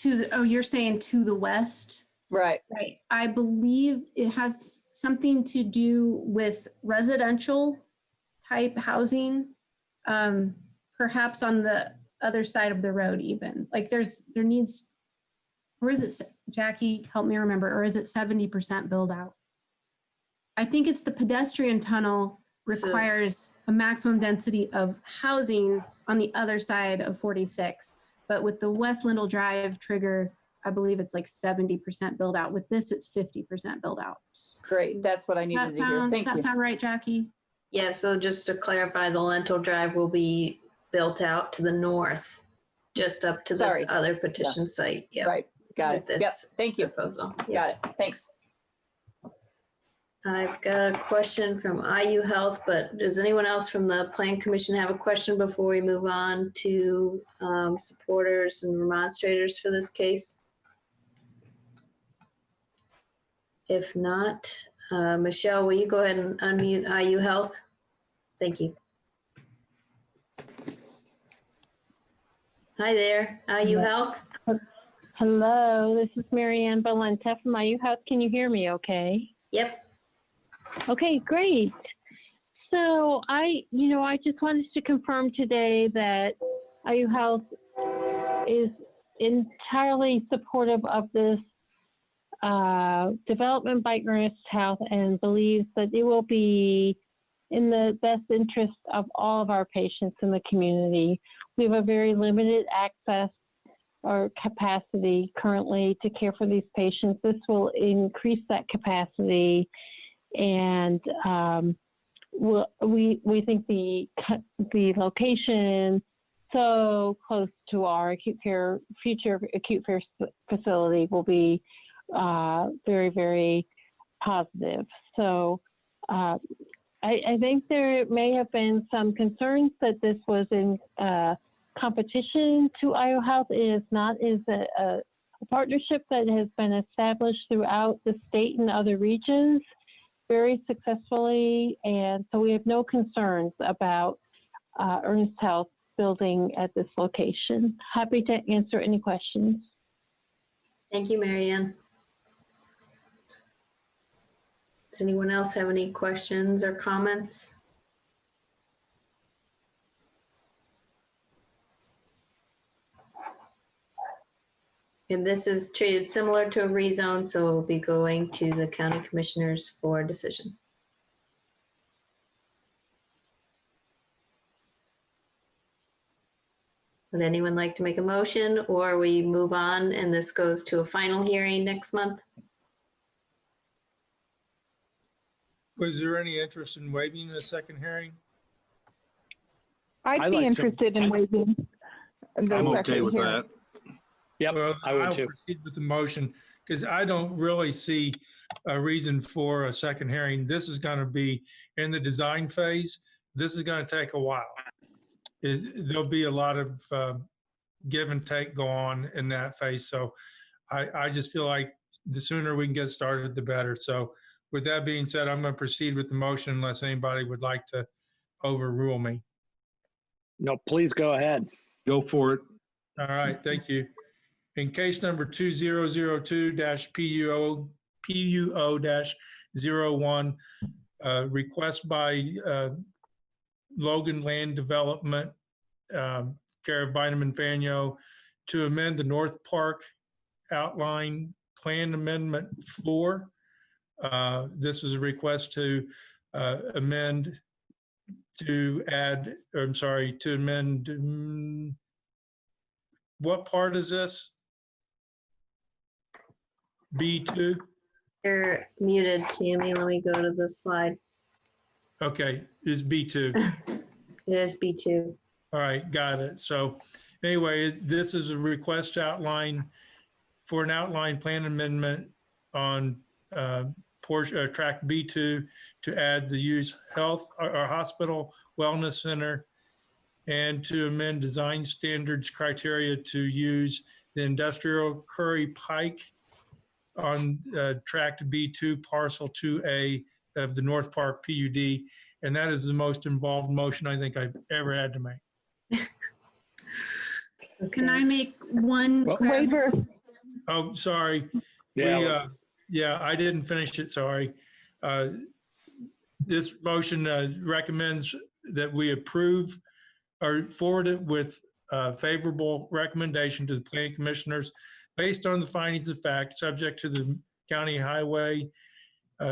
you're saying to the west? Right. Right. I believe it has something to do with residential type housing, perhaps on the other side of the road even. Like there needs, or is it, Jackie, help me remember, or is it 70% build out? I think it's the pedestrian tunnel requires a maximum density of housing on the other side of 46. But with the West Lintel Drive trigger, I believe it's like 70% build out. With this, it's 50% build out. Great, that's what I needed to hear. Thank you. Does that sound right, Jackie? Yeah, so just to clarify, the Lintel Drive will be built out to the north, just up to this other petition site. Yep. Right, got it. With Yep, this thank you. proposal. Got it, thanks. I've got a question from IU Health, but does anyone else from the Plan Commission have a question before we move on to supporters and remonstrators for this case? If not, Michelle, will you go ahead and unmute IU Health? Thank you. Hi there, IU Health. Hello, this is Marianne Valenta from IU Health. Can you hear me okay? Yep. Okay, great. So I just wanted to confirm today that IU Health is entirely supportive of this development by Ernest Health and believes that it will be in the best interest of all of our patients in the community. We have a very limited access or capacity currently to care for these patients. This will increase that capacity, and we think the location so close to our future acute care facility will be very, very positive. So I think there may have been some concerns that this was in competition to IU Health. It is not. It is a partnership that has been established throughout the state and other regions very successfully, and so we have no concerns about Ernest Health building at this location. Happy to answer any questions. Thank you, Marianne. Does anyone else have any questions or comments? And this is treated similar to a rezone, so we'll be going to the county commissioners for a decision. Would anyone like to make a motion, or we move on and this goes to a final hearing next month? Was there any interest in waiving the second hearing? I'd I'd be like to- interested in waiving the I'm okay second with hearing. that. Yep, Well, I would I'll too. proceed with the motion because I don't really see a reason for a second hearing. This is going to be in the design phase. This is going to take a while. There'll be a lot of give and take go on in that phase. So I just feel like the sooner we can get started, the better. So with that being said, I'm going to proceed with the motion unless anybody would like to overrule me. No, please go ahead. Go for it. All right, thank you. In case number 2002-PUO-01, request by Logan Land Development, care of Bynum and Fanyo, to amend the North Park Outline Plan Amendment 4. This is a request to amend to add, or I'm sorry, to amend, what part is this? B2? You're muted, Tammy. Let me go to the slide. Okay, is B2. It is B2. All right, got it. So anyway, this is a request outline for an outline plan amendment on portion track B2 to add the use health or hospital wellness center and to amend design standards criteria to use the industrial Curry Pike on tract B2 parcel 2A of the North Park PUD. And that is the most involved motion I think I've ever had to make. Can I make one Waiver? Oh, sorry. Yeah. I didn't finish it, sorry. This motion recommends that we approve or forward it with favorable recommendation to the planning commissioners based on the findings of fact, subject to the county highway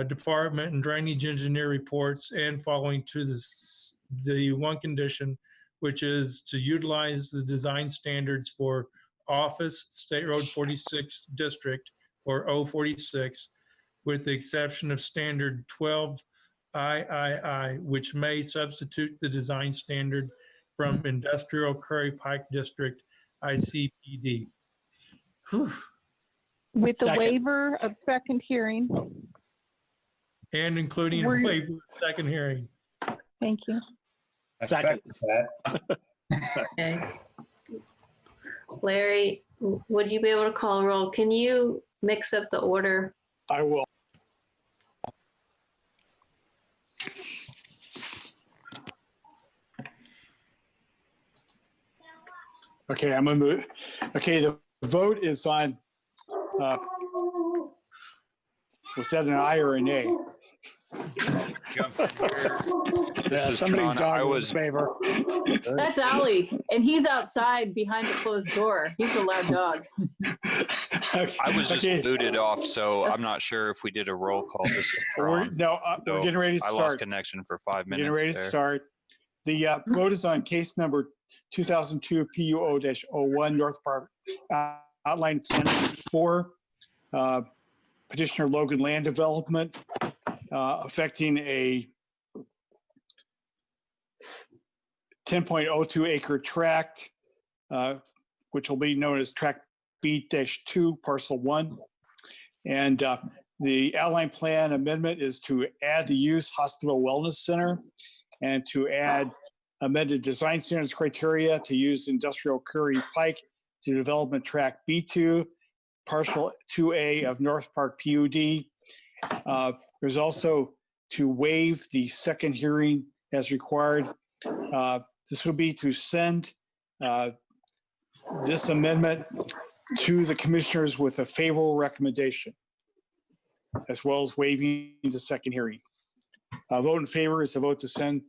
department and drainage engineer reports, and following to the one condition, which is to utilize the design standards for Office State Road 46 District, or O46, with the exception of standard 12 III, which may substitute the design standard from Industrial Curry Pike District, ICPD. Whew. With the Second. waiver of second hearing. And including a waiver of second hearing. Thank you. Second. Okay. Larry, would you be able to call a roll? Can you mix up the order? I will. Okay, I'm gonna move. Okay, the vote is on, was that an aye or a nay? Jump in here. This is Somebody's Tron. dog I was in was favor. That's Ollie, and he's outside behind a closed door. He's a loud dog. I was just booted off, so I'm not sure if we did a roll call. This is Tron. We're getting ready to I start. lost connection for 5 minutes. Getting ready to there. start. The vote is on case number 2002 PUO-01 North Park Outline Plan 4. Petitioner Logan Land Development affecting a 10.02 acre tract, which will be known as tract B-2 parcel 1. And the outline plan amendment is to add the use hospital wellness center and to add amended design standards criteria to use industrial Curry Pike to development tract B2, partial 2A of North Park PUD. There's also to waive the second hearing as required. This would be to send this amendment to the commissioners with a favorable recommendation, as well as waiving the second hearing. A vote in favor is a vote to send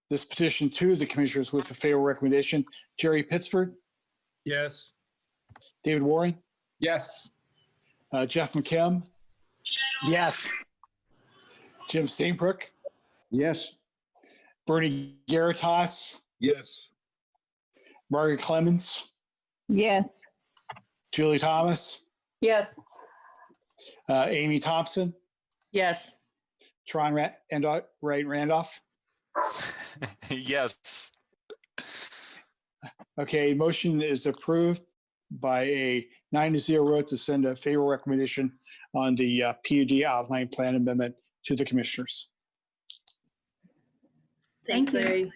this petition to the commissioners with a favorable recommendation. Jerry Pittsford, Yes. David Warren, Yes. Jeff McKim, Yes. Jim Steinbrook, Yes. Bernie Garitas, Yes. Margaret Clemens, Yes. Julie Thomas, Yes. Amy Thompson, Yes. Ray Randolph. Yes. Okay, motion is approved by a 9-0 vote to send a favorable recommendation on the PUD outline plan amendment to the commissioners. Thanks, Thank you. Larry.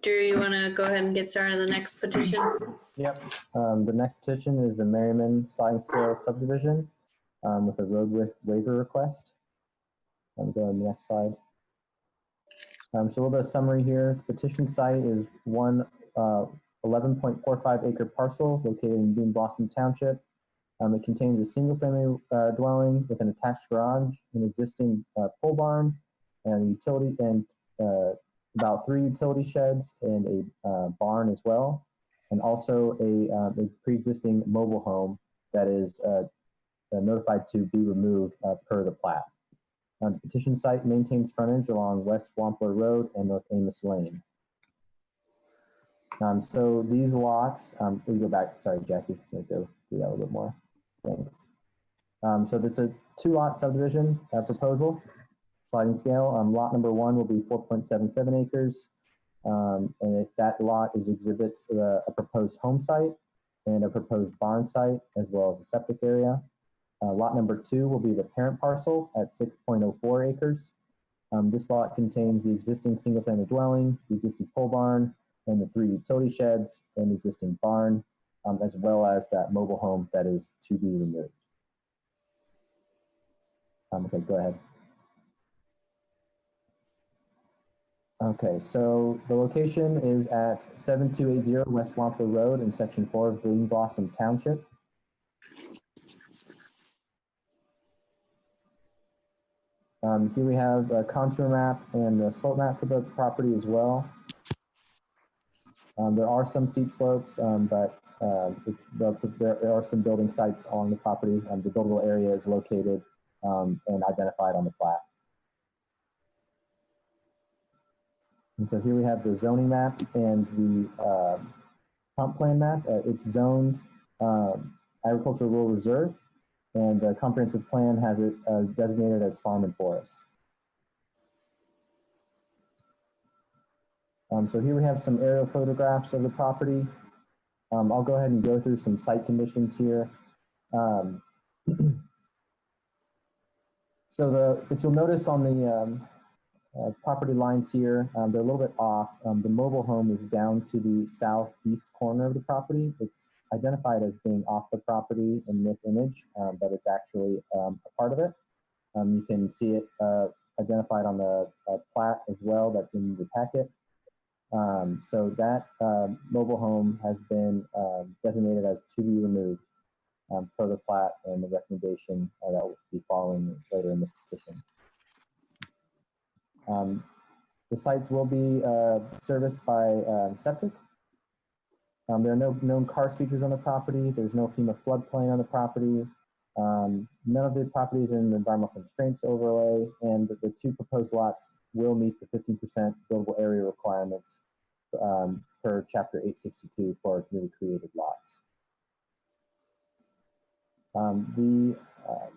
Drew, you want to go ahead and get started on the next petition? Yep. The next petition is the Merriman Sliding Scale subdivision with a road width waiver request. I'm going to the next slide. So a little bit of summary here. Petition site is one 11.45 acre parcel located in Bean Blossom Township. It contains a single family dwelling with an attached garage, an existing pole barn, and utility and about 3 utility sheds and a barn as well, and also a pre-existing mobile home that is notified to be removed per the plat. The petition site maintains frontage along West Wampler Road and North Amos Lane. So these lots, we go back, sorry, Jackie, we'll go do that a little bit more. Thanks. So this is a 2-lot subdivision proposal, sliding scale. Lot number 1 will be 4.77 acres. And that lot exhibits a proposed home site and a proposed barn site, as well as a septic area. Lot number 2 will be the parent parcel at 6.04 acres. This lot contains the existing single-family dwelling, the existing pole barn, and the 3 utility sheds and the existing barn, as well as that mobile home that is to be removed. Okay, go ahead. Okay, so the location is at 7280 West Wampler Road in Section 4 of Green Blossom Township. Here we have a contour map and a slope map for the property as well. There are some steep slopes, but there are some building sites on the property. The buildable area is located and identified on the plat. And so here we have the zoning map and the comp plan map. It's zoned agricultural rural reserve, and the comprehensive plan has it designated as farm and forest. So here we have some aerial photographs of the property. I'll go ahead and go through some site conditions here. So if you'll notice on the property lines here, they're a little bit off. The mobile home is down to the southeast corner of the property. It's identified as being off the property in this image, but it's actually a part of it. You can see it identified on the plat as well that's in the packet. So that mobile home has been designated as to be removed per the plat and the recommendation that will be following later in this petition. The sites will be serviced by septic. There are no known karst features on the property. There's no FEMA floodplain on the property. None of the properties in the environmental constraints overlay, and the 2 proposed lots will meet the 15% buildable area requirements per Chapter 862 for newly created lots. The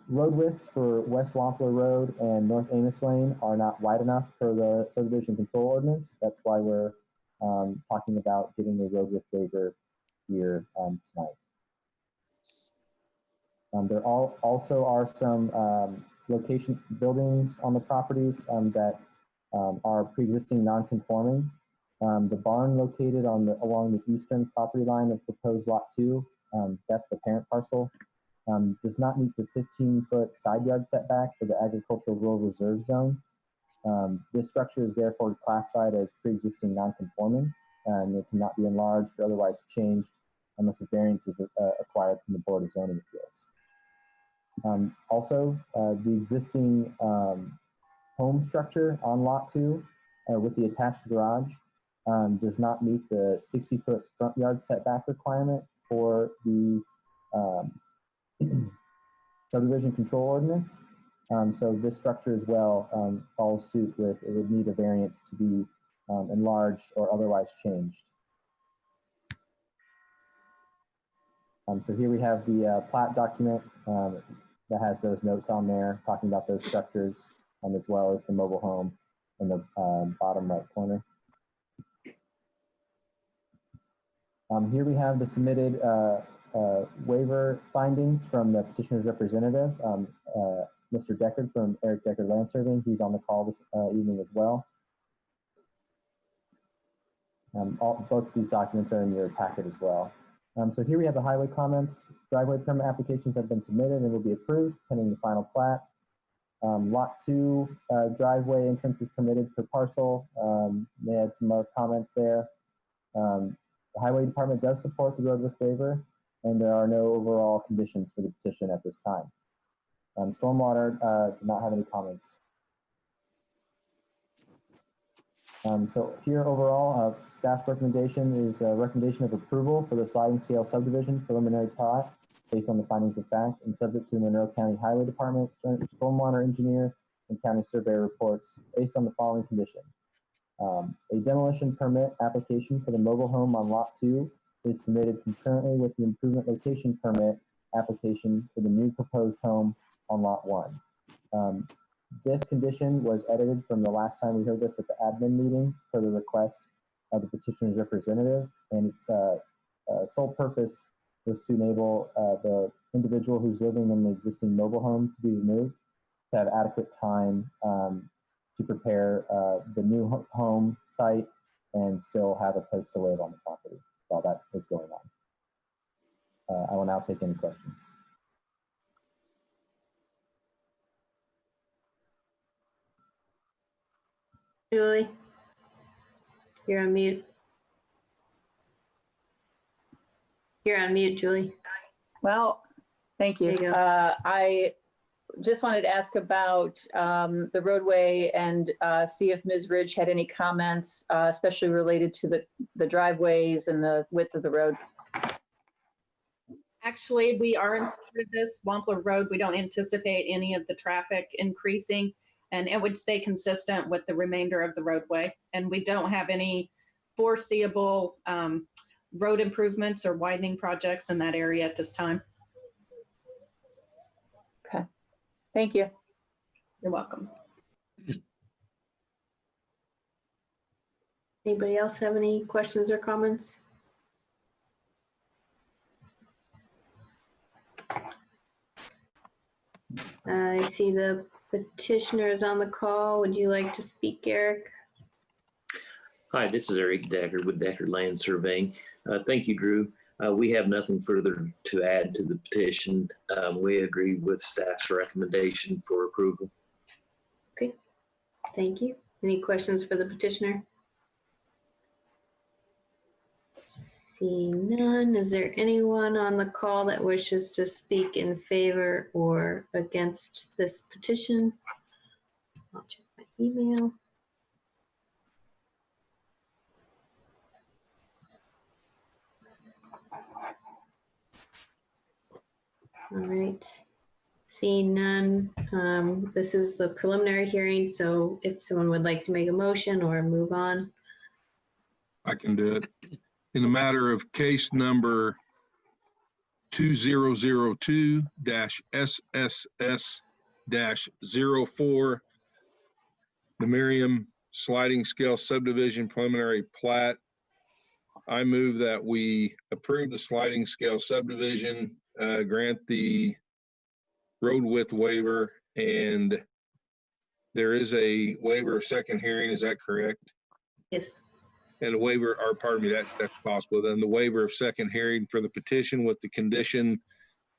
road widths for West Wampler Road and North Amos Lane are not wide enough for the subdivision control ordinance. That's why we're talking about getting a road width waiver here tonight. There also are some location buildings on the properties that are pre-existing non-conforming. The barn located along the eastern property line of proposed lot 2, that's the parent parcel, does not meet the 15-foot side yard setback for the agricultural rural reserve zone. This structure is therefore classified as pre-existing non-conforming, and it cannot be enlarged or otherwise changed unless a variance is acquired from the Board of Zoning Appeals. Also, the existing home structure on lot 2 with the attached garage does not meet the 60-foot front yard setback requirement for the subdivision control ordinance. So this structure as well follows suit with, it would need a variance to be enlarged or otherwise changed. So here we have the plat document that has those notes on there talking about those structures, as well as the mobile home in the bottom right corner. Here we have the submitted waiver findings from the petitioner's representative, Mr. Deckard from Eric Deckard Land Surveying. He's on the call this evening as well. Both of these documents are in your packet as well. So here we have the highway comments. Driveway permit applications have been submitted and will be approved pending the final plat. Lot 2 driveway entrance is permitted per parcel. They had some more comments there. The highway department does support the road width waiver, and there are no overall conditions for the petition at this time. Stormwater did not have any comments. So here overall, staff's recommendation is a recommendation of approval for the sliding scale subdivision preliminary plat based on the findings of fact and subject to the Monroe County Highway Department, stormwater engineer, and county surveyor reports based on the following condition. A demolition permit application for the mobile home on lot 2 is submitted concurrently with the improvement location permit application for the new proposed home on lot 1. This condition was edited from the last time we heard this at the admin meeting for the request of the petitioner's representative, and its sole purpose was to enable the individual who's living in the existing mobile home to be removed to have adequate time to prepare the new home site and still have a place to live on the property while that is going on. I will now take any questions. Julie, you're on mute. You're on mute, Julie. Well, thank you. There you go. I just wanted to ask about the roadway and see if Ms. Ridge had any comments, especially related to the driveways and the width of the road. Actually, we are in support of this. Wampler Road, we don't anticipate any of the traffic increasing, and it would stay consistent with the remainder of the roadway. And we don't have any foreseeable road improvements or widening projects in that area at this time. Okay, thank you. You're welcome. Anybody else have any questions or comments? I see the petitioner is on the call. Would you like to speak, Eric? Hi, this is Eric Deckard with Deckard Land Surveying. Thank you, Drew. We have nothing further to add to the petition. We agree with staff's recommendation for approval. Okay, thank you. Any questions for the petitioner? See none. Is there anyone on the call that wishes to speak in favor or against this petition? I'll check my email. All right. Seeing none, this is the preliminary hearing, so if someone would like to make a motion or move on. I can do it. In the matter of case number 2002-SSS-04, the Miriam Sliding Scale Subdivision Preliminary Plat, I move that we approve the sliding scale subdivision, grant the road width waiver, and there is a waiver of second hearing. Is that correct? Yes. And a waiver, or pardon me, that's possible. Then the waiver of second hearing for the petition with the condition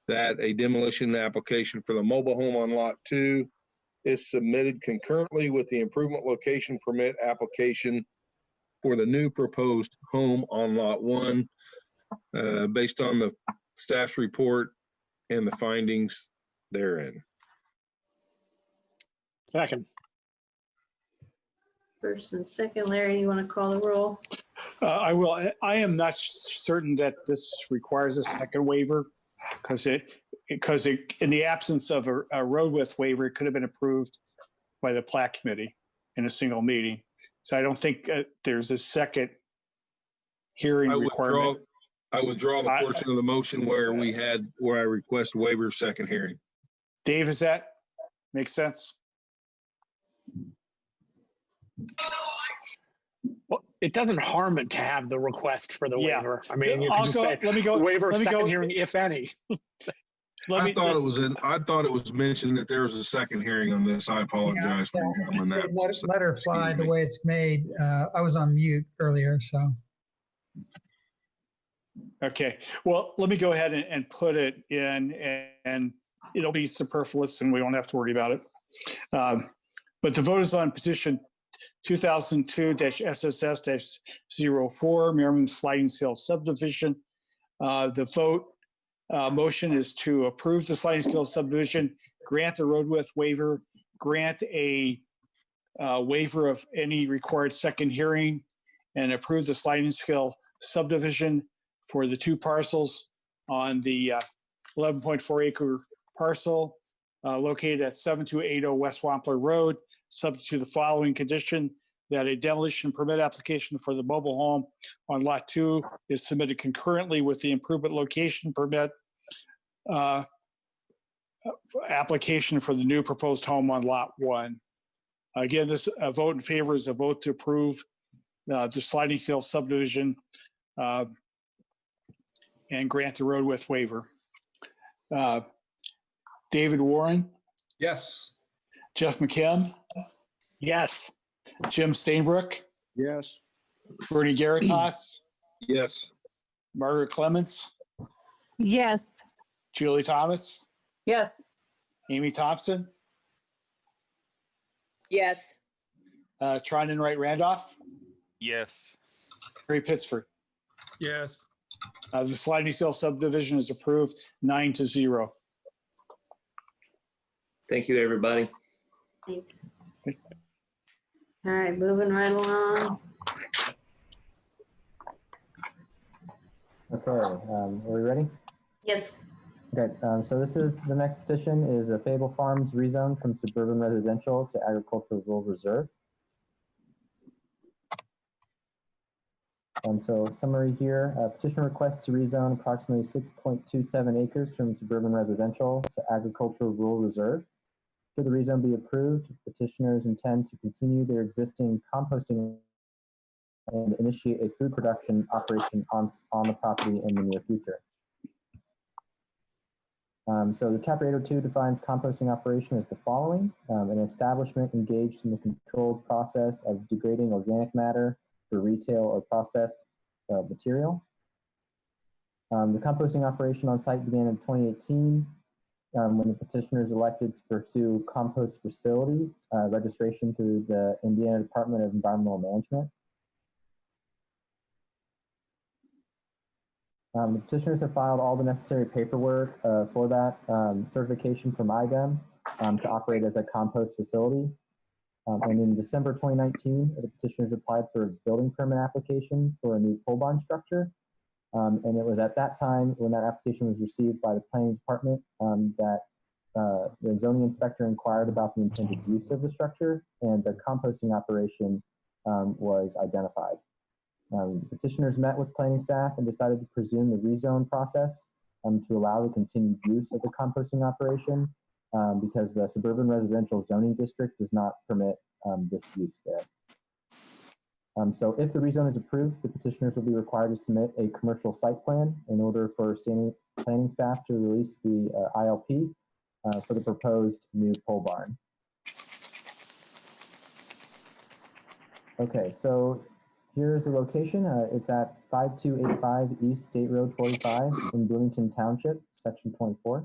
that a demolition application for the mobile home on lot 2 is submitted concurrently with the improvement location permit application for the new proposed home on lot 1, based on the staff's report and the findings therein. Second. First and second. Larry, you want to call the roll? I will. I am not certain that this requires a second waiver because in the absence of a road width waiver, it could have been approved by the plat committee in a single meeting. So I don't think there's a second hearing requirement. I withdraw the portion of the motion where I request waiver of second hearing. Dave, does that make sense? Well, it doesn't harm it to have the request for the Yeah. waiver. I mean, you I'll can just go- say let me go- waiver of let me second go- hearing, if any. I thought it was mentioned that there was a second hearing on this. I apologize for doing that. Let her fly the way it's made. I was on mute earlier, so. Okay, well, let me go ahead and put it in, and it'll be superfluous and we won't have to worry about it. But the vote is on petition 2002-SSS-04, Merriman Sliding Scale Subdivision. The vote motion is to approve the sliding scale subdivision, grant the road width waiver, grant a waiver of any required second hearing, and approve the sliding scale subdivision for the two parcels on the 11.4 acre parcel located at 7280 West Wampler Road, subject to the following condition: that a demolition permit application for the mobile home on Lot 2 is submitted concurrently with the improvement location permit application for the new proposed home on Lot 1. Again, this vote in favor is a vote to approve the sliding scale subdivision and grant the road width waiver. David Warren, Yes. Jeff McKim, Yes. Jim Stainbrook, Yes. Bernie Garitas, Yes. Margaret Clements, Yes. Julie Thomas, Yes. Amy Thompson, Yes. Tronan Wright Randolph, Yes. Harry Pittsford. Yes. The sliding scale subdivision is approved 9-0. Thank you, everybody. Thanks. All right, moving right along. Okay, are we ready? Yes. Okay, so this is, the next petition is a Fable Farms rezone from suburban residential to agricultural rural reserve. So summary here, petitioner requests to rezone approximately 6.27 acres from suburban residential to agricultural rural reserve. Should the rezone be approved, petitioners intend to continue their existing composting and initiate a food production operation on the property in the near future. So the Chapter 802 defines composting operation as the following: an establishment engaged in the controlled process of degrading organic matter for retail or processed material. The composting operation on site began in 2018 when the petitioners elected to pursue compost facility registration through the Indiana Department of Environmental Management. The petitioners have filed all the necessary paperwork for that certification from IDEM to operate as a compost facility. And in December 2019, the petitioners applied for a building permit application for a new pole barn structure. And it was at that time when that application was received by the planning department that the zoning inspector inquired about the intended use of the structure, and the composting operation was identified. Petitioners met with planning staff and decided to presume the rezone process to allow the continued use of the composting operation because the suburban residential zoning district does not permit this use there. So if the rezone is approved, the petitioners will be required to submit a commercial site plan in order for standing planning staff to release the ILP for the proposed new pole barn. Okay, so here's the location. It's at 5285 East State Road 45 in Bloomington Township, Section 24.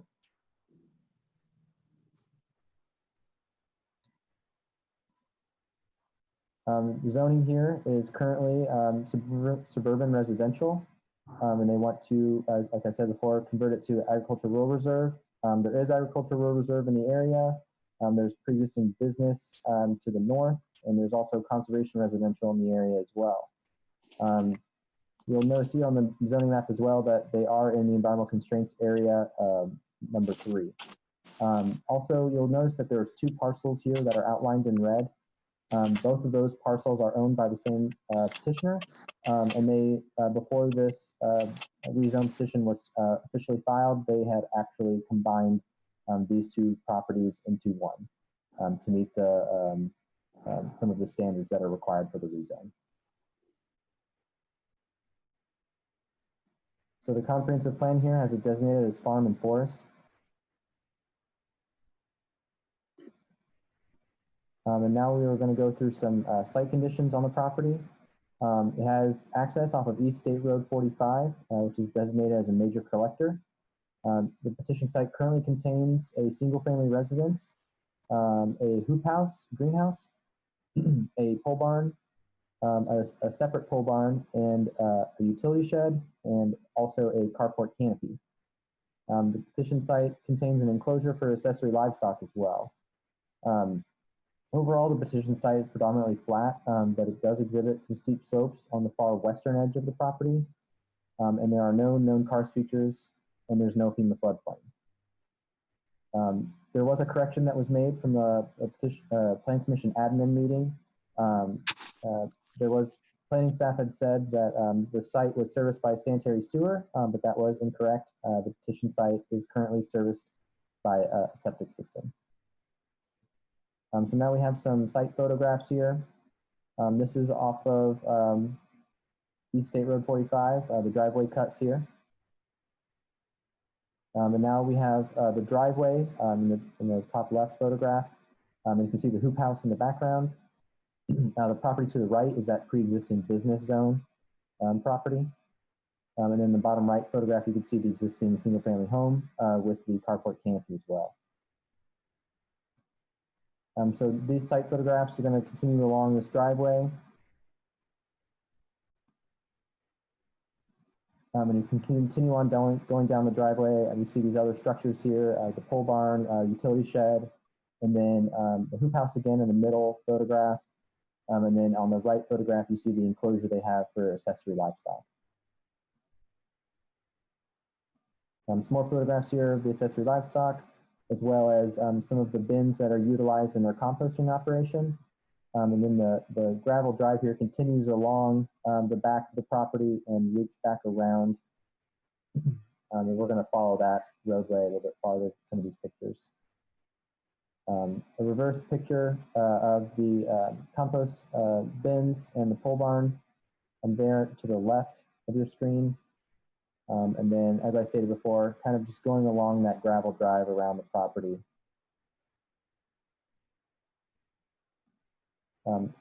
The zoning here is currently suburban residential, and they want to, like I said before, convert it to agricultural rural reserve. There is agricultural rural reserve in the area. There's pre-existing business to the north, and there's also conservation residential in the area as well. You'll notice here on the zoning map as well that they are in the environmental constraints area number 3. Also, you'll notice that there's 2 parcels here that are outlined in red. Both of those parcels are owned by the same petitioner, and they, before this rezone petition was officially filed, they had actually combined these two properties into one to meet the some of the standards that are required for the rezone. So the comprehensive plan here has it designated as farm and forest. And now we are going to go through some site conditions on the property. It has access off of East State Road 45, which is designated as a major collector. The petition site currently contains a single-family residence, a hoop house, greenhouse, a pole barn, a separate pole barn, and a utility shed, and also a carport canopy. The petition site contains an enclosure for accessory livestock as well. Overall, the petition site is predominantly flat, but it does exhibit some steep slopes on the far western edge of the property, and there are no known karst features, and there's no FEMA floodplain. There was a correction that was made from the Plan Commission admin meeting. Planning staff had said that the site was serviced by sanitary sewer, but that was incorrect. The petition site is currently serviced by a septic system. So now we have some site photographs here. This is off of East State Road 45, the driveway cuts here. And now we have the driveway in the top left photograph. And you can see the hoop house in the background. The property to the right is that pre-existing business zone property. And in the bottom right photograph, you can see the existing single-family home with the carport canopy as well. So these site photographs are going to continue along this driveway. And you can continue on going down the driveway, and you see these other structures here, the pole barn, utility shed, and then the hoop house again in the middle photograph. And then on the right photograph, you see the enclosure they have for accessory livestock. Some more photographs here of the accessory livestock, as well as some of the bins that are utilized in their composting operation. And then the gravel drive here continues along the back of the property and loops back around. And we're going to follow that roadway a little bit farther with some of these pictures. A reverse picture of the compost bins and the pole barn there to the left of your screen. And then, as I stated before, kind of just going along that gravel drive around the property.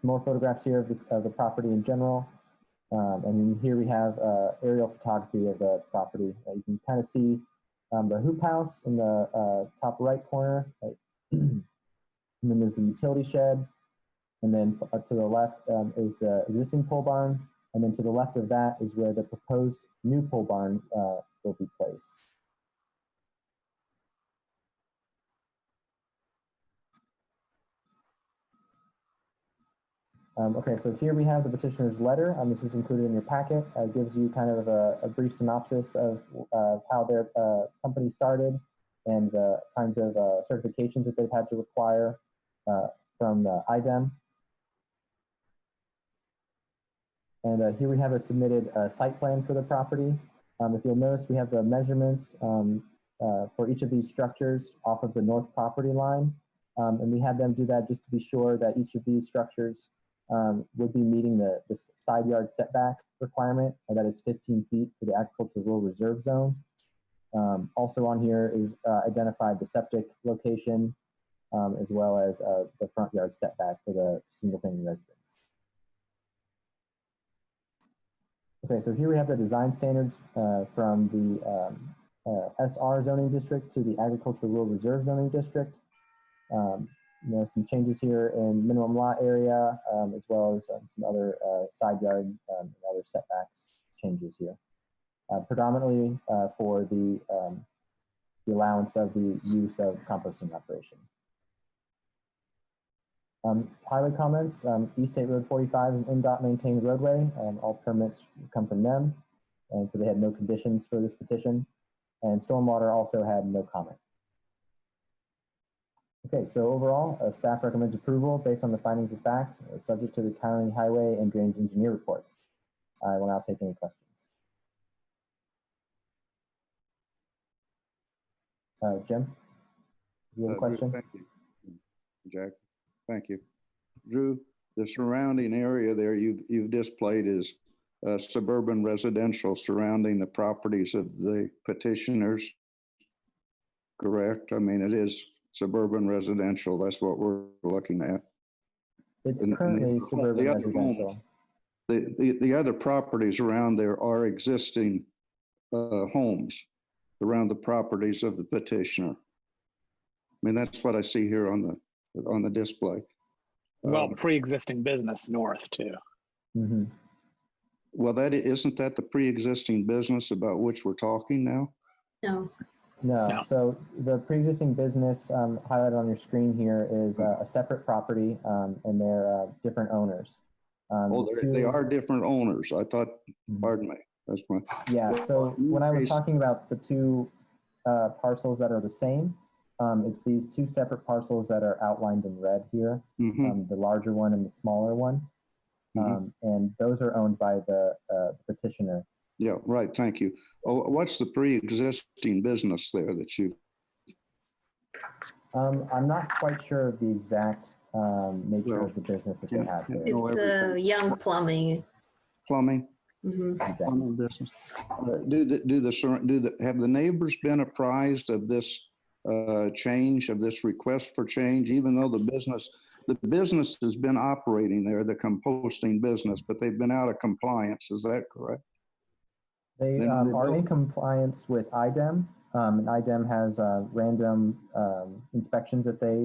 More photographs here of the property in general. And here we have aerial photography of the property. You can kind of see the hoop house in the top right corner. And then there's the utility shed. And then to the left is the existing pole barn. And then to the left of that is where the proposed new pole barn will be placed. Okay, so here we have the petitioner's letter. This is included in your packet. It gives you kind of a brief synopsis of how their company started and the kinds of certifications that they've had to require from the IDEM. And here we have a submitted site plan for the property. If you'll notice, we have the measurements for each of these structures off of the north property line. And we had them do that just to be sure that each of these structures would be meeting the side yard setback requirement, and that is 15 feet for the agricultural rural reserve zone. Also on here is identified the septic location, as well as the front yard setback for the single family residence. Okay, so here we have the design standards from the SR zoning district to the agricultural rural reserve zoning district. You know, some changes here in minimum lot area, as well as some other side yard and other setbacks changes here. Predominantly for the allowance of the use of composting operation. Highway comments, East State Road 45 is an NDOT maintained roadway. All permits come from them, and so they had no conditions for this petition. And stormwater also had no comment. Okay, so overall, staff recommends approval based on the findings of fact, subject to the county highway and drainage engineer reports. I will now take any questions. Jim, you have a question? Thank you, Jack. Thank you. Drew, the surrounding area there you've displayed is suburban residential surrounding the properties of the petitioners, correct? I mean, it is suburban residential. That's what we're looking at. It's currently suburban residential. The other properties around there are existing homes around the properties of the petitioner. I mean, that's what I see here on the display. Well, pre-existing business north too. Mm-hmm. Well, isn't that the pre-existing business about which we're talking now? No. No. So the pre-existing business highlighted on your screen here is a separate property, and they're different owners. They are different owners. I thought, pardon me. That's my. Yeah. So when I was talking about the two parcels that are the same, it's these two separate parcels that are outlined in red here, the larger one and the smaller one. And those are owned by the petitioner. Yeah, right. Thank you. Oh, what's the pre-existing business there that you? I'm not quite sure of the exact nature of the business that they have there. It's Young Plumbing. Plumbing. Mm-hmm. Plumbing business. Have the neighbors been apprised of this change, of this request for change, even though the business has been operating there, the composting business, but they've been out of compliance. Is that correct? They are in compliance with IDEM, and IDEM has random inspections that they.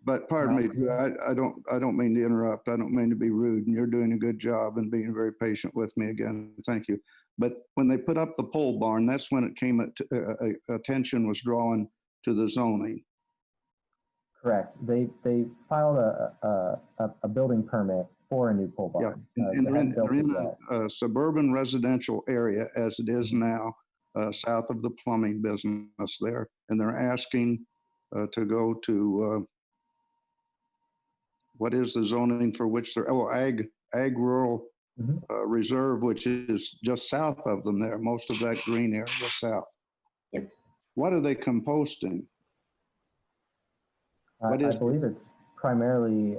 But pardon me, Drew, I don't mean to interrupt. I don't mean to be rude, and you're doing a good job and being very patient with me again. Thank you. But when they put up the pole barn, that's when it came attention was drawn to the zoning. Correct. They filed a building permit for a new pole barn. Yeah, and they're in a suburban residential area as it is now, south of the plumbing business there, and they're asking to go to what is the zoning for which they're ag rural reserve, which is just south of them there. Most of that green area is south. Yep. What are they composting? I believe it's primarily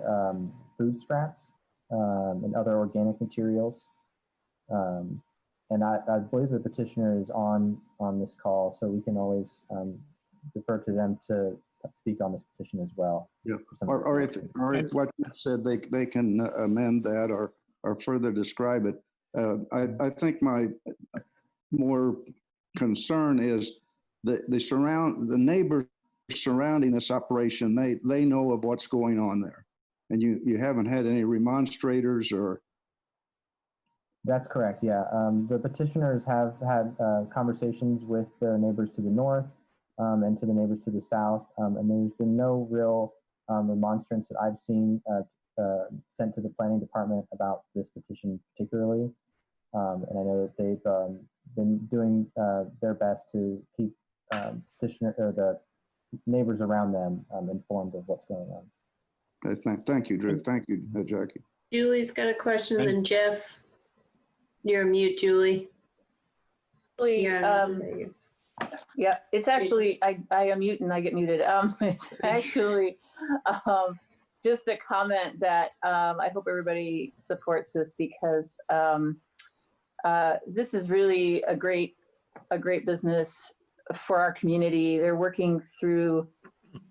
food scraps and other organic materials. And I believe the petitioner is on this call, so we can always defer to them to speak on this petition as well. Yeah. Or if what you said, they can amend that or further describe it. I think my more concern is the neighbors surrounding this operation. They know of what's going on there, and you haven't had any remonstrators or. That's correct. Yeah, the petitioners have had conversations with the neighbors to the north and to the neighbors to the south, and there's been no real remonstrance that I've seen sent to the planning department about this petition particularly. And I know that they've been doing their best to keep petitioner or the neighbors around them informed of what's going on. Okay, thank you, Drew. Thank you, Jackie. Julie's got a question, then Jeff. You're on mute, Julie. Yeah, it's actually, I unmute and I get muted. It's actually just a comment that I hope everybody supports this because this is really a great business for our community. They're working through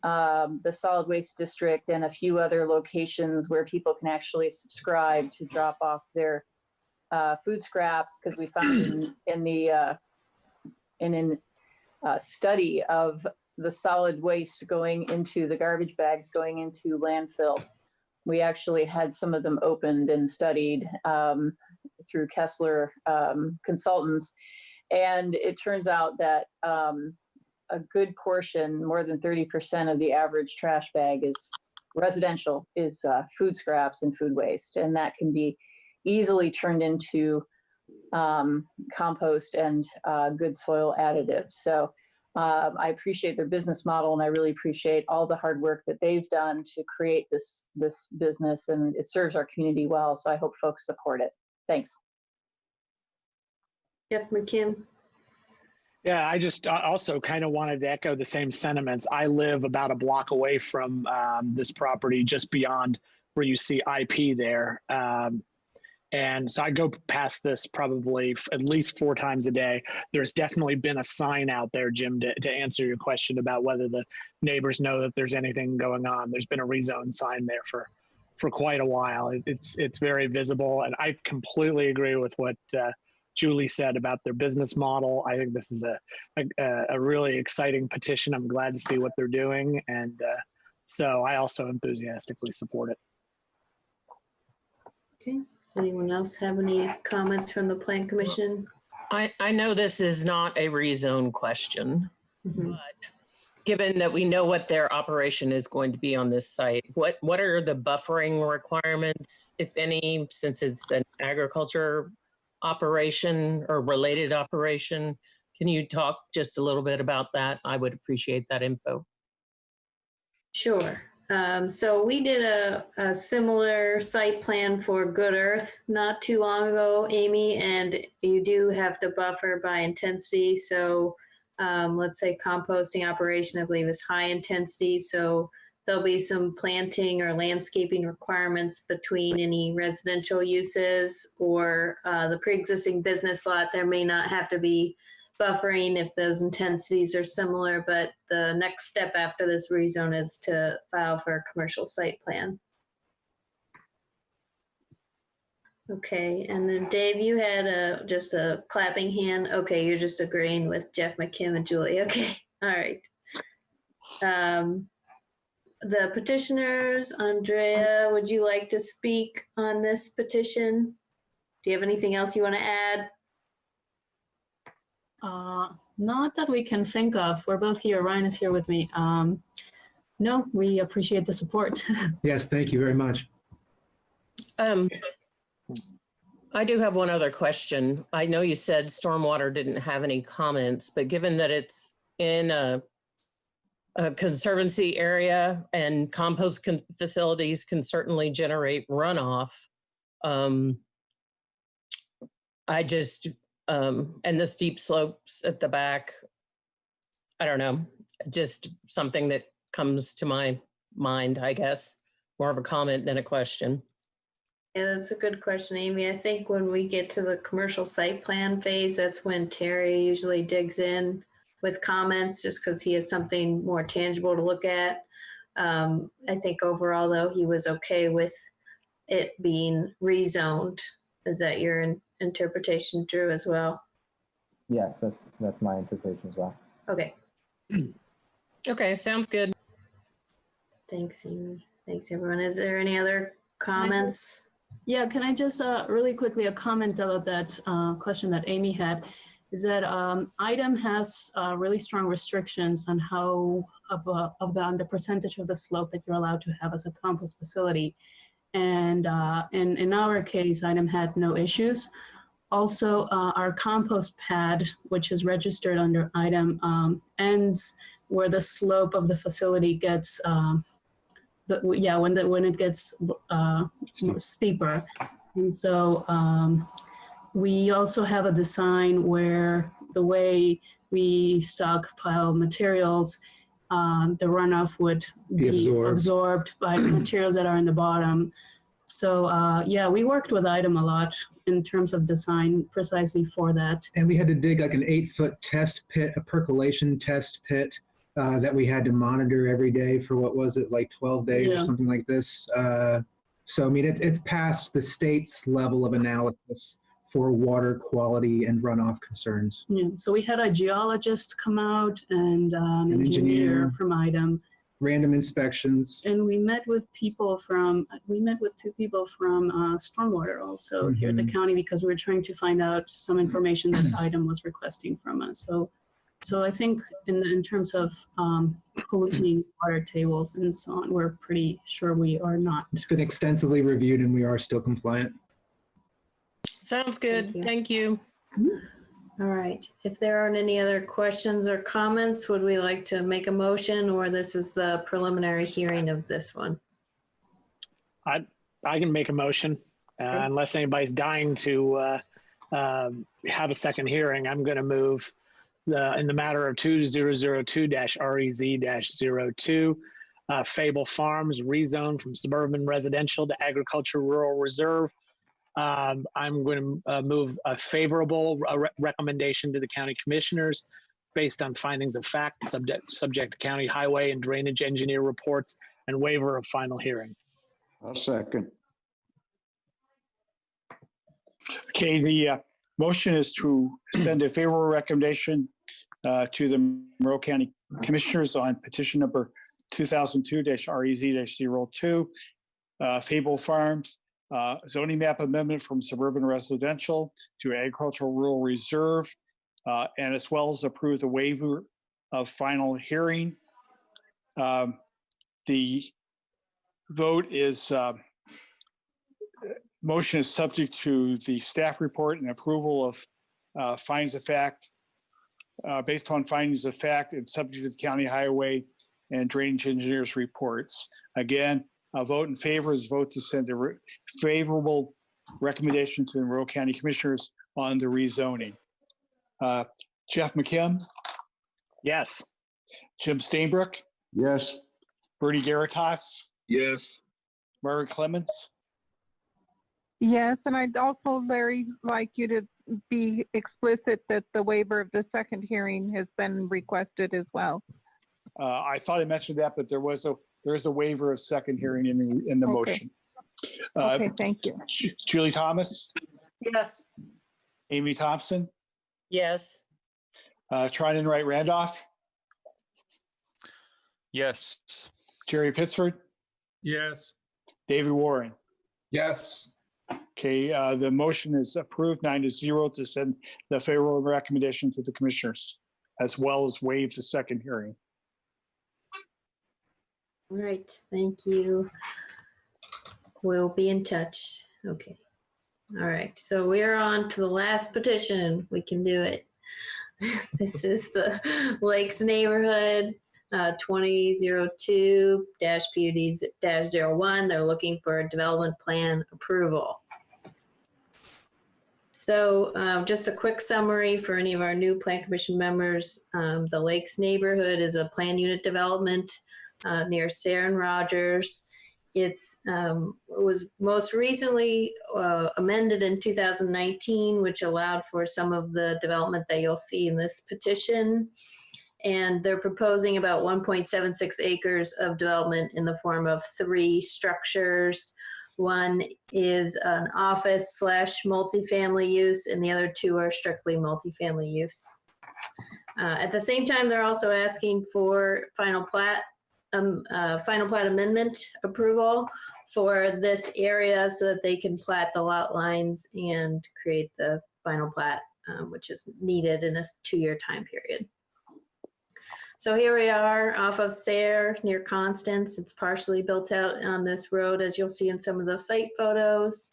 the solid waste district and a few other locations where people can actually subscribe to drop off their food scraps, because we found in the study of the solid waste going into the garbage bags going into landfill, we actually had some of them opened and studied through Kessler consultants, and it turns out that a good portion, more than 30% of the average trash bag is residential, is food scraps and food waste, and that can be easily turned into compost and good soil additives. So I appreciate their business model, and I really appreciate all the hard work that they've done to create this business, and it serves our community well. So I hope folks support it. Thanks. Jeff McKim. Yeah, I just also kind of wanted to echo the same sentiments. I live about a block away from this property, just beyond where you see IP there. And so I go past this probably at least 4 times a day. There's definitely been a sign out there, Jim, to answer your question about whether the neighbors know that there's anything going on. There's been a rezone sign there for quite a while. It's very visible. And I completely agree with what Julie said about their business model. I think this is a really exciting petition. I'm glad to see what they're doing. And so I also enthusiastically support it. Okay, does anyone else have any comments from the Plan Commission? I know this is not a rezone question, Mhm. but given that we know what their operation is going to be on this site, what are the buffering requirements, if any, since it's an agriculture operation or related operation? Can you talk just a little bit about that? I would appreciate that info. Sure. So we did a similar site plan for Good Earth not too long ago, Amy, and you do have to buffer by intensity. So let's say composting operation, I believe, is high intensity. So there'll be some planting or landscaping requirements between any residential uses or the pre-existing business lot. There may not have to be buffering if those intensities are similar, but the next step after this rezone is to file for a commercial site plan. Okay, and then Dave, you had just a clapping hand. Okay, you're just agreeing with Jeff McKim and Julie. Okay, all right. The petitioners, Andrea, would you like to speak on this petition? Do you have anything else you want to add? Not that we can think of. We're both here. Ryan is here with me. No, we appreciate the support. Yes, thank you very much. I do have one other question. I know you said stormwater didn't have any comments, but given that it's in a conservancy area and compost facilities can certainly generate runoff, I just, and the steep slopes at the back, I don't know, just something that comes to my mind, I guess, more of a comment than a question. Yeah, that's a good question, Amy. I think when we get to the commercial site plan phase, that's when Terry usually digs in with comments just because he has something more tangible to look at. I think overall, though, he was okay with it being rezoned. Is that your interpretation, Drew, as well? Yes, that's my interpretation as well. Okay. Okay, sounds good. Thanks, Amy. Thanks, everyone. Is there any other comments? Yeah, can I just really quickly a comment about that question that Amy had, is that IDEM has really strong restrictions on how on the percentage of the slope that you're allowed to have as a compost facility. And in our case, IDEM had no issues. Also, our compost pad, which is registered under IDEM, ends where the slope of the facility gets when it gets steeper. And so we also have a design where the way we stockpile materials, the runoff would be absorbed by the materials that are in the bottom. So yeah, we worked with IDEM a lot in terms of design precisely for that. And we had to dig like an 8-foot test pit, a percolation test pit that we had to monitor every day for, what was it, like 12 days or something like this. So, I mean, it's past the state's level of analysis for water quality and runoff concerns. Yeah, so we had a geologist come out and an engineer from IDEM. Random inspections. And we met with two people from Stormwater also here at the county, because we were trying to find out some information that IDEM was requesting from us. So I think in terms of polluting water tables and so on, we're pretty sure we are not. It's been extensively reviewed and we are still compliant. Sounds good. Thank you. All right. If there aren't any other questions or comments, would we like to make a motion, or this is the preliminary hearing of this one? I can make a motion unless anybody's dying to have a second hearing. I'm going to move in the matter of 2002-REZ-02, Fable Farms rezone from suburban residential to agriculture rural reserve. I'm going to move a favorable recommendation to the county commissioners based on findings of fact, subject to county highway and drainage engineer reports, and waiver of final hearing. I'll second. Okay, the motion is to send a favorable recommendation to the Monroe County Commissioners on petition number 2002-REZ-02, Fable Farms, zoning map amendment from suburban residential to agricultural rural reserve, and as well as approve the waiver of final hearing. The vote is, motion is subject to the staff report and approval of findings of fact, based on findings of fact and subject to the county highway and drainage engineers reports. Again, a vote in favor is a vote to send a favorable recommendation to the Monroe County Commissioners on the rezoning. Jeff McKim? Yes. Jim Stainbrook? Yes. Bernie Garitas? Yes. Margaret Clements? Yes, and I'd also, Larry, like you to be explicit that the waiver of the second hearing has been requested as well. I thought I mentioned that, but there is a waiver of second hearing in the motion. Okay, thank you. Julie Thomas? Yes. Amy Thompson? Yes. Trinan Wright Randolph? Yes. Jerry Pittsford? Yes. David Warren? Yes. Okay, the motion is approved 9-0 to send the favorable recommendation to the commissioners, as well as waive the second hearing. All right, thank you. We'll be in touch. Okay. All right, so we're on to the last petition. We can do it. This is the Lakes Neighborhood 2002-PUD-01. They're looking for a development plan approval. So just a quick summary for any of our new Plan Commission members. The Lakes Neighborhood is a plan unit development near Sayre and Rogers. It was most recently amended in 2019, which allowed for some of the development that you'll see in this petition. And they're proposing about 1.76 acres of development in the form of 3 structures. One is an office / multifamily use, and the other 2 are strictly multifamily use. At the same time, they're also asking for final plat amendment approval for this area so that they can plat the lot lines and create the final plat, which is needed in a 2-year time period. So here we are off of Sayre near Constance. It's partially built out on this road, as you'll see in some of the site photos.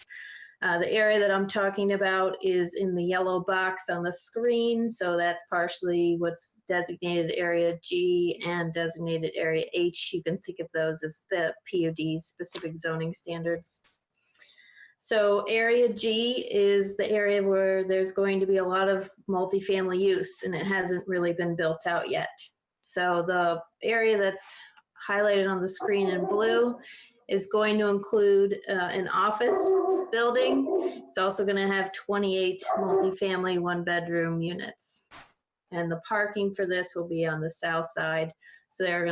The area that I'm talking about is in the yellow box on the screen. So that's partially what's designated Area G and designated Area H. You can think of those as the PUD specific zoning standards. So Area G is the area where there's going to be a lot of multifamily use, and it hasn't really been built out yet. So the area that's highlighted on the screen in blue is going to include an office building. It's also going to have 28 multifamily 1-bedroom units. And the parking for this will be on the south side. So there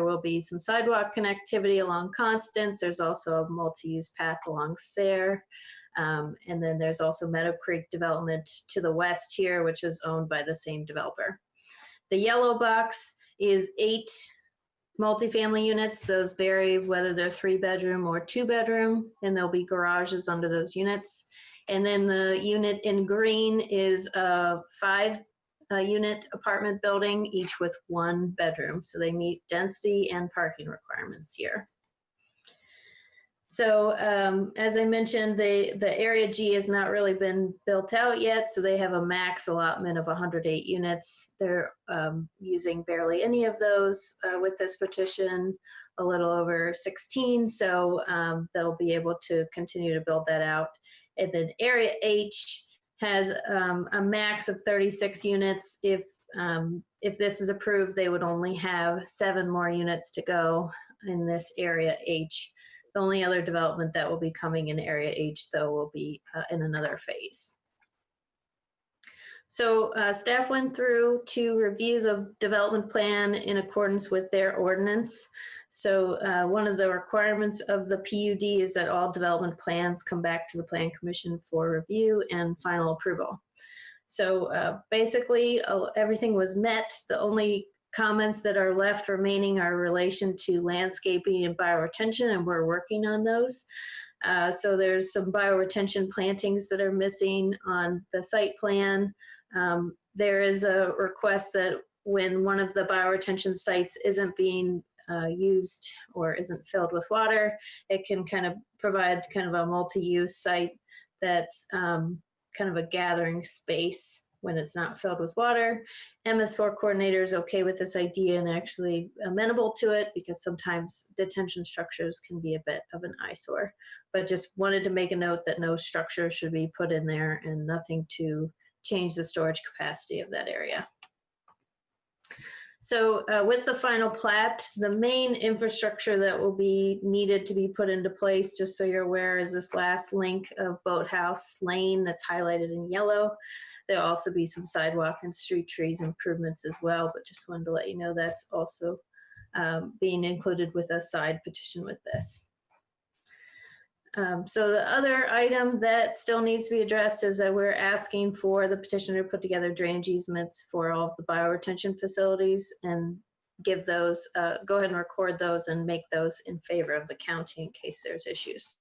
will be some sidewalk connectivity along Constance. There's also a multi-use path along Sayre. And then there's also Meadow Creek development to the west here, which is owned by the same developer. The yellow box is 8 multifamily units. Those vary whether they're 3-bedroom or 2-bedroom, and there'll be garages under those units. And then the unit in green is a 5-unit apartment building, each with 1 bedroom. So they meet density and parking requirements here. So as I mentioned, the Area G has not really been built out yet, so they have a max allotment of 108 units. They're using barely any of those with this petition, a little over 16, so they'll be able to continue to build that out. And then Area H has a max of 36 units. If this is approved, they would only have 7 more units to go in this area H. The only other development that will be coming in area H, though, will be in another phase. So staff went through to review the development plan in accordance with their ordinance. So one of the requirements of the PUD is that all development plans come back to the Plan Commission for review and final approval. So basically everything was met. The only comments that are left remaining are in relation to landscaping and bioretention, and we're working on those. So there's some bioretention plantings that are missing on the site plan. There is a request that when one of the bioretention sites isn't being used or isn't filled with water, it can kind of provide kind of a multi-use site that's kind of a gathering space when it's not filled with water. MS4 coordinator is okay with this idea and actually amenable to it, because sometimes detention structures can be a bit of an eyesore, but just wanted to make a note that no structure should be put in there and nothing to change the storage capacity of that area. So with the final plat, the main infrastructure that will be needed to be put into place, just so you're aware, is this last link of Boathouse Lane that's highlighted in yellow. There'll also be some sidewalk and street trees improvements as well, but just wanted to let you know that's also being included with a side petition with this. So the other item that still needs to be addressed is that we're asking for the petitioner to put together drainage easements for all of the bioretention facilities and give those, go ahead and record those and make those in favor of the county in case there's issues.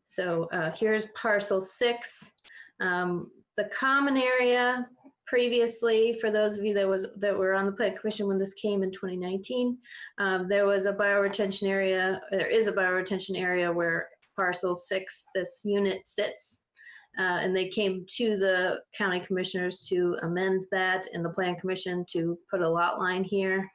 So here's parcel 6. The common area previously, for those of you that were on the Plan Commission when this came in 2019, there was a bioretention area. There is a bioretention area where parcel 6, this unit sits, and they came to the county commissioners to amend that and the Plan Commission to put a lot line here.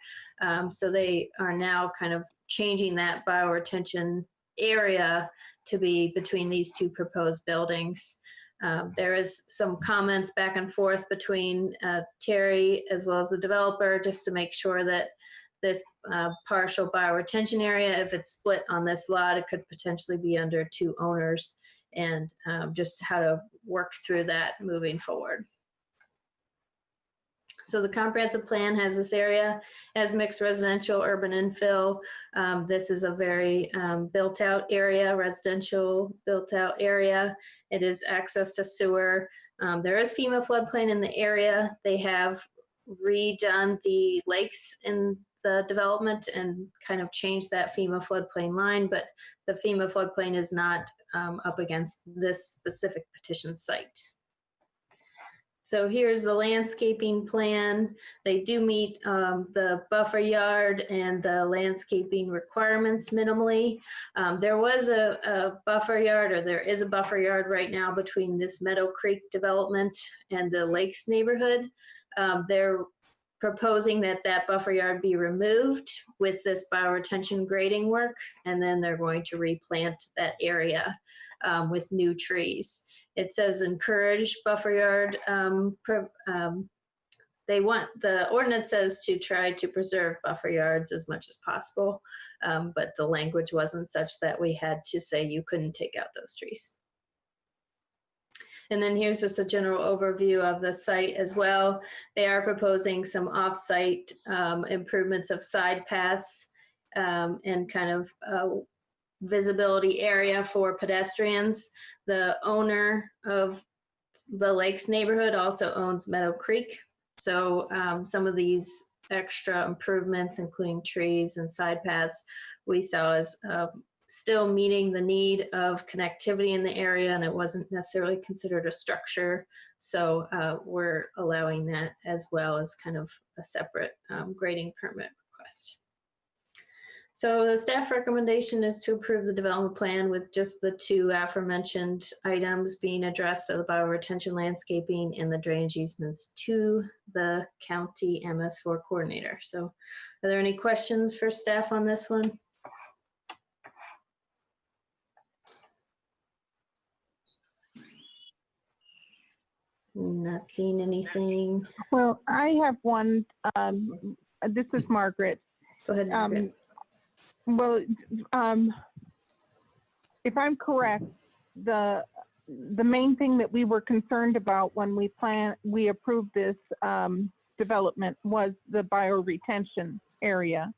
So they are now kind of changing that bioretention area to be between these two proposed buildings. There is some comments back and forth between Terry as well as the developer, just to make sure that this partial bioretention area, if it's split on this lot, it could potentially be under 2 owners, and just how to work through that moving forward. So the comprehensive plan has this area as mixed residential urban infill. This is a very built out area, residential built out area. It is access to sewer. There is FEMA floodplain in the area. They have redone the lakes in the development and kind of changed that FEMA floodplain line, but the FEMA floodplain is not up against this specific petition site. So here's the landscaping plan. They do meet the buffer yard and the landscaping requirements minimally. There was a buffer yard, or there is a buffer yard right now between this Meadow Creek development and the Lakes neighborhood. They're proposing that that buffer yard be removed with this bioretention grading work, and then they're going to replant that area with new trees. It says encourage buffer yard. The ordinance says to try to preserve buffer yards as much as possible, but the language wasn't such that we had to say you couldn't take out those trees. And then here's just a general overview of the site as well. They are proposing some off-site improvements of side paths and kind of visibility area for pedestrians. The owner of the Lakes neighborhood also owns Meadow Creek. So some of these extra improvements, including trees and side paths, we saw as still meeting the need of connectivity in the area, and it wasn't necessarily considered a structure. So we're allowing that as well as kind of a separate grading permit request. So the staff recommendation is to approve the development plan with just the 2 aforementioned items being addressed of the bioretention landscaping and the drainage easements to the county MS4 coordinator. So are there any questions for staff on this one? Not seeing anything. Well, I have one. This is Margaret. Go ahead, Margaret. Well, if I'm correct, the main thing that we were concerned about when we approved this development was the bioretention area.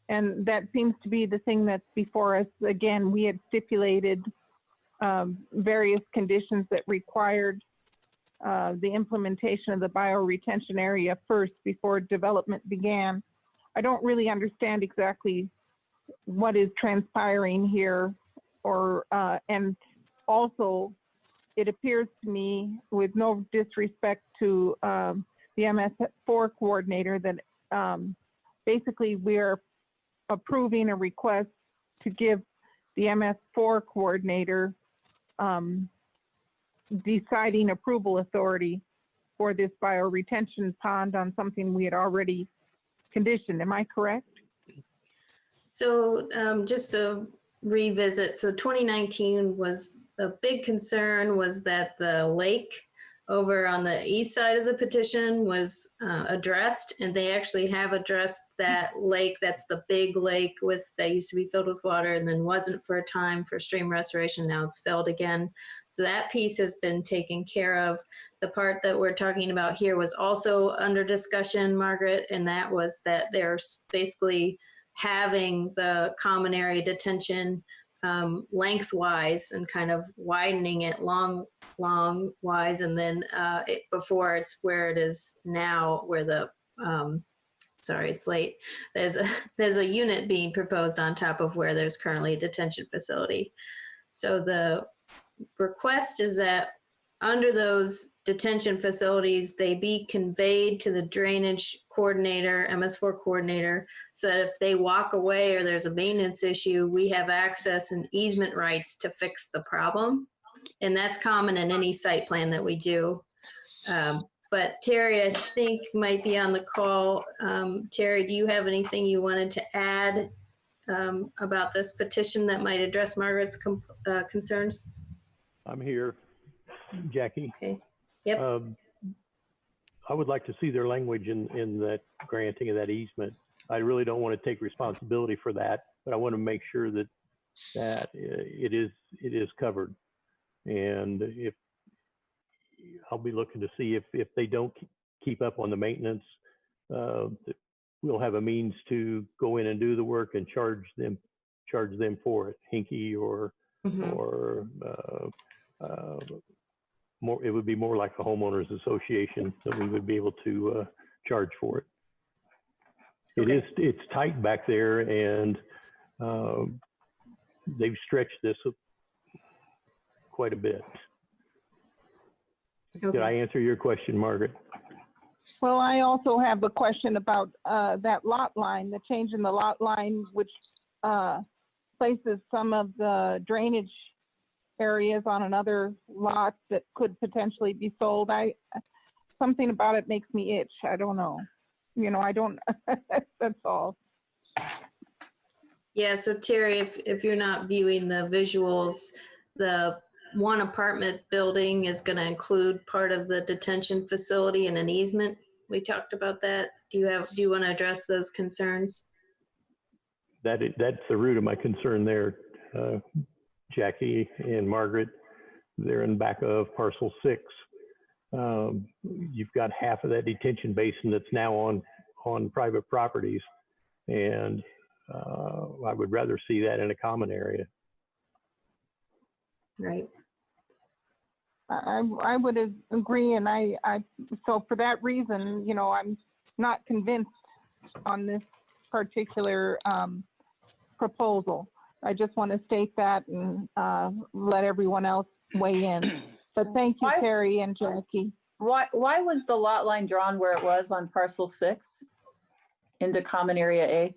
And that seems to be the thing that's before us. Again, we had stipulated various conditions that required the implementation of the bioretention area first before development began. I don't really understand exactly what is transpiring here, and also it appears to me, with no disrespect to the MS4 coordinator, that basically we're approving a request to give the MS4 coordinator deciding approval authority for this bioretention pond on something we had already conditioned. Am I correct? So just to revisit, so 2019 was a big concern was that the lake over on the east side of the petition was addressed, and they actually have addressed that lake. That's the big lake that used to be filled with water and then wasn't for a time for stream restoration. Now it's filled again. So that piece has been taken care of. The part that we're talking about here was also under discussion, Margaret, and that was that they're basically having the common area detention lengthwise and kind of widening it long wise, and then before it's where it is now, where the sorry, it's late. There's a unit being proposed on top of where there's currently a detention facility. So the request is that under those detention facilities, they be conveyed to the drainage coordinator, MS4 coordinator, so that if they walk away or there's a maintenance issue, we have access and easement rights to fix the problem. And that's common in any site plan that we do. But Terry, I think, might be on the call. Terry, do you have anything you wanted to add about this petition that might address Margaret's concerns? I'm here, Jackie. Okay. Yep. I would like to see their language in that granting of that easement. I really don't want to take responsibility for that, but I want to make sure that it is covered. And if I'll be looking to see if they don't keep up on the maintenance, we'll have a means to go in and do the work and charge them for it, Hinky or more. It would be more like a homeowners association that we would be able to charge for it. Okay. It's tight back there, and they've stretched this quite a bit. Okay. Did I answer your question, Margaret? Well, I also have a question about that lot line, the change in the lot line, which places some of the drainage areas on another lot that could potentially be sold. Something about it makes me itch. I don't know. I don't, that's all. Yeah, so Terry, if you're not viewing the visuals, the one apartment building is going to include part of the detention facility and an easement. We talked about that. Do you want to address those concerns? That's the root of my concern there, Jackie and Margaret. They're in back of parcel 6. You've got half of that detention basin that's now on private properties, and I would rather see that in a common area. Right. I would agree, and so for that reason, I'm not convinced on this particular proposal. I just want to state that and let everyone else weigh in. But thank you, Terry and Jackie. Why was the lot line drawn where it was on parcel 6 into common area A?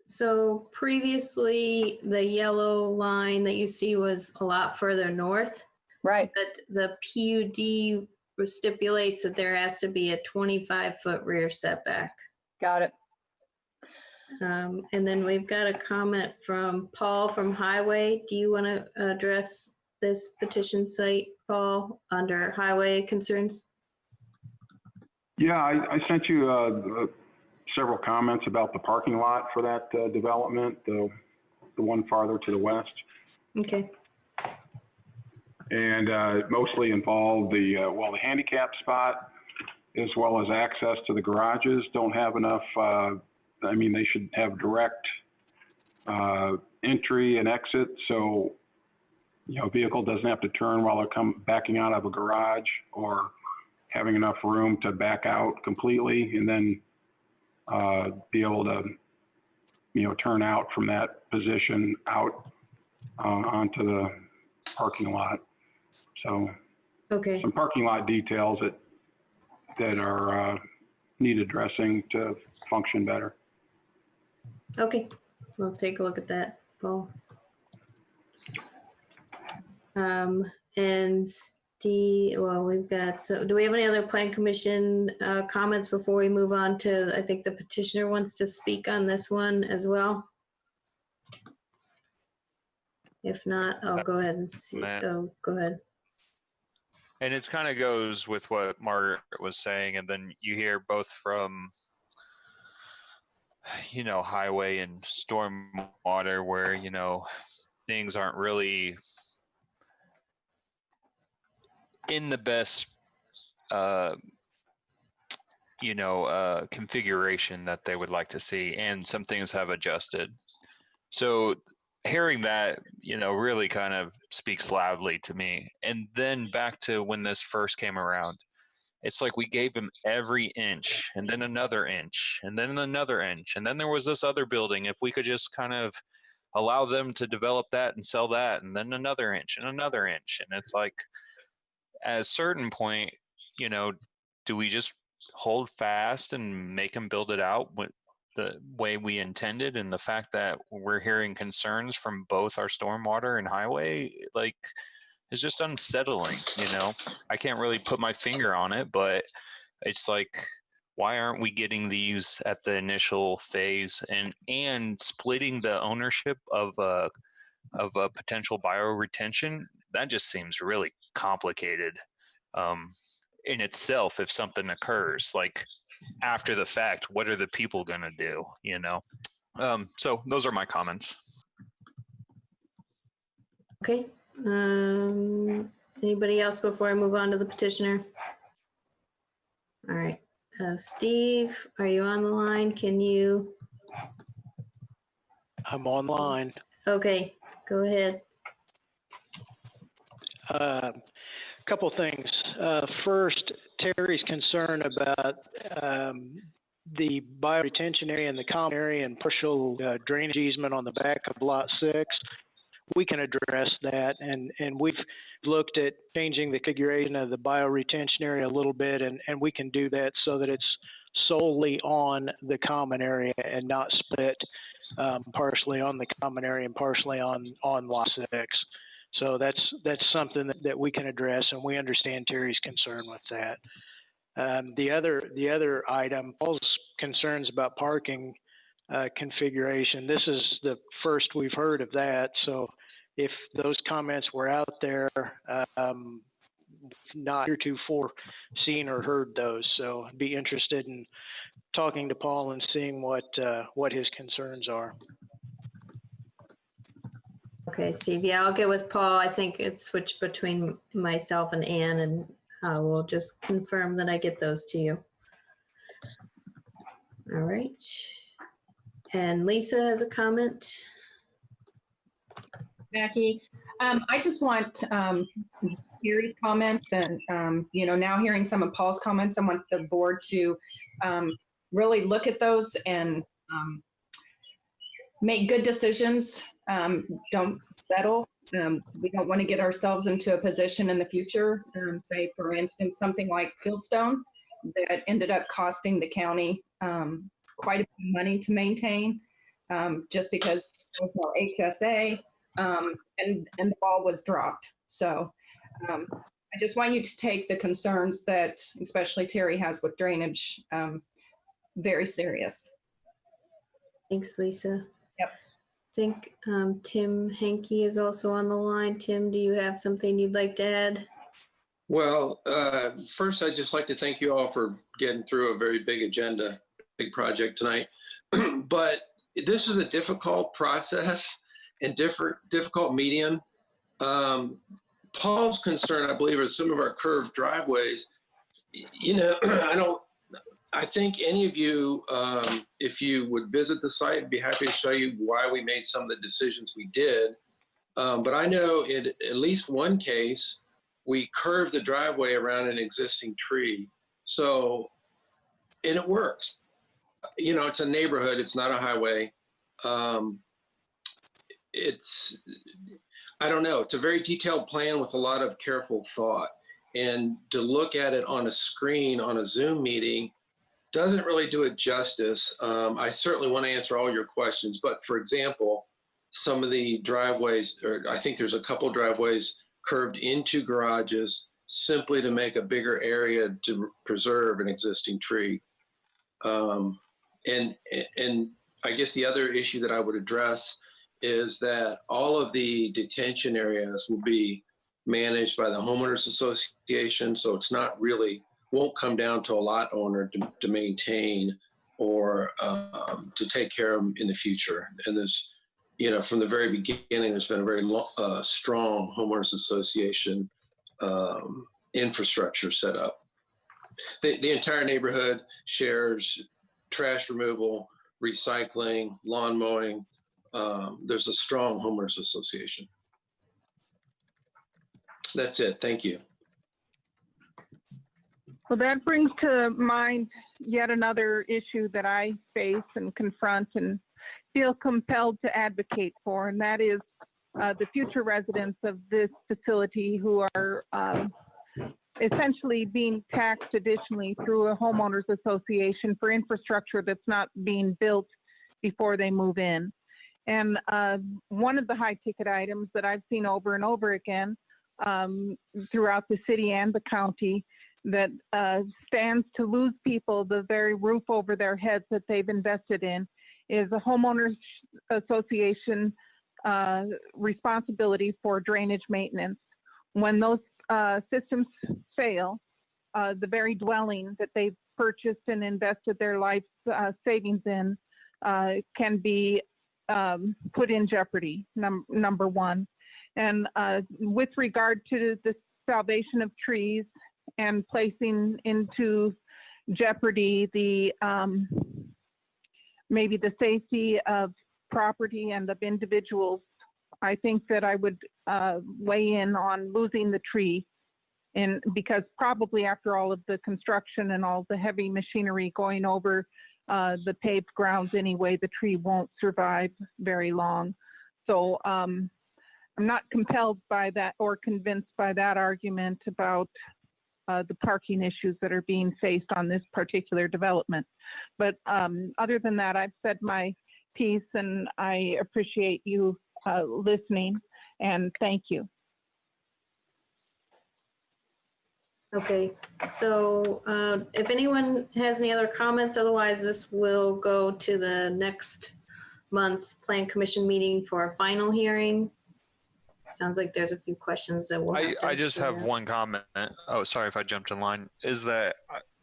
So previously, the yellow line that you see was a lot further north. Right. But the PUD stipulates that there has to be a 25-foot rear setback. Got it. And then we've got a comment from Paul from Highway. Do you want to address this petition site, Paul, under highway concerns? Yeah, I sent you several comments about the parking lot for that development, the one farther to the west. Okay. And it mostly involved the handicap spot as well as access to the garages. Don't have enough, I mean, they should have direct entry and exit, so a vehicle doesn't have to turn while they're backing out of a garage, or having enough room to back out completely and then be able to turn out from that position out onto the parking lot. So okay, some parking lot details that are need addressing to function better. okay, we'll take a look at that, Paul. And Steve, well, we've got, so do we have any other plan commission comments before we move on to, I think the petitioner wants to speak on this one as well? If not, I'll go ahead and see. Oh, go ahead. And it kind of goes with what Margaret was saying, and then you hear both from, highway and stormwater where, things aren't really in the best, configuration that they would like to see, and some things have adjusted. So hearing that, really kind of speaks loudly to me. And then back to when this first came around, it's like we gave them every inch and then another inch and then another inch. And then there was this other building. If we could just kind of allow them to develop that and sell that, and then another inch and another inch. And it's like, at a certain point, do we just hold fast and make them build it out with the way we intended? And the fact that we're hearing concerns from both our stormwater and highway, is just unsettling. I can't really put my finger on it, but it's like, why aren't we getting these at the initial phase and splitting the ownership of a potential bioretention? That just seems really complicated in itself. If something occurs, like after the fact, what are the people going to do? So those are my comments. Okay. Anybody else before I move on to the petitioner? All right. Steve, are you on the line? Can you? I'm online. Okay, go ahead. Couple things. First, Terry's concern about the bioretention area and the common area and partial drainage easement on the back of Lot 6. We can address that, and we've looked at changing the configuration of the bioretention area a little bit, and we can do that so that it's solely on the common area and not split partially on the common area and partially on Lot 6. So that's something that we can address, and we understand Terry's concern with that. The other item, Paul's concerns about parking configuration. This is the first we've heard of that. So if those comments were out there, not heretofore seen or heard those. So I'd be interested in talking to Paul and seeing what his concerns are. Okay, Steve. Yeah, I'll get with Paul. I think it's switched between myself and Ann, and we'll just confirm that I get those to you. All right. And Lisa has a comment. Jackie, I just want Gary's comments and, now hearing some of Paul's comments, I want the board to really look at those and make good decisions. Don't settle. We don't want to get ourselves into a position in the future, say, for instance, something like Fieldstone that ended up costing the county quite a bit of money to maintain just because there was no HSA and the ball was dropped. So I just want you to take the concerns that especially Terry has with drainage very serious. Thanks, Lisa. Yep. think Tim Henke is also on the line. Tim, do you have something you'd like to add? Well, first, I'd just like to thank you all for getting through a very big agenda, big project tonight. But this is a difficult process and difficult medium. Paul's concern, I believe, is some of our curved driveways. You know, I think any of you, if you would visit the site, I'd be happy to show you why we made some of the decisions we did. But I know in at least one case, we curved the driveway around an existing tree. So, and it works. You know, it's a neighborhood, it's not a highway. I don't know, it's a very detailed plan with a lot of careful thought. And to look at it on a screen, on a Zoom meeting, doesn't really do it justice. I certainly want to answer all your questions, but for example, some of the driveways, or I think there's a couple driveways curved into garages simply to make a bigger area to preserve an existing tree. And I guess the other issue that I would address is that all of the detention areas will be managed by the homeowners association. So it's not really, won't come down to a lot owner to maintain or to take care of them in the future. And there's, you know, from the very beginning, there's been a very strong homeowners association infrastructure set up. The entire neighborhood shares trash removal, recycling, lawn mowing. There's a strong homeowners association. That's it. Thank you. Well, that brings to mind yet another issue that I face and confront and feel compelled to advocate for, and that is the future residents of this facility who are essentially being taxed additionally through a homeowners association for infrastructure that's not being built before they move in. And one of the high ticket items that I've seen over and over again throughout the city and the county that stands to lose people the very roof over their heads that they've invested in is a homeowners association responsibility for drainage maintenance. When those systems fail, the very dwelling that they've purchased and invested their life savings in can be put in jeopardy, number one. And with regard to the salvation of trees and placing into jeopardy the maybe the safety of property and of individuals, I think that I would weigh in on losing the tree. And because probably after all of the construction and all the heavy machinery going over the paved grounds anyway, the tree won't survive very long. So I'm not compelled by that or convinced by that argument about the parking issues that are being faced on this particular development. But other than that, I've said my piece and I appreciate you listening, and thank you. Okay, so if anyone has any other comments, otherwise this will go to the next month's Plan Commission meeting for a final hearing. Sounds like there's a few questions that we'll have to I just have one comment. Oh, sorry if I jumped in line. Is that,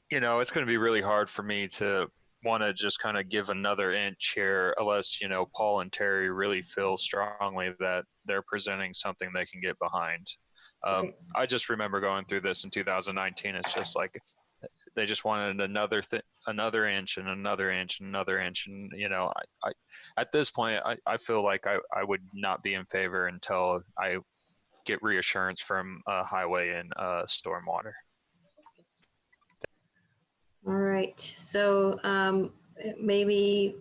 you know, it's going to be really hard for me to want to just kind of give another inch here unless, you know, Paul and Terry really feel strongly that they're presenting something they can get behind. I just remember going through this in 2019. It's just like they just wanted another inch and another inch and another inch. And, you know, I at this point, I feel like I would not be in favor until I get reassurance from highway and stormwater. All right, so maybe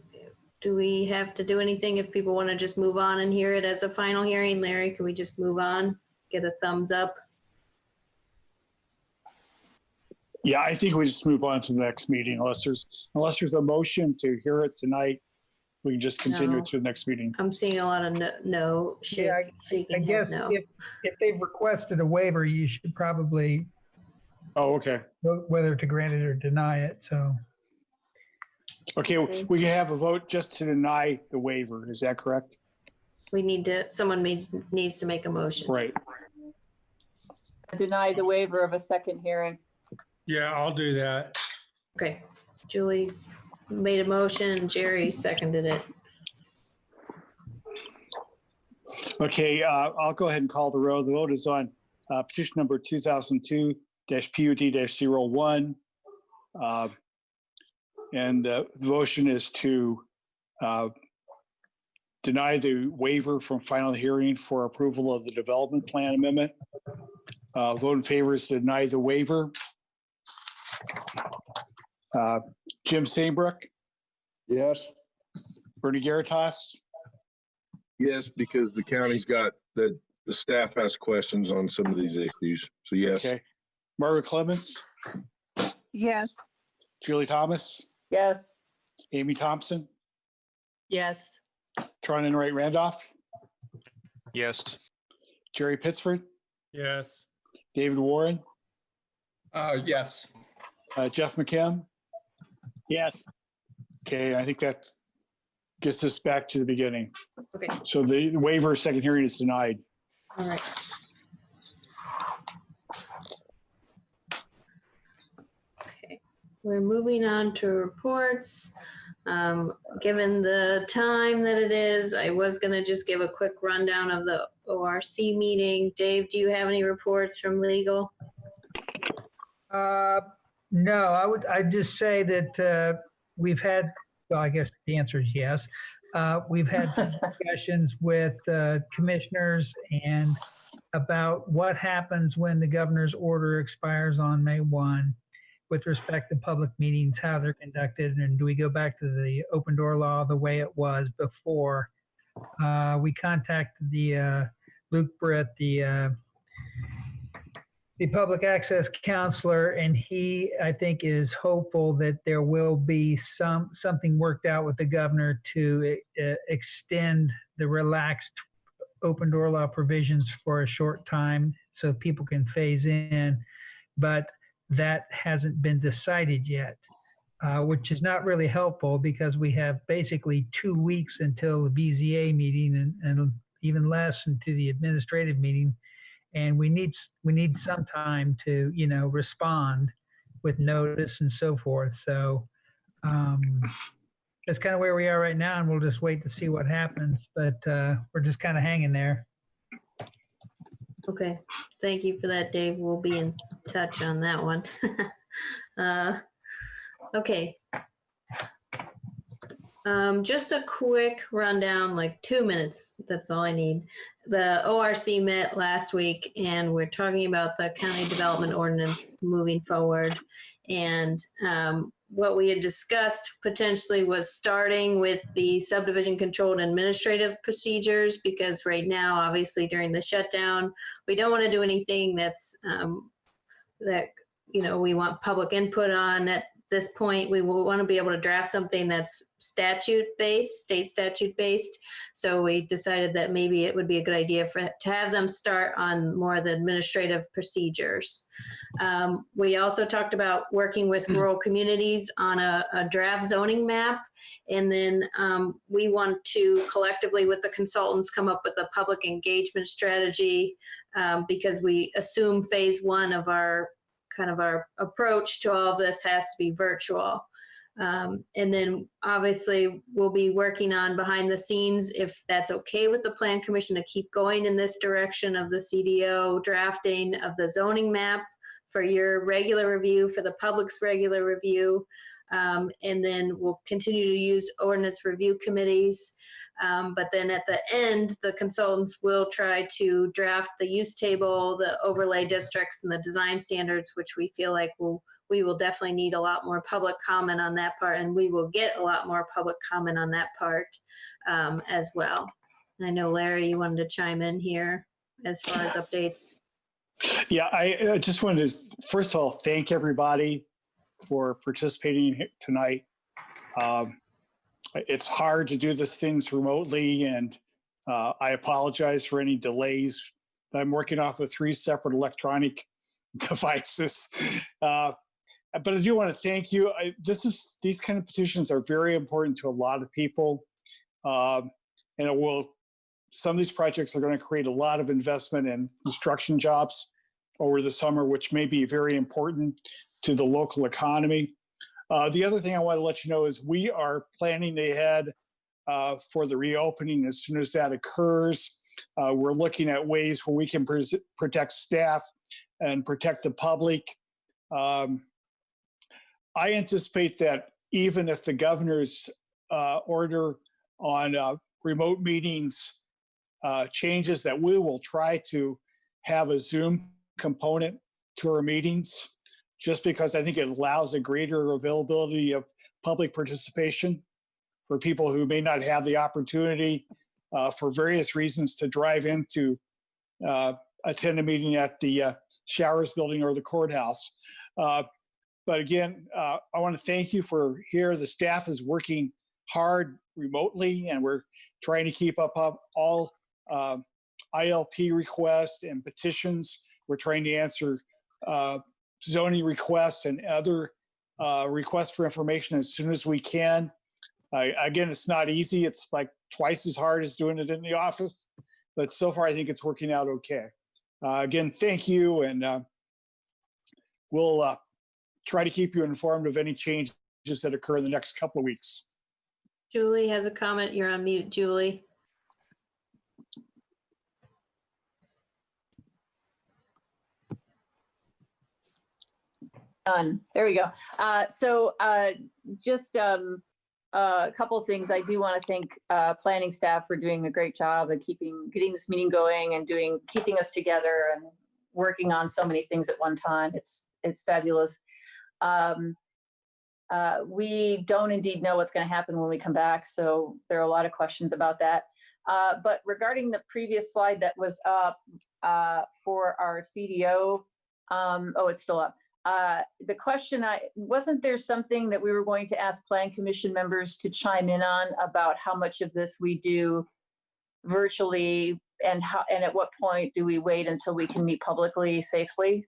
do we have to do anything if people want to just move on and hear it as a final hearing? Larry, can we just move on, get a thumbs up? Yeah, I think we just move on to the next meeting unless there's a motion to hear it tonight. We can just continue No. to the next meeting. I'm seeing a lot of shaking I guess no. if they've requested a waiver, you should probably okay, vote whether to grant it or deny it. So okay, we can have a vote just to deny the waiver. Is that correct? someone needs to make a motion. Right. Deny the waiver of a second hearing. Yeah, I'll do that. Okay, Julie made a motion and Jerry seconded it. Okay, I'll go ahead and call the roll. The vote is on petition number 2002-PUD-01. And the motion is to deny the waiver from final hearing for approval of the development plan amendment. Vote in favor is to deny the waiver. Jim Stainbrook? Yes. Bernie Garitas? Yes, because the county's got, the staff has questions on some of these issues. So yes. Okay. Margaret Clemens? Yes. Julie Thomas? Yes. Amy Thompson? Yes. Tron Enright Randolph? Yes. Jerry Pittsford? Yes. David Warren? Yes. Jeff McKim? Yes. Okay, I think that gets us back to the beginning. Okay. So the waiver second hearing is denied. All right. Okay, we're moving on to reports. Given the time that it is, I was going to just give a quick rundown of the ORC meeting. Dave, do you have any reports from legal? No, I'd just say that we've had, well, I guess the answer is yes. We've had some discussions with commissioners and about what happens when the governor's order expires on May 1 with respect to public meetings, how they're conducted, and do we go back to the open door law the way it was before? We contacted the Luke Britt, the public access counselor, and he, I think, is hopeful that there will be something worked out with the governor to extend the relaxed open door law provisions for a short time so people can phase in. But that hasn't been decided yet, which is not really helpful because we have basically 2 weeks until the BZA meeting and even less into the administrative meeting. And we need some time to, respond with notice and so forth. So that's kind of where we are right now, and we'll just wait to see what happens. But we're just kind of hanging there. Okay, thank you for that, Dave. We'll be in touch on that one. Okay. Just a quick rundown, like 2 minutes. That's all I need. The ORC met last week, and we're talking about the county development ordinance moving forward. And what we had discussed potentially was starting with the subdivision controlled administrative procedures, because right now, obviously during the shutdown, we don't want to do anything that's we want public input on. At this point, we will want to be able to draft something that's statute-based, state statute-based. So we decided that maybe it would be a good idea to have them start on more of the administrative procedures. We also talked about working with rural communities on a draft zoning map. And then we want to collectively with the consultants come up with a public engagement strategy because we assume phase 1 of our approach to all of this has to be virtual. And then obviously we'll be working on behind the scenes if that's okay with the Plan Commission to keep going in this direction of the CDO drafting of the zoning map for your regular review, for the public's regular review. And then we'll continue to use ordinance review committees. But then at the end, the consultants will try to draft the use table, the overlay districts, and the design standards, which we feel like we will definitely need a lot more public comment on that part, and we will get a lot more public comment on that part as well. And I know, Larry, you wanted to chime in here as far as updates. Yeah, I just wanted to, first of all, thank everybody for participating tonight. It's hard to do these things remotely, and I apologize for any delays. I'm working off of 3 separate electronic devices. But I do want to thank you. These kind of petitions are very important to a lot of people. And it will some of these projects are going to create a lot of investment in construction jobs over the summer, which may be very important to the local economy. The other thing I want to let you know is we are planning ahead for the reopening as soon as that occurs. We're looking at ways where we can protect staff and protect the public. I anticipate that even if the governor's order on remote meetings changes, that we will try to have a Zoom component to our meetings, just because I think it allows a greater availability of public participation for people who may not have the opportunity for various reasons to drive in to attend a meeting at the Showers Building or the courthouse. But again, I want to thank you for here. The staff is working hard remotely, and we're trying to keep up all ILP requests and petitions. We're trying to answer zoning requests and other requests for information as soon as we can. Again, it's not easy. It's like twice as hard as doing it in the office, but so far I think it's working out okay. Again, thank you, and we'll try to keep you informed of any changes that occur in the next couple of weeks. Julie has a comment. You're on mute, Julie. Done. There we go. Just a couple of things. I do want to thank planning staff for doing a great job of getting this meeting going and keeping us together and working on so many things at one time. It's fabulous. We don't indeed know what's going to happen when we come back, so there are a lot of questions about that. But regarding the previous slide that was up for our CDO, oh, it's still up. The question, wasn't there something that we were going to ask Plan Commission members to chime in on about how much of this we do virtually, and at what point do we wait until we can meet publicly safely?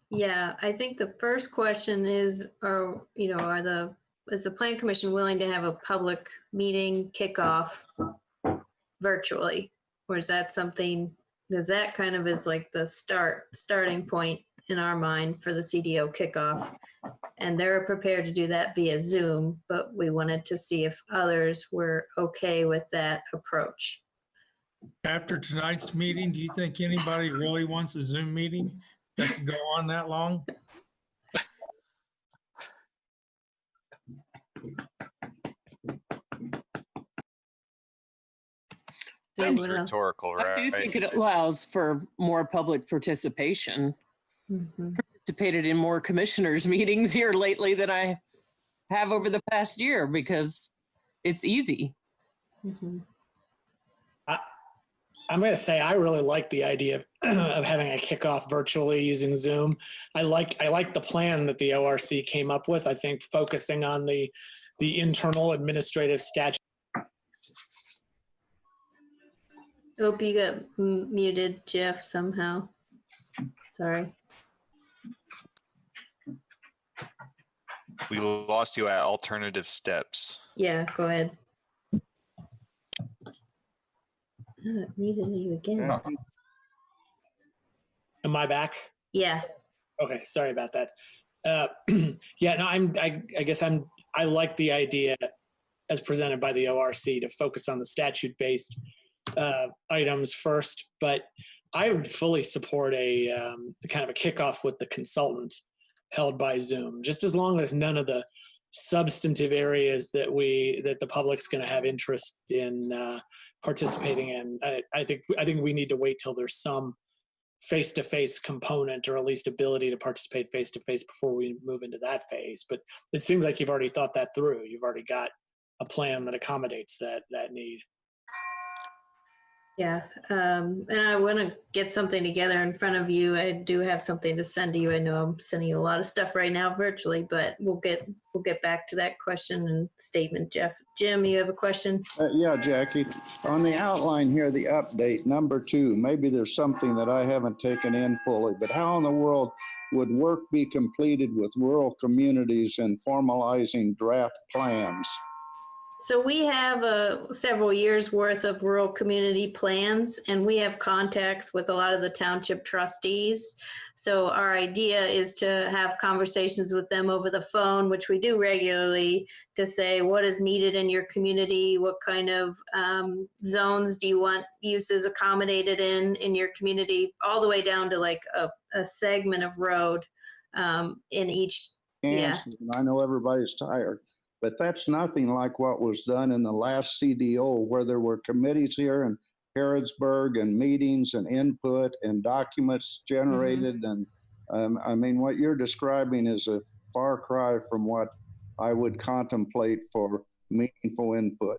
Yeah, I think the first question is, is the Plan Commission willing to have a public meeting kickoff virtually? Or is that something, because that kind of is like the starting point in our mind for the CDO kickoff. And they're prepared to do that via Zoom, but we wanted to see if others were okay with that approach. After tonight's meeting, do you think anybody really wants a Zoom meeting that can go on that long? It's rhetorical, right? I do think it allows for more public participation. Mm-hmm. Participated in more commissioners meetings here lately than I have over the past year because it's easy. Mm-hmm. I'm going to say I really like the idea of having a kickoff virtually using Zoom. I like the plan that the ORC came up with. I think focusing on the internal administrative statute. Hope you got muted, Jeff, somehow. Sorry. We lost you at alternative steps. Yeah, go ahead. It muted you again. Am I back? Yeah. Okay, sorry about that. Yeah, no, I guess I like the idea as presented by the ORC to focus on the statute-based items first, but I would fully support a kind of a kickoff with the consultant held by Zoom, just as long as none of the substantive areas that the public's going to have interest in participating in. I think we need to wait till there's some face-to-face component, or at least ability to participate face-to-face before we move into that phase. But it seems like you've already thought that through. You've already got a plan that accommodates that need. Yeah, and I want to get something together in front of you. I do have something to send to you. I know I'm sending you a lot of stuff right now virtually, but we'll get back to that question and statement, Jeff. Jim, you have a question? Yeah, Jackie. On the outline here, the update, number 2, maybe there's something that I haven't taken in fully, but how in the world would work be completed with rural communities and formalizing draft plans? So we have several years worth of rural community plans, and we have contacts with a lot of the township trustees. So our idea is to have conversations with them over the phone, which we do regularly, to say what is needed in your community, what kind of zones do you want uses accommodated in your community, all the way down to like a segment of road in each. Yeah. And I know everybody's tired, but that's nothing like what was done in the last CDO, where there were committees here in Harrodsburg and meetings and input and documents generated. And I mean, what you're describing is a far cry from what I would contemplate for meaningful input.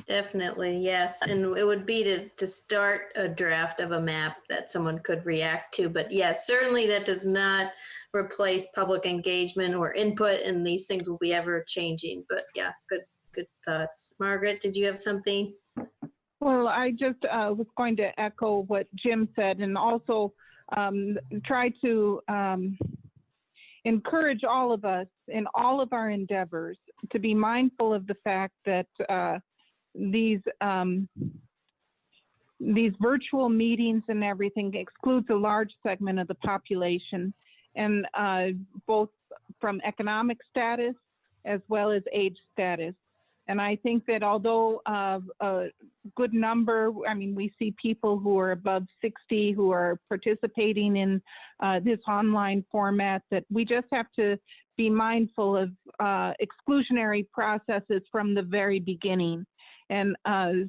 Definitely, yes. And it would be to start a draft of a map that someone could react to. But yes, certainly that does not replace public engagement or input, and these things will be ever changing. But yeah, good thoughts. Margaret, did you have something? Well, I just was going to echo what Jim said, and also try to encourage all of us in all of our endeavors to be mindful of the fact that these virtual meetings and everything excludes a large segment of the population, and both from economic status as well as age status. And I think that although a good number, I mean, we see people who are above 60 who are participating in this online format, that we just have to be mindful of exclusionary processes from the very beginning. And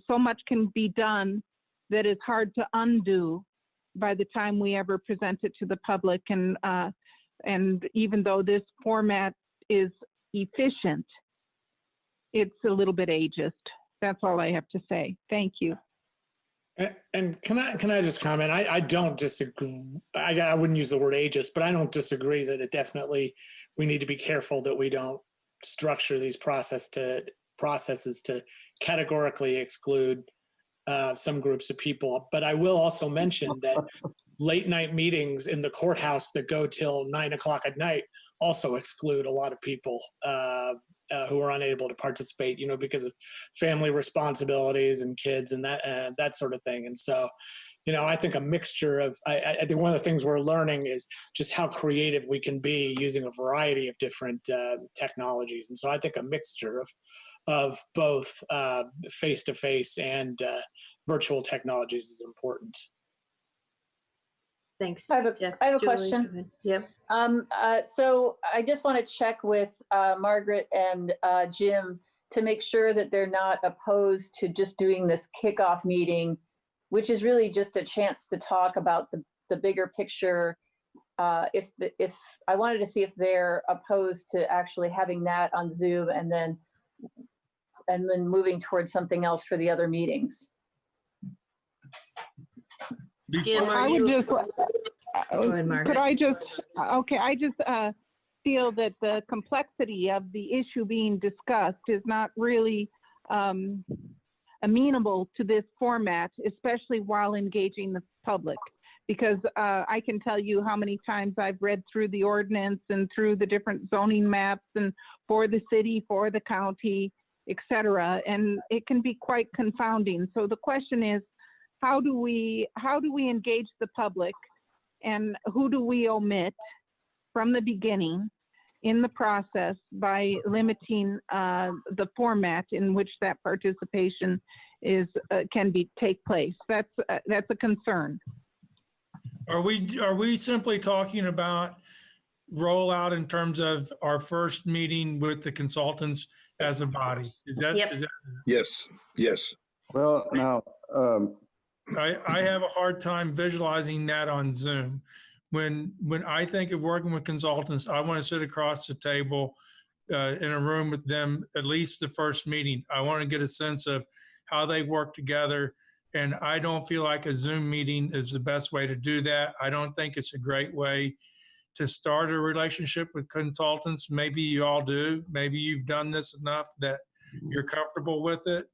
so much can be done that is hard to undo by the time we ever present it to the public. And even though this format is efficient, it's a little bit ageist. That's all I have to say. Thank you. And can I just comment? I don't disagree. I wouldn't use the word ageist, but I don't disagree that it definitely, we need to be careful that we don't structure these processes to categorically exclude some groups of people. But I will also mention that late night meetings in the courthouse that go till 9 o'clock at night also exclude a lot of people who are unable to participate, because of family responsibilities and kids and that sort of thing. And so, I think a mixture of, I think one of the things we're learning is just how creative we can be using a variety of different technologies. And so I think a mixture of both face-to-face and virtual technologies is important. Thanks. I have a Julie, question. Yep. So I just want to check with Margaret and Jim to make sure that they're not opposed to just doing this kickoff meeting, which is really just a chance to talk about the bigger picture. If I wanted to see if they're opposed to actually having that on Zoom and then moving towards something else for the other meetings. Jim, I would just, Go ahead, Margaret. I just feel that the complexity of the issue being discussed is not really amenable to this format, especially while engaging the public. Because I can tell you how many times I've read through the ordinance and through the different zoning maps and for the city, for the county, et cetera, and it can be quite confounding. So the question is, how do we engage the public, and who do we omit from the beginning in the process by limiting the format in which that participation can take place? That's a concern. Are we simply talking about rollout in terms of our first meeting with the consultants as a body? Is that? Yep. Is that? Yes. Well, now, I have a hard time visualizing that on Zoom. When I think of working with consultants, I want to sit across the table in a room with them at least the first meeting. I want to get a sense of how they work together. And I don't feel like a Zoom meeting is the best way to do that. I don't think it's a great way to start a relationship with consultants. Maybe you all do. Maybe you've done this enough that you're comfortable with it.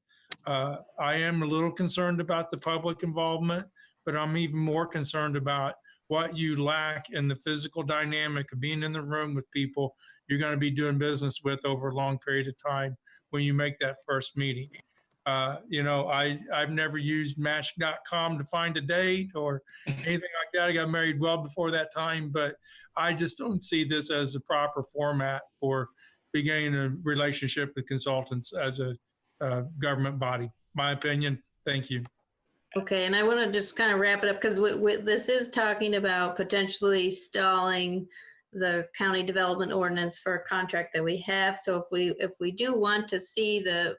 I am a little concerned about the public involvement, but I'm even more concerned about what you lack in the physical dynamic of being in the room with people you're going to be doing business with over a long period of time when you make that first meeting. You know, I've never used Match.com to find a date or anything like that. I got married well before that time, but I just don't see this as a proper format for beginning a relationship with consultants as a government body. My opinion. Thank you. Okay, and I want to just kind of wrap it up because this is talking about potentially stalling the county development ordinance for a contract that we have. So if we do want to see the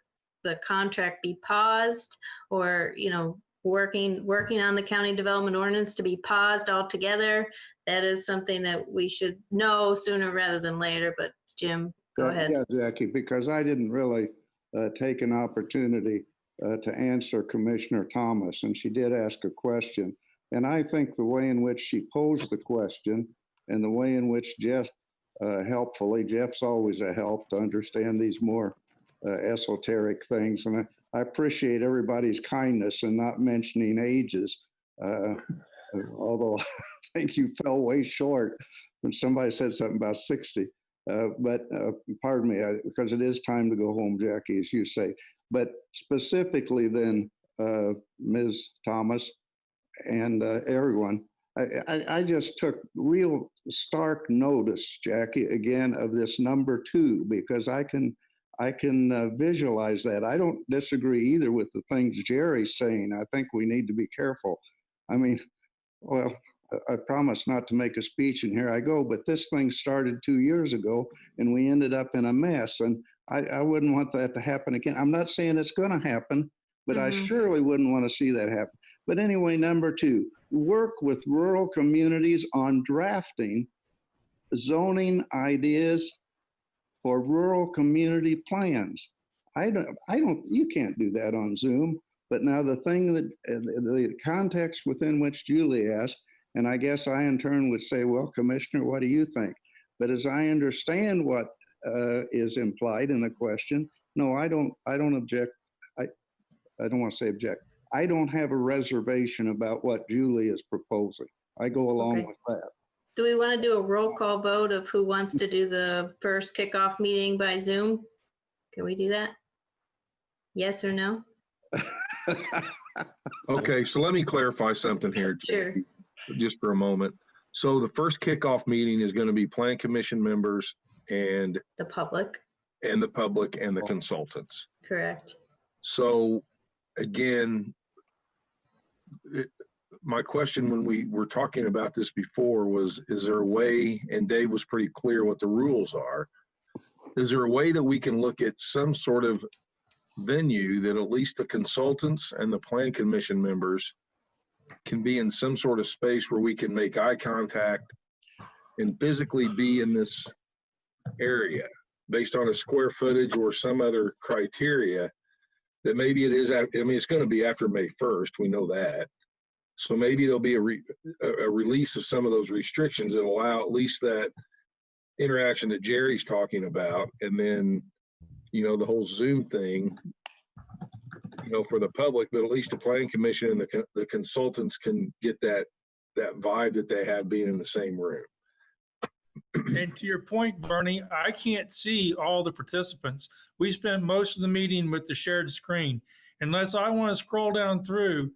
contract be paused, or you know, working on the county development ordinance to be paused altogether, that is something that we should know sooner rather than later. But Jim, go ahead. Yeah, Jackie, because I didn't really take an opportunity to answer Commissioner Thomas, and she did ask a question. And I think the way in which she posed the question and the way in which Jeff helpfully, Jeff's always a help to understand these more esoteric things. And I appreciate everybody's kindness in not mentioning ages, although I think you fell way short when somebody said something about 60. But pardon me, because it is time to go home, Jackie, as you say. But specifically then, Ms. Thomas and everyone, I just took real stark notice, Jackie, again, of this number 2, because I can visualize that. I don't disagree either with the things Jerry's saying. I think we need to be careful. I mean, well, I promise not to make a speech, and here I go, but this thing started 2 years ago and we ended up in a mess, and I wouldn't want that to happen again. I'm not saying it's going to happen, but I surely wouldn't want to see that happen. But anyway, number 2, work with rural communities on drafting zoning ideas for rural community plans. You can't do that on Zoom. But now the thing that the context within which Julie asked, and I guess I in turn would say, well, Commissioner, what do you think? But as I understand what is implied in the question, no, I don't object. I don't want to say object. I don't have a reservation about what Julie is proposing. I go along with that. Do we want to do a roll call vote of who wants to do the first kickoff meeting by Zoom? Can we do that? Yes or no? Okay, so let me clarify something here, Sure. just for a moment. So the first kickoff meeting is going to be Plan Commission members and the public and the consultants. Correct. So again, my question when we were talking about this before was, is there a way, and Dave was pretty clear what the rules are, is there a way that we can look at some sort of venue that at least the consultants and the Plan Commission members can be in some sort of space where we can make eye contact and physically be in this area based on a square footage or some other criteria that maybe it is, I mean, it's going to be after May 1st, we know that. So maybe there'll be a release of some of those restrictions that allow at least that interaction that Jerry's talking about. And then, you know, the whole Zoom thing, you know, for the public, but at least the Planning Commission and the consultants can get that vibe that they have being in the same room. And to your point, Bernie, I can't see all the participants. We spent most of the meeting with the shared screen. Unless I want to scroll down through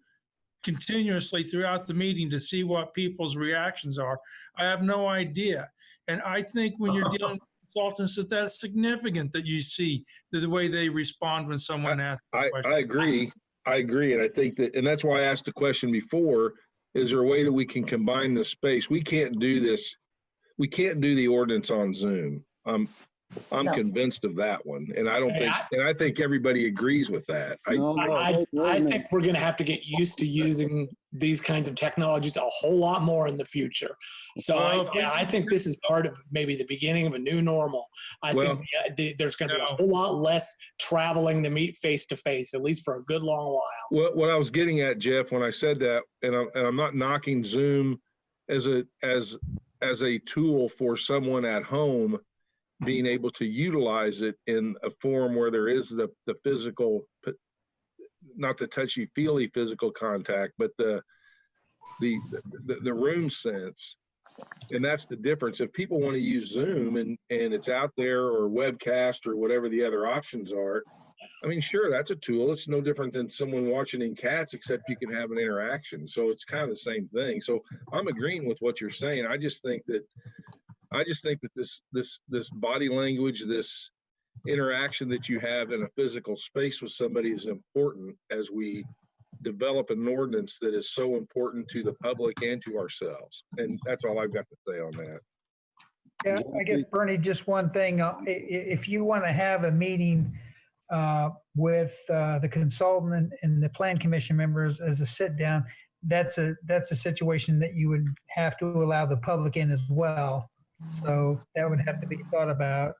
continuously throughout the meeting to see what people's reactions are, I have no idea. And I think when you're dealing with consultants, that's significant that you see the way they respond when someone asks a question. I agree. And I think that, and that's why I asked the question before, is there a way that we can combine this space? We can't do this. We can't do the ordinance on Zoom. I'm convinced of that one, and I don't think, and I think everybody agrees with that. I think we're going to have to get used to using these kinds of technologies a whole lot more in the future. So I think this is part of maybe the beginning of a new normal. I think there's going to be a whole lot less traveling to meet face to face, at least for a good long while. Well, what I was getting at, Jeff, when I said that, and I'm not knocking Zoom as a tool for someone at home being able to utilize it in a form where there is the physical, not the touchy-feely physical contact, but the the room sense. And that's the difference. If people want to use Zoom and it's out there, or webcast, or whatever the other options are, I mean, sure, that's a tool. It's no different than someone watching in Cats, except you can have an interaction. So it's kind of the same thing. So I'm agreeing with what you're saying. I just think that this body language, this interaction that you have in a physical space with somebody is important as we develop an ordinance that is so important to the public and to ourselves. And that's all I've got to say on that. Yeah, I guess, Bernie, just one thing. If you want to have a meeting with the consultant and the plan commission members as a sit down, that's a situation that you would have to allow the public in as well. So that would have to be thought about,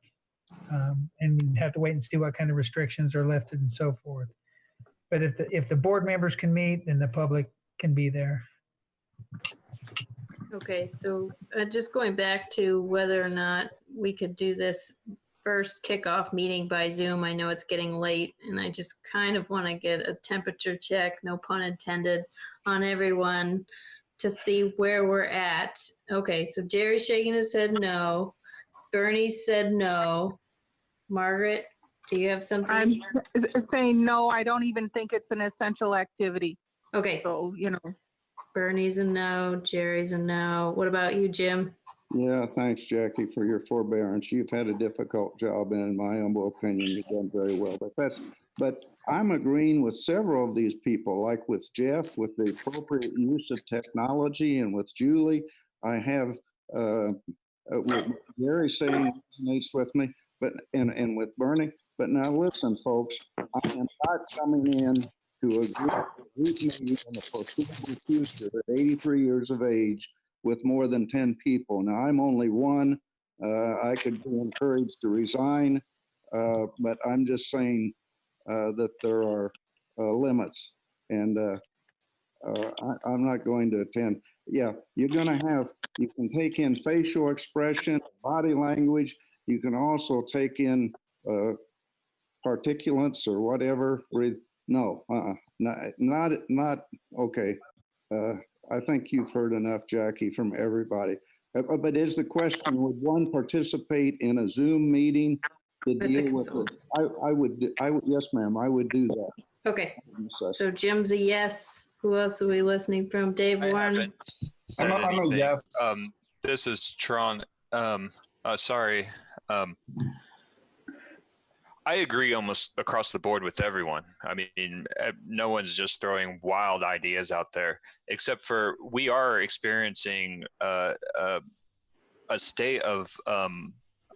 and we'd have to wait and see what kind of restrictions are lifted and so forth. But if the board members can meet, then the public can be there. Okay, so just going back to whether or not we could do this first kickoff meeting by Zoom. I know it's getting late, and I just kind of want to get a temperature check, no pun intended, on everyone to see where we're at. Okay, so Jerry's shaking his head no. Bernie said no. Margaret, do you have something? I'm saying no, I don't even think it's an essential activity. Okay. So, Bernie's a no, Jerry's a no. What about you, Jim? Yeah, thanks, Jackie, for your forbearance. You've had a difficult job, and in my humble opinion, you've done very well. But I'm agreeing with several of these people, like with Jeff, with the appropriate use of technology, and with Julie. I have with Jerry saying resonates with me, and with Bernie. But now listen, folks, I am not coming in to a group meeting in the foreseeable future at 83 years of age with more than 10 people. Now, I'm only one. I could be encouraged to resign, but I'm just saying that there are limits, and I'm not going to attend. Yeah, you're going to have, you can take in facial expression, body language. You can also take in particulates or whatever. No, not okay. I think you've heard enough, Jackie, from everybody. But is the question, would one participate in a Zoom meeting to deal with it? I would, yes, ma'am, I would do that. Okay, so Jim's a yes. Who else are we listening from? Dave Warren? Said anything. Yes. This is Tron. Sorry. I agree almost across the board with everyone. I mean, no one's just throwing wild ideas out there, except for we are experiencing a state of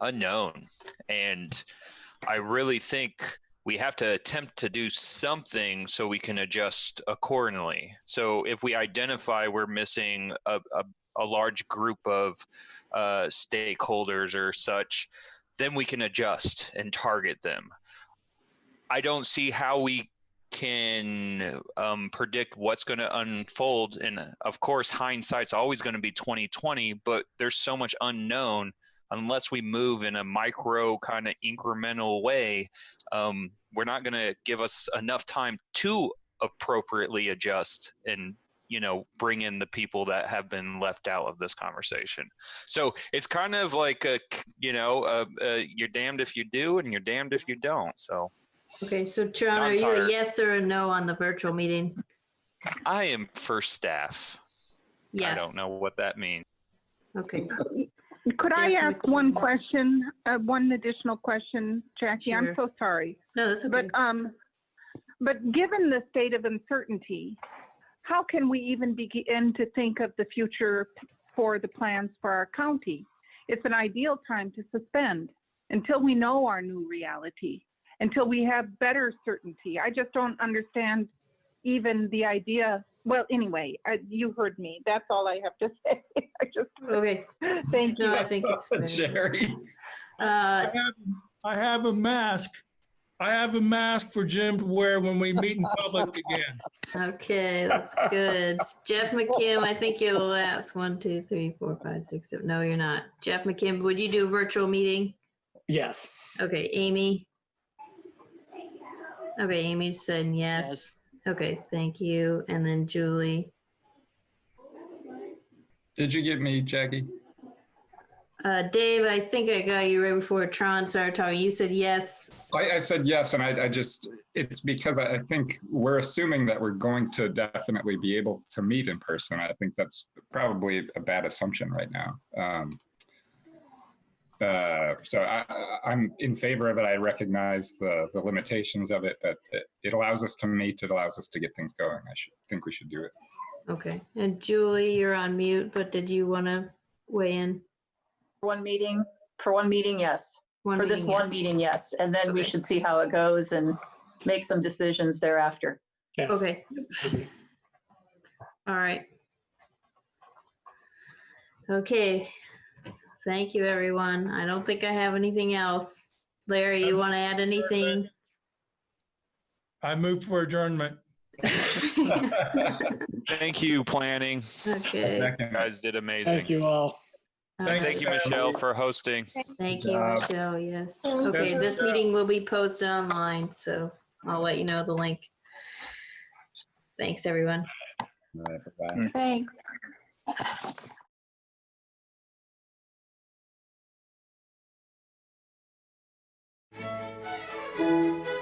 unknown. And I really think we have to attempt to do something so we can adjust accordingly. So if we identify we're missing a large group of stakeholders or such, then we can adjust and target them. I don't see how we can predict what's going to unfold. And of course, hindsight's always going to be 2020, but there's so much unknown. Unless we move in a micro kind of incremental way, we're not going to give us enough time to appropriately adjust and bring in the people that have been left out of this conversation. So it's kind of like you're damned if you do and you're damned if you don't. So okay, so Tron, are you a yes or a no on the virtual meeting? I am for staff. Yes. I don't know what that means. Okay. Could I ask one question, one additional question, Jackie? Sure. I'm so sorry. No, that's okay. But given the state of uncertainty, how can we even begin to think of the future for the plans for our county? It's an ideal time to suspend until we know our new reality, until we have better certainty. I just don't understand even the idea. Well, anyway, you heard me. That's all I have to say. Okay. Thank you. No, I think it's Jerry. I have a mask. I have a mask for Jim to wear when we meet in public again. Okay, that's good. Jeff McKim, I think you're the last. 1, 2, 3, 4, 5, 6, 7. No, you're not. Jeff McKim, would you do a virtual meeting? Yes. Okay, Amy. Okay, Amy's saying yes. Okay, thank you. And then Julie. Did you get me, Jackie? Dave, I think I got you right before Tron started talking. You said yes. I said yes, and I just, it's because I think we're assuming that we're going to definitely be able to meet in person. I think that's probably a bad assumption right now. So I'm in favor of it. I recognize the limitations of it, but it allows us to meet. It allows us to get things going. I think we should do it. Okay. And Julie, you're on mute, but did you want to weigh in? For one meeting, yes. For this meeting, one yes. meeting, yes. And then we should see how it goes and make some decisions thereafter. Okay. All right. Okay. Thank you, everyone. I don't think I have anything else. Larry, you want to add anything? I move for adjournment. Thank you, planning. Okay. You guys did amazing. Thank you all. Thanks. Thank you, Michelle, for hosting. Thank you, Michelle. Yes. Okay, this meeting will be posted online, so I'll let you know the link. Thanks, everyone. All right, bye-bye. Thanks.